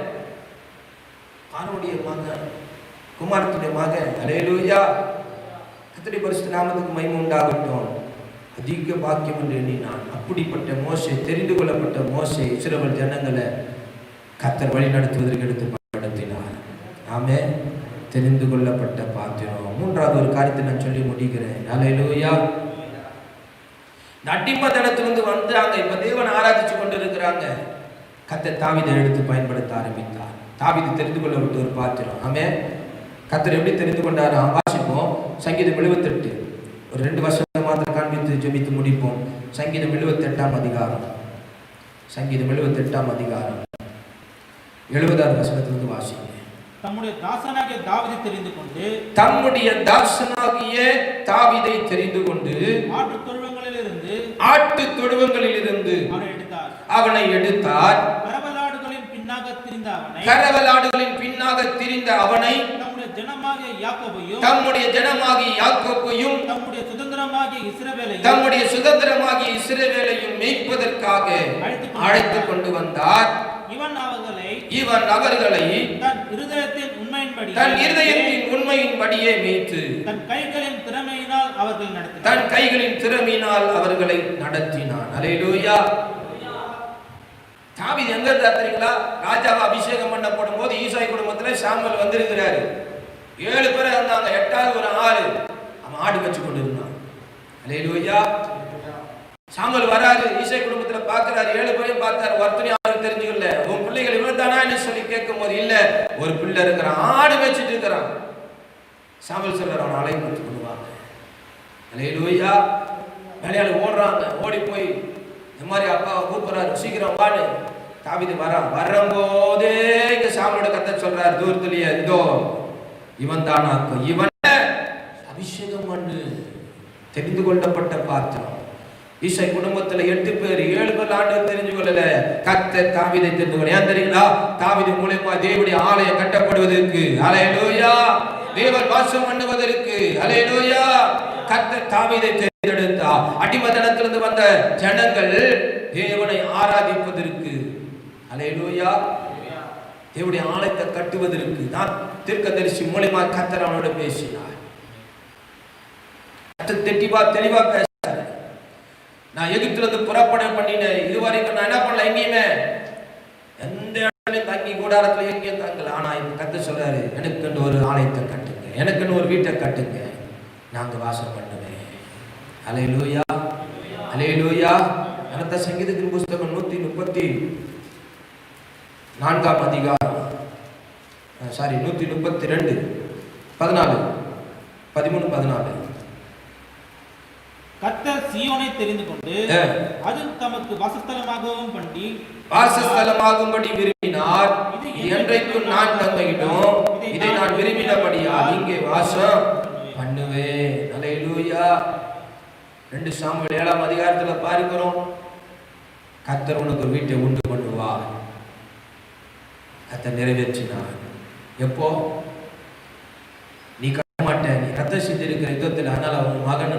A: ஆரோடைய மகன், குமாரத்துடைய மகன். அல்லேலூயா. கர்த்தருடைய பரிசுத்த நாமத்துக்கு மகிமை உண்டாகட்டும். அதிக பாக்கியம் என்று எண்ணினான். அப்படிப்பட்ட மோசே, தெரிந்து கொள்ளப்பட்ட மோசே இஸ்ரவேல் ஜனங்களை கர்த்தர் வழி நடத்துவதற்கு எடுத்து நடத்தினார். ஆமென். தெரிந்து கொள்ளப்பட்ட பாத்திரம். மூன்றாவது ஒரு காரியத்தை நான் சொல்லி முடிக்கிறேன். அல்லேலூயா. அடிமைத்தனத்திலிருந்து வந்தாங்க, இப்ப தேவன் ஆராதிச்சு கொண்டு இருக்கிறாங்க. கர்த்தர் தாவீதை எடுத்து பயன்படுத்த ஆரம்பித்தார். தாவீது தெரிந்து கொள்ளப்பட்ட ஒரு பாத்திரம். ஆமென். கர்த்தர் எப்படி தெரிந்து கொண்டார்? வாசிப்போம். சங்கீதம் 78 ஒரு 2 வருஷம் மாத்திரம் காண்பித்து ஜெபித்து முடிப்போம். சங்கீதம் 78ஆம் அதிகாரம். சங்கீதம் 78ஆம் அதிகாரம் 70வது வசனத்திலிருந்து வாசிங்க.
B: தம்முடைய தாசனாகிய தாவீதை தெரிந்து கொண்டு,
A: தம்முடைய தாசனாகிய தாவீதை தெரிந்து கொண்டு
B: ஆட்டு தொழுவங்களிலிருந்து
A: அவனை எடுத்தார். கரவலாடுகளின் பின்னாக திரிந்த அவனை
B: தம்முடைய ஜனமாகிய
A: யாக்கோபையும்
B: தம்முடைய
A: சுதந்திரமாகிய இஸ்ரவேலையும் மேய்ப்பதற்காக அழைத்துக் கொண்டு வந்தார். இவன் அவர்களை தன் இருதயத்தின் உண்மையின்படியே மேய்த்து தன் கைகளின் திறமையினால் அவர்களை நடத்தினான். அல்லேலூயா. தாவீது எங்க இருந்தார் தெரியுங்களா? ராஜாவை அபிஷேகம் பண்ணப்படும் போது ஈசாய் குடும்பத்துல சாமுவேல் வந்திருக்கிறாரு. 7 பேர் இருந்தாங்க. 8வது ஒரு ஆளு அவன் ஆடு வச்சு கொண்டு இருந்தான். அல்லேலூயா. சாமுவேல் வராரு, ஈசாய் குடும்பத்துல பாக்குறாரு. 7 பேரையும் பார்த்தாரு. ஒருத்தனையும் யாரும் தெரிஞ்சுக்கல. உன் பிள்ளைகள் இவன் தானு சொல்லி கேட்கும் போது, இல்ல, ஒரு பிள்ளை இருக்கிறான், ஆடு வச்சுட்டு இருக்கிறான். சாமுவேல் சொல்றாரு, அவன் அழைப்பு கொண்டுவாங்க. அல்லேலூயா. வேலையாளு ஓடுறாங்க. ஓடி போய் இந்த மாதிரி அப்பாவை கூப்பிடுறாரு, சீக்கிரம் வாடு. தாவீது வரும்போதே இங்க சாமுவேல் கர்த்தர் சொல்றாரு, தூரத்திலேயே, இதோ இவன் தானா, இவன் அபிஷேகம் பண்ணு. தெரிந்து கொள்ளப்பட்ட பாத்திரம். ஈசாய் குடும்பத்துல 8 பேர், 7 பேர் ஆண்டவர் தெரிஞ்சு கொள்ளல. கர்த்தர் தாவீதை தெரிந்து கொள்ள. ஏன் தெரியுங்களா? தாவீது மூலமா தேவனுடைய ஆலயம் கட்டப்படுவதற்கு, அல்லேலூயா, தேவன் வாசம் பண்ணுவதற்கு, அல்லேலூயா, கர்த்தர் தாவீதை தேர்ந்தெடுத்தார். அடிமைத்தனத்திலிருந்து வந்த ஜனங்கள் தேவனை ஆராதிப்பதற்கு, அல்லேலூயா, தேவனுடைய ஆலயத்தை கட்டுவதற்கு தான் தீர்க்கதரிசி மூலமா கர்த்தர் அவனோட பேசினார். கர்த்தர் தெளிவா பேசுறாரு. நான் எகிப்திலிருந்து புறப்படம் பண்ணினேன். இதுவரைக்கும் நான் என்ன பண்ணல, எங்கேயுமே எந்த இடத்துலையும் தங்கி கூடாரத்துல எங்கேயும் தங்கல. ஆனா இப்ப கர்த்தர் சொல்றாரு, எனக்குன்னு ஒரு ஆலயத்தை கட்டுங்க, எனக்குன்னு ஒரு வீட்டை கட்டுங்க, நாங்க வாசம் பண்ணுவேன். அல்லேலூயா. அல்லேலூயா. அந்த சங்கீதத்தின் புஸ்தகம் 134ஆம் அதிகாரம், 132 14 13 14.
B: கர்த்தர் சீயோனை தெரிந்து கொண்டு அது தமக்கு
A: வாசஸ்தலமாகும்படி விரும்பினார். என்றைக்கும் நான் தங்கிடும், இதை நான் விரும்பினபடியால் இங்கே வாசம் பண்ணுவேன். அல்லேலூயா. 2 சாமுவேல் 7ஆம் அதிகாரத்துல பார்க்கிறோம், கர்த்தர் உனக்கு ஒரு வீட்டை உண்டு பண்ணுவார். கர்த்தர் நிறைவேற்றினார். எப்போ? நீ கட்ட மாட்ட, நீ ரத்த சிந்திருக்கிற யுத்தத்தில். ஆனால் அவன் மகன்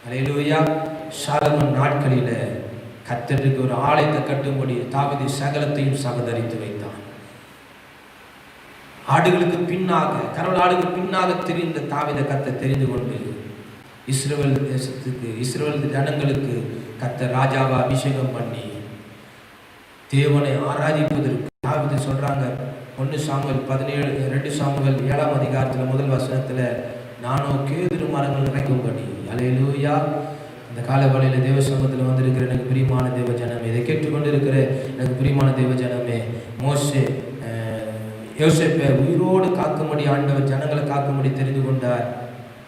A: அல்லேலூயா சாலமோன் நாட்களில கர்த்தருக்கு ஒரு ஆலயத்தை கட்டும்படி தாவீது சகலத்தையும் சகதரித்து வைத்தான். ஆடுகளுக்கு பின்னாக, கரவல் ஆடுகளுக்கு பின்னாக தெரிந்த தாவீதை கர்த்தர் தெரிந்து கொண்டு இஸ்ரவேல் தேசத்துக்கு, இஸ்ரவேல் ஜனங்களுக்கு கர்த்தர் ராஜாவை அபிஷேகம் பண்ணி தேவனை ஆராதிப்பதற்கு தாவீது சொல்றாங்க. 1 சாமுவேல் 2 சாமுவேல் 7ஆம் அதிகாரத்தில் முதல் வசனத்துல, நானோ கேதுரு மரங்கள் நிறைக்கும்படி. அல்லேலூயா. இந்த காலவெளியில தேவ சமூகத்தில் வந்திருக்கிற எனக்கு பிரியமான தேவ ஜனமே, இதை கேட்டுக்கொண்டிருக்கிற எனக்கு பிரியமான தேவ ஜனமே, மோசே யோசேப்பை உயிரோடு காக்கும்படி ஆண்டவர் ஜனங்களை காக்கும்படி தெரிந்து கொண்டார்.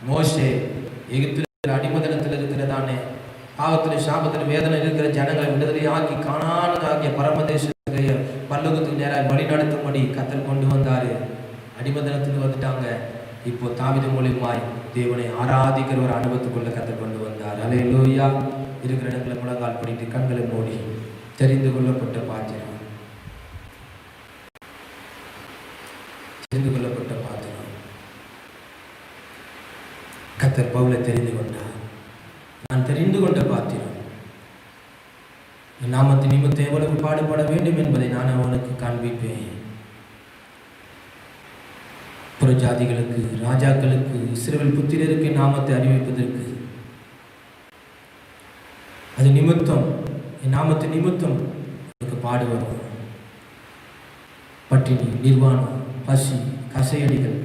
A: மோசே எகிப்தில் அடிமதனத்தில் இருக்கிறதானே பாவத்தில் சாபத்தில் வேதனை இருக்கிற ஜனங்களை விடுதலை ஆக்கி கானான் ஆகிய பரமதேசத்துக்கு பல்லோகத்துக்கு நேராக வழி நடத்தும்படி கர்த்தர் கொண்டு வந்தாரு. அடிமதனத்துக்கு வந்துட்டாங்க. இப்போ தாவீது மூலியமாய் தேவனை ஆராதிக்கிற ஒரு அனுபவத்துக்குள்ள கர்த்தர் கொண்டு வந்தார். அல்லேலூயா. இருக்கிற இடங்களை முழங்கால் படிட்டு கண்களை மூடி தெரிந்து கொள்ளப்பட்ட பாத்திரம், தெரிந்து கொள்ளப்பட்ட பாத்திரம். கர்த்தர் பவுலை தெரிந்து கொண்டார். நான் தெரிந்து கொண்ட பாத்திரம், என் நாமத்தின் நிமித்தம் எவ்வளவு பாடுபட வேண்டும் என்பதை நான் அவனுக்கு காண்பிப்பேன். புறஜாதிகளுக்கு, ராஜாக்களுக்கு, இஸ்ரவேல் புத்திரருக்கு நாமத்தை அறிவிப்பதற்கு, அது நிமித்தம், என் நாமத்தின் நிமித்தம் எனக்கு பாடுவரும். பட்டினி, நிர்வாணம், பசி, கசையடிகள்,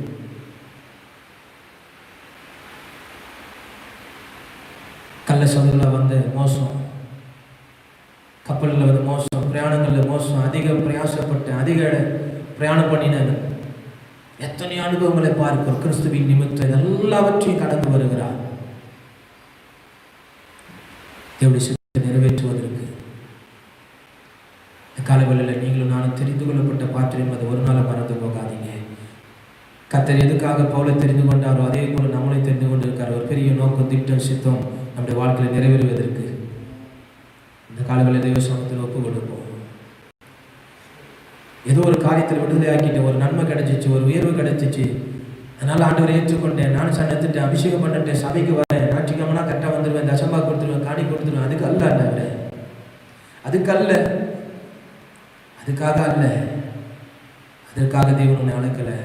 A: கள்ள சதுரில் வந்த மோசம், கப்பலில் வந்து மோசம், பிரயாணங்களில் மோசம், அதிக பிரயாசப்பட்டு அதிக பிரயாணம் பண்ணின எத்தனை அனுபவங்களை பார்க்கிறோம். கிறிஸ்துவின் நிமித்தம் எல்லாவற்றையும் கடந்து வருகிறார். தேவனுடைய சித்தத்தை நிறைவேற்றுவதற்கு காலவெளியில் நீங்களும் நானும் தெரிந்து கொள்ளப்பட்ட பாத்திரம். அதை ஒரு நாள் மறந்து போகாதீங்க. கர்த்தர் எதுக்காக பவுலை தெரிந்து கொண்டாரோ அதே போல நம்மளை தெரிந்து கொண்டிருக்கார். ஒரு பெரிய நோக்கம், திட்டம், சித்தம் நம்முடைய வாழ்க்கையில் நிறைவேறுவதற்கு இந்த காலவெளியில் தேவ சமூகத்தில் ஒப்பு கொடுப்போம். ஏதோ ஒரு காரியத்தில் விடுதலை ஆக்கிட்டு, ஒரு நன்மை கிடைச்சிச்சு, ஒரு உயர்வு கிடைச்சிச்சு, அதனால் ஆண்டவரை ஏற்றுக்கொண்டேன், நான் சன்னத்துட்டேன், அபிஷேகம் பண்ணிட்டேன், சபைக்கு வரேன், ஞாயிற்றுக்கிழமைனா கரெக்டாக வந்துடுவேன், தசம்பா கொடுத்துருவேன், காணி கொடுத்துருவேன். அதுக்கு அல்ல ஆண்டவரே, அதுக்கு அல்ல, அதுக்காக அல்ல. அதற்காக தேவன் உன்னை அழைக்கலை,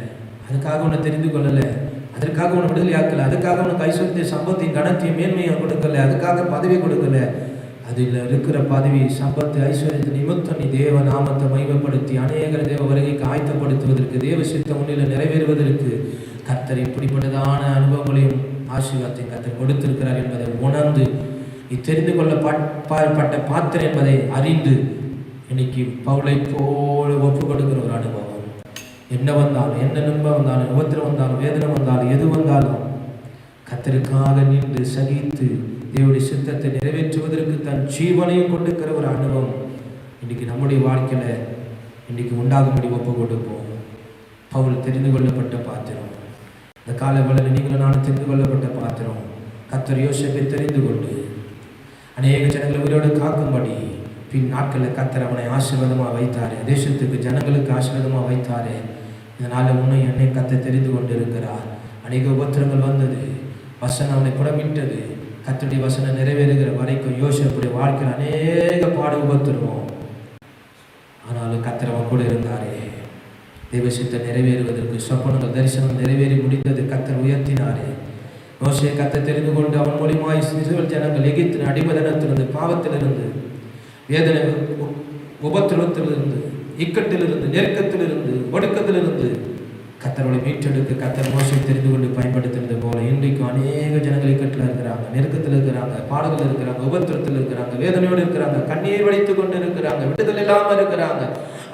A: அதுக்காக உன்னை தெரிந்து கொள்ளலை, அதற்காக உன்னை விடுதலை ஆக்கலை, அதுக்காக உனக்கு ஐஸ்வர்யத்தை, சம்பத்தையும், கனத்தையும், மேன்மையும் கொடுக்கல, அதுக்காக பதவி கொடுக்கல. அதில் இருக்கிற பதவி, சம்பத்து, ஐஸ்வர்யத்தை நிமித்தம் நீ தேவ நாமத்தை மகிமைப்படுத்தி அநேகர் தேவ வருகைக்கு ஆயத்தப்படுத்துவதற்கு, தேவ சித்தம் முன்னில் நிறைவேறுவதற்கு கர்த்தர் இப்படிப்பட்டதான அனுபவங்களையும் ஆசீர்வாதத்தையும் கர்த்தர் கொடுத்திருக்கிறார் என்பதை உணர்ந்து, நீ தெரிந்து கொள்ளப்பட்ட பாத்திரம் என்பதை அறிந்து இன்னைக்கு பவுலை போல ஒப்பு கொடுக்கிற ஒரு அனுபவம். என்ன வந்தாலும், என்ன நன்மை வந்தாலும், உபத்திரம் வந்தாலும், வேதனை வந்தாலும், எது வந்தாலும் கர்த்தருக்காக நின்று சகித்து தேவனுடைய சித்தத்தை நிறைவேற்றுவதற்கு தன் ஜீவனையும் கொடுக்கிற ஒரு அனுபவம் இன்னைக்கு நம்முடைய வாழ்க்கையில இன்னைக்கு உண்டாகும்படி ஒப்பு கொடுப்போம். பவுல் தெரிந்து கொள்ளப்பட்ட பாத்திரம். இந்த காலவெளியில் நீங்களும் நானும் தெரிந்து கொள்ளப்பட்ட பாத்திரம். கர்த்தர் யோசேப்பை தெரிந்து கொண்டு அநேக ஜனங்களை உயிரோடு காக்கும்படி பின் நாட்களில் கர்த்தர் அவனை ஆசீர்வாதமாக வைத்தாரு. தேசத்துக்கு, ஜனங்களுக்கு ஆசீர்வாதமாக வைத்தாரு. இதனால உன்னை என்னை கர்த்தர் தெரிந்து கொண்டு இருக்கிறார். அநேக உபத்திரங்கள் வந்தது, வசனம் அவனை புடமிட்டது. கர்த்தருடைய வசனம் நிறைவேறுகிற வரைக்கும் யோசேப்புடைய வாழ்க்கையில் அநேக பாடு உபத்திரவோம். ஆனாலும் கர்த்தர் அவன் கூட இருந்தாரே. தேவ சித்தம் நிறைவேறுவதற்கு, சொப்பனங்கள், தரிசனம் நிறைவேறி முடிந்தது. கர்த்தர் உயர்த்தினாரே. மோசேயை கர்த்தர் தெரிந்து கொண்டு அவன் மூலியமாய் இஸ்ரவேல் ஜனங்கள் எகிப்தின் அடிமதனத்திலிருந்து, பாவத்திலிருந்து, வேதனை, உபத்திரவத்திலிருந்து, இக்கட்டிலிருந்து, நெருக்கத்திலிருந்து, ஒடுக்கத்திலிருந்து கர்த்தரோட மீட்டெடுக்க கர்த்தர் மோசேயை தெரிந்து கொண்டு பயன்படுத்துறது போல இன்றைக்கும் அநேக ஜனங்கள் இக்கட்டில் இருக்கிறாங்க, நெருக்கத்தில் இருக்கிறாங்க, பாடல்கள் இருக்கிறாங்க, உபத்திரத்தில் இருக்கிறாங்க, வேதனையோடு இருக்கிறாங்க, கண்ணீர் வடித்து கொண்டு இருக்கிறாங்க, விடுதலை இல்லாமல் இருக்கிறாங்க,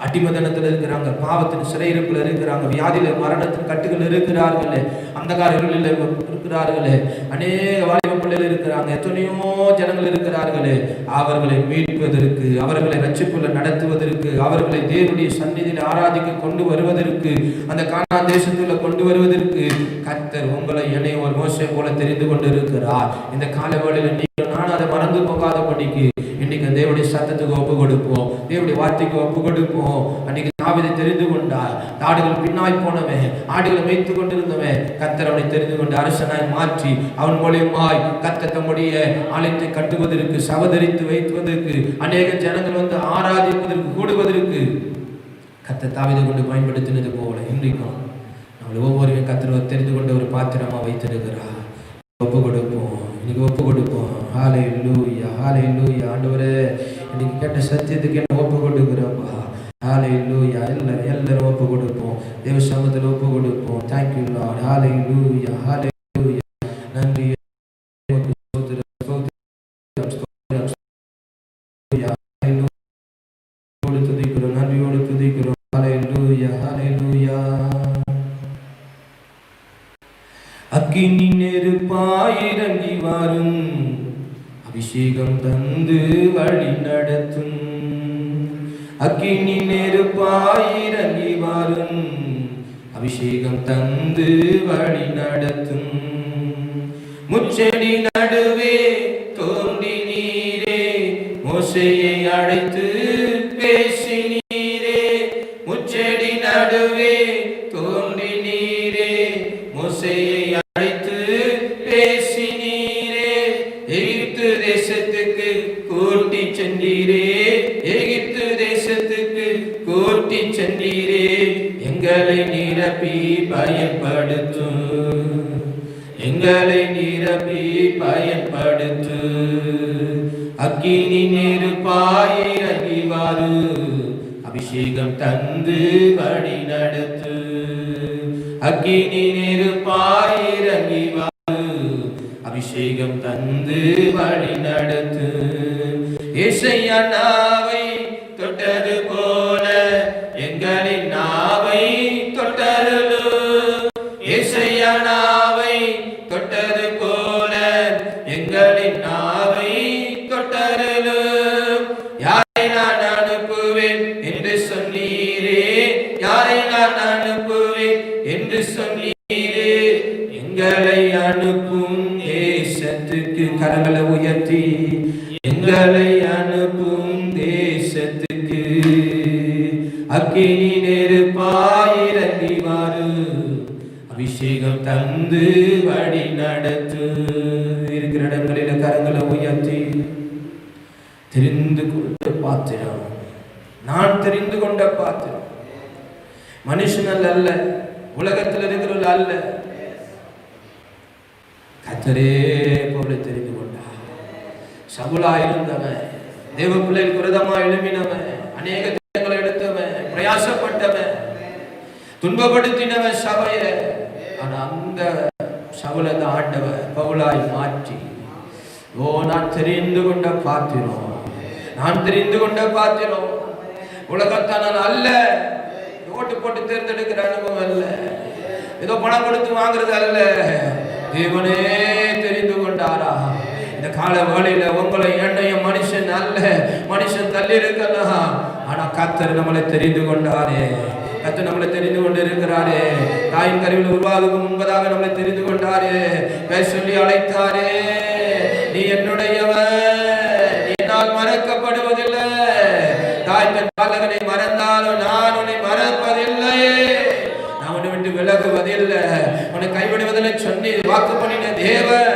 A: அடிமதனத்தில் இருக்கிறாங்க, பாவத்தின் சிறையிருப்பில் இருக்கிறாங்க, வியாதியில மரணத்தின் கட்டுகள் இருக்கிறார்களே, அந்தகாரங்களில் இருக்கிறார்களே, அநேக வாலிப பிள்ளைகள் இருக்கிறாங்க, எத்தனையோ ஜனங்கள் இருக்கிறார்களே. அவர்களை மீட்பதற்கு, அவர்களை ரட்சிப்புள்ள நடத்துவதற்கு, அவர்களை தேவனுடைய சந்நிதியில் ஆராதிக்க கொண்டு வருவதற்கு, அந்த கானான் தேசத்துல கொண்டு வருவதற்கு கர்த்தர் உங்களை என்னை ஒரு மோசே போல தெரிந்து கொண்டு இருக்கிறார். இந்த காலவேளையில் நீங்கள் நான் அதை மறந்து போகாதபடிக்கு இன்னைக்கு தேவனுடைய சத்தத்துக்கு ஒப்பு கொடுப்போம், தேவனுடைய வார்த்தைக்கு ஒப்பு கொடுப்போம். அன்னைக்கு தாவீதை தெரிந்து கொண்டார். ஆடுகள் பின்னாய் போனவன், ஆடுகளை மேய்த்து கொண்டிருந்தவன் கர்த்தர் அவனை தெரிந்து கொண்டு அரசனாய் மாற்றி அவன் மூலியமாய் கர்த்தர் தம்முடைய ஆலயத்தை கட்டுவதற்கு, சவதரித்து வைத்துவதற்கு, அநேக ஜனங்கள் வந்து ஆராதிப்பதற்கு, கூடுவதற்கு கர்த்தர் தாவீதை கொண்டு பயன்படுத்தினது போல இன்றைக்கும் நம்மளை ஒவ்வொருவரையும் கர்த்தர் தெரிந்து கொண்ட ஒரு பாத்திரமா வைத்திருக்கிறார். ஒப்பு கொடுப்போம், இன்னைக்கு ஒப்பு கொடுப்போம். ஹல்லேலூயா, ஹல்லேலூயா. ஆண்டவரே, இன்னைக்கு கேட்ட சத்தியத்துக்கு என்ன ஒப்பு கொடுக்குறப்பா. ஹல்லேலூயா. எல்லாரும் ஒப்பு கொடுப்போம், தேவ சமூகத்தில் ஒப்பு கொடுப்போம். Thank you lord. Hallelujah, hallelujah. நன்றி. நன்றியோடு துதிக்கிறோம். ஹல்லேலூயா, ஹல்லேலூயா. அக்கினி நெருப்பாய் இறங்கி வரும், அபிஷேகம் தந்து வழி நடத்தும். அக்கினி நெருப்பாய் இறங்கி வரும், அபிஷேகம் தந்து வழி நடத்தும். முச்செடி நடுவே தோன்றி நீரே, மோசேயை அழைத்து பேசினீரே. முச்செடி நடுவே தோன்றி நீரே, மோசேயை அழைத்து பேசினீரே. எகிப்து தேசத்துக்கு கூட்டி சென்றீரே, எகிப்து தேசத்துக்கு கூட்டி சென்றீரே. எங்களை நிரப்பி பயன்படுத்து, எங்களை நிரப்பி பயன்படுத்து. அக்கினி நெருப்பாய் இறங்கி வாரு, அபிஷேகம் தந்து வழி நடத்து. அக்கினி நெருப்பாய் இறங்கி வாரு, அபிஷேகம் தந்து வழி நடத்து. ஏசையா நாவை தொட்டது போல எங்களின் நாவை தொட்டருளு. ஏசையா நாவை தொட்டது போல எங்களின் நாவை தொட்டருளு. யாரை நான் அனுப்புவேன் என்று சொன்னீரே, யாரை நான் அனுப்புவேன் என்று சொன்னீரே. எங்களை அனுப்பும் தேசத்துக்கு கரங்களை உயர்த்தி, எங்களை அனுப்பும் தேசத்துக்கு அக்கினி நெருப்பாய் இறங்கி வாரு, அபிஷேகம் தந்து வழி நடத்து. இருக்கிற இடங்களில் கரங்களை உயர்த்தி, தெரிந்து கொண்ட பாத்திரம், நான் தெரிந்து கொண்ட பாத்திரம். மனுஷனல் அல்ல, உலகத்தில் இருக்கிறவர்கள் அல்ல, கர்த்தரே போல தெரிந்து கொண்டார். சவுலா இருந்தவன், தேவ பிள்ளைகளுக்கு விரோதமா எழுப்பினவன், அநேக திட்டங்களை எடுத்தவன், பிரயாசப்பட்டவன், துன்பப்படுத்தினவன் சபைய. ஆனா அந்த சவுலை ஆண்டவர் பவுலாய் மாற்றி, ஓ நான் தெரிந்து கொண்ட பாத்திரம், நான் தெரிந்து கொண்ட பாத்திரம். உலகத்தான அல்ல, ஓட்டு போட்டு தேர்ந்தெடுக்கிற அனுபவம் அல்ல, ஏதோ பணம் கொடுத்து வாங்குறது அல்ல. தேவனே தெரிந்து கொண்டாரா? இந்த கால வேளையில உங்களை என்னையும் மனுஷன் அல்ல, மனுஷன் தள்ளி இருக்கலாம், ஆனா கர்த்தர் நம்மளை தெரிந்து கொண்டாரே. கர்த்தர் நம்மளை தெரிந்து கொண்டு இருக்கிறாரே. தாயின் கருவில் உருவாகும் முன்பதாக நம்மளை தெரிந்து கொண்டாரே. பேர் சொல்லி அழைத்தாரே, நீ என்னுடையவன், நீ என்னால் மறக்கப்படுவதில்லை. தாய் தன் பாலகனை மறந்தாலும் நான் உன்னை மறப்பதில்லை, நான் உன்னை விட்டு விலகுவதில்லை, உன்னை கைவிடுவதில்லை சொல்லி வாக்கு பண்ணின தேவன்.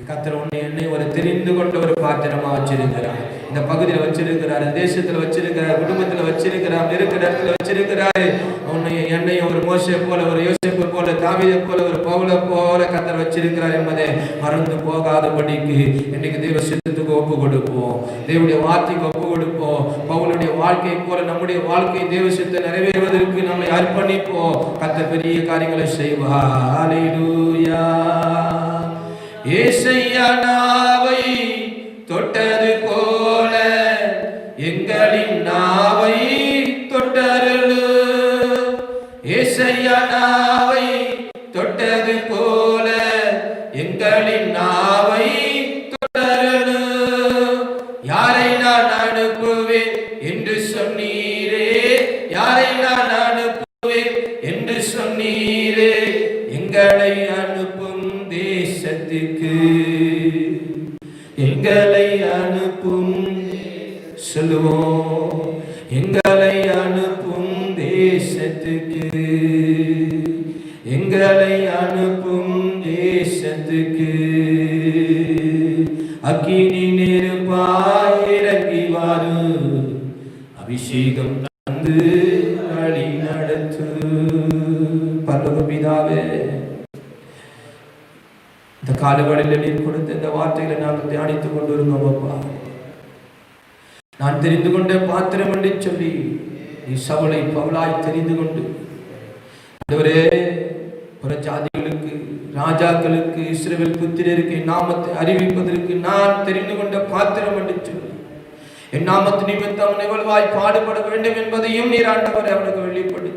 A: கர்த்தர் உன்னை என்னை ஒரு தெரிந்து கொண்ட ஒரு பாத்திரமா வச்சிருக்கிறார். இந்த பகுதியில் வச்சிருக்கிறார், தேசத்துல வச்சிருக்கிறார், குடும்பத்துல வச்சிருக்கிறார், இருக்கிற இடத்துல வச்சிருக்கிறாரு. உன்னை என்னை ஒரு மோசே போல, ஒரு யோசேப்பு போல, தாவீதை போல, ஒரு பவுலை போல கர்த்தர் வச்சிருக்கிறார் என்பதை மறந்து போகாதபடிக்கு இன்னைக்கு தேவ சித்தத்துக்கு ஒப்பு கொடுப்போம், தேவனுடைய வார்த்தைக்கு ஒப்பு கொடுப்போம். பவுலுடைய வாழ்க்கை போல நம்முடைய வாழ்க்கை தேவ சித்தத்தை நிறைவேறுவதற்கு நம்மை அர்ப்பணிப்போம். கர்த்தர் பெரிய காரியங்களை செய்வார். ஹல்லேலூயா. ஏசையா நாவை தொட்டது போல எங்களின் நாவை தொட்டருளு. ஏசையா நாவை தொட்டது போல எங்களின் நாவை தொட்டருளு. யாரை நான் அனுப்புவேன் என்று சொன்னீரே, யாரை நான் அனுப்புவேன் என்று சொன்னீரே. எங்களை அனுப்பும் தேசத்துக்கு, எங்களை அனுப்பும் எங்களை அனுப்பும் தேசத்துக்கு, எங்களை அனுப்பும் தேசத்துக்கு அக்கினி நெருப்பாய் இறங்கி வரும், அபிஷேகம் தந்து வழி நடத்து. பரலோக பிதாவே, இந்த காலங்களில் நீர் கொடுத்த இந்த வார்த்தைகளை நாங்கள் தியானித்துக் கொண்டிருந்தோம் அப்பா. நான் தெரிந்து கொண்ட பாத்திரம் என்று சொல்லி நீ சவுலை பவுலாய் தெரிந்து கொண்டு ஆண்டவரே, புற ஜாதிகளுக்கு, ராஜாக்களுக்கு, இஸ்ரவேல் புத்திரருக்கு என் நாமத்தை அறிவிப்பதற்கு நான் தெரிந்து கொண்ட பாத்திரம் என்று சொல்லி என் நாமத்து நிமித்தம் எவ்வளவாய் பாடுபட வேண்டும் என்பதையும் நீர் ஆண்டவரை அவனுக்கு வெளிப்படுத்தி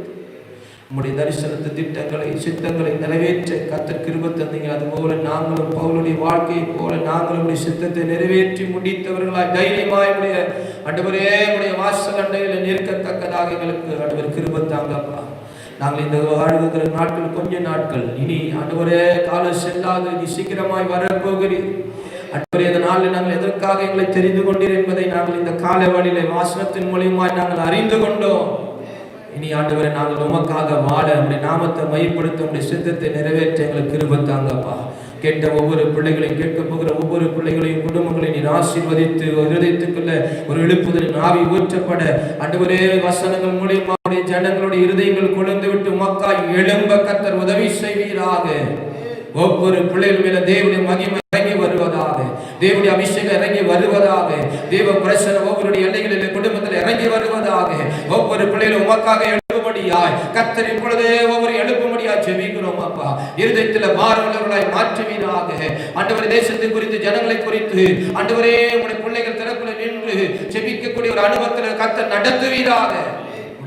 A: உம்முடைய தரிசனத்து திட்டங்களை, சித்தங்களை நிறைவேற்ற கர்த்தர் கிருபை தந்தீங்க. அதுபோல நாங்களும் பவுலுடைய வாழ்க்கையை போல நாங்களும் சித்தத்தை நிறைவேற்றி முடித்தவர்களாய் தைரியமாய் உடைய ஆண்டவரே உடைய வாசல் அண்டையில் நிற்கத்தக்கதாக எங்களுக்கு ஆண்டவர் கிருபை தாங்கப்பா. நாங்கள் இந்த வாழ்கிற நாட்கள் கொஞ்ச நாட்கள், இனி ஆண்டவரே காலம் செல்லாது, நீ சீக்கிரமாய் வரப்போகிறீர் ஆண்டவரே. இந்த நாளில் நாங்கள் எதற்காக எங்களை தெரிந்து கொண்டீர் என்பதை நாங்கள் இந்த கால வழியிலே வாசனத்தின் மூலியமாய் நாங்கள் அறிந்து கொண்டோம். இனி ஆண்டவரை நாங்கள் உமக்காக வாழ, நம்முடைய நாமத்தை மையப்படுத்த, நம்முடைய சித்தத்தை நிறைவேற்ற எங்களுக்கு கிருபை தாங்கப்பா. கேட்ட ஒவ்வொரு பிள்ளைகளையும், கேட்க போகிற ஒவ்வொரு பிள்ளைகளையும், குடும்பங்களையும் நீர் ஆசீர்வதித்து இருதயத்துக்குள்ள ஒரு எழுப்புதல் ஆவி ஊற்றப்பட ஆண்டவரே வசனங்கள் மூலியமாக ஜனங்களுடைய இருதயங்கள் கொழுந்து விட்டு உமக்காய் எழும்ப கர்த்தர் உதவி செய்வீராக. ஒவ்வொரு பிள்ளைகள் மேல தேவனுடைய மகிமை இறங்கி வருவதாக, தேவனுடைய அபிஷேகம் இறங்கி வருவதாக, தேவ பிரசன்னம் ஒவ்வொருடைய எல்லைகளில் குடும்பத்தில் இறங்கி வருவதாக. ஒவ்வொரு பிள்ளைகளும் உமக்காக எழுப்பும்படியாய் கர்த்தர் இப்பொழுதே ஒவ்வொரு எழுப்பும்படியாய் ஜெபிக்கிறோம் அப்பா. இருதயத்தில் பாரமுள்ளவர்களாய் மாற்றுவீராக. ஆண்டவரே, தேசத்தை குறித்து, ஜனங்களை குறித்து ஆண்டவரே உங்களுடைய பிள்ளைகள் திறப்புல நின்று ஜெபிக்கக்கூடிய ஒரு அனுபவத்தில் கர்த்தர் நடத்துவீராக.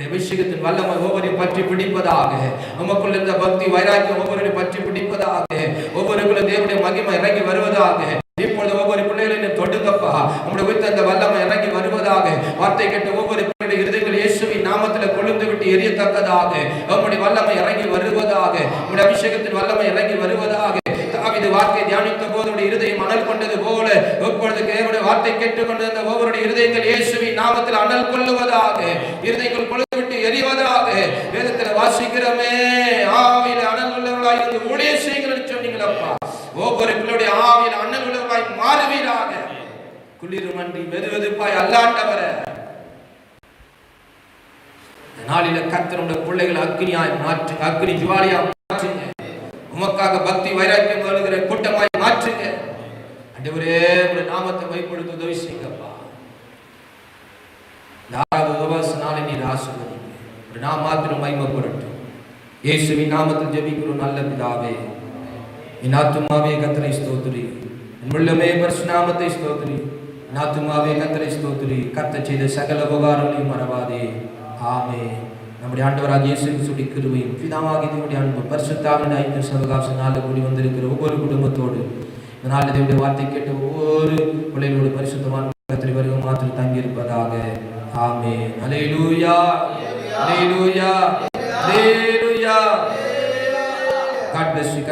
A: அபிஷேகத்தின் வல்லமை ஒவ்வொருவரையும் பற்றி பிடிப்பதாக, உமக்குள்ள இருந்த பக்தி வைராக்கியம் ஒவ்வொருவரையும் பற்றி பிடிப்பதாக, ஒவ்வொருக்குள்ள தேவனுடைய மகிமை இறங்கி வருவதாக. இப்பொழுது ஒவ்வொரு பிள்ளைகளையும் தொடுங்கப்பா, உங்களுடைய உயிர்த்த அந்த வல்லமை இறங்கி வருவதாக. வார்த்தை கேட்ட ஒவ்வொரு பிள்ளைகளுடைய இருதயங்கள் இயேசுவின் நாமத்தில் கொழுந்து விட்டு எரியத்தக்கதாக உங்களுடைய வல்லமை இறங்கி வருவதாக, உங்களுடைய அபிஷேகத்தின் வல்லமை இறங்கி வருவதாக. தாவீது வார்த்தை தியானித்த போது இருதயம் அனல் கொண்டது போல இப்பொழுது தேவனுடைய வார்த்தை கேட்டுக்கொண்டிருந்த ஒவ்வொருடைய இருதயங்கள் இயேசுவின் நாமத்தில் அனல் கொள்ளுவதாக, இருதயங்கள் கொழுந்து விட்டு எரிவதாக. வேதத்தில் வாசிக்கிறோமே, ஆவியில அனல் உள்ளவர்களாய் இருந்து ஊழியம் செய்யுங்கள் சொன்னீங்களப்பா. ஒவ்வொரு பிள்ளையுடைய ஆவியில அனல் உள்ளவர்களாய் மாறுவீராக. குளிருமன்றி வெதுவெதுப்பாய் அல்லாண்டவர நாளில கர்த்தருடைய பிள்ளைகளை அக்னியாய் மாற்றுங்க, அக்னி ஜுவாலியா மாற்றுங்க. உமக்காக பக்தி வைராக்கியம் வருகிற கூட்டமாய் மாற்றுங்க. ஆண்டவரே, உங்களுடைய நாமத்தை மைப்படுத்த உதவி செய்யுங்கப்பா. நாளை நீர் ஆசீர்வதிங்க, ஒரு நாம் மாத்திரம் மகிமைப்படட்டும். இயேசுவின் நாமத்தில் ஜெபிக்கிறோம் நல்ல பிதாவே. என் ஆத்துமாவே கர்த்தரை ஸ்தோத்திரி, என் உள்ளமே பரிசுத்த நாமத்தை ஸ்தோத்திரி. என் ஆத்துமாவே கர்த்தரை ஸ்தோத்திரி, கர்த்தர் செய்த சகல உபகாரங்களையும் மறவாதே. ஆமென். நம்முடைய ஆண்டவராகிய இயேசு கிறிஸ்துவின் கிருபையும் பிதாவாகிய தேவனுடைய அன்பும் பரிசுத்தாவின் ஐக்கிய சகவாசத்தினாலே கூடி வந்திருக்கிற ஒவ்வொரு குடும்பத்தோடு இந்த நாளில் தேவனுடைய வார்த்தை கேட்ட ஒவ்வொரு பிள்ளைகளோடு பரிசுத்தமான கர்த்தர் வருகை மாத்திரம் தங்கி இருப்பதாக. ஆமென். அல்லேலூயா, அல்லேலூயா, அல்லேலூயா. God bless you.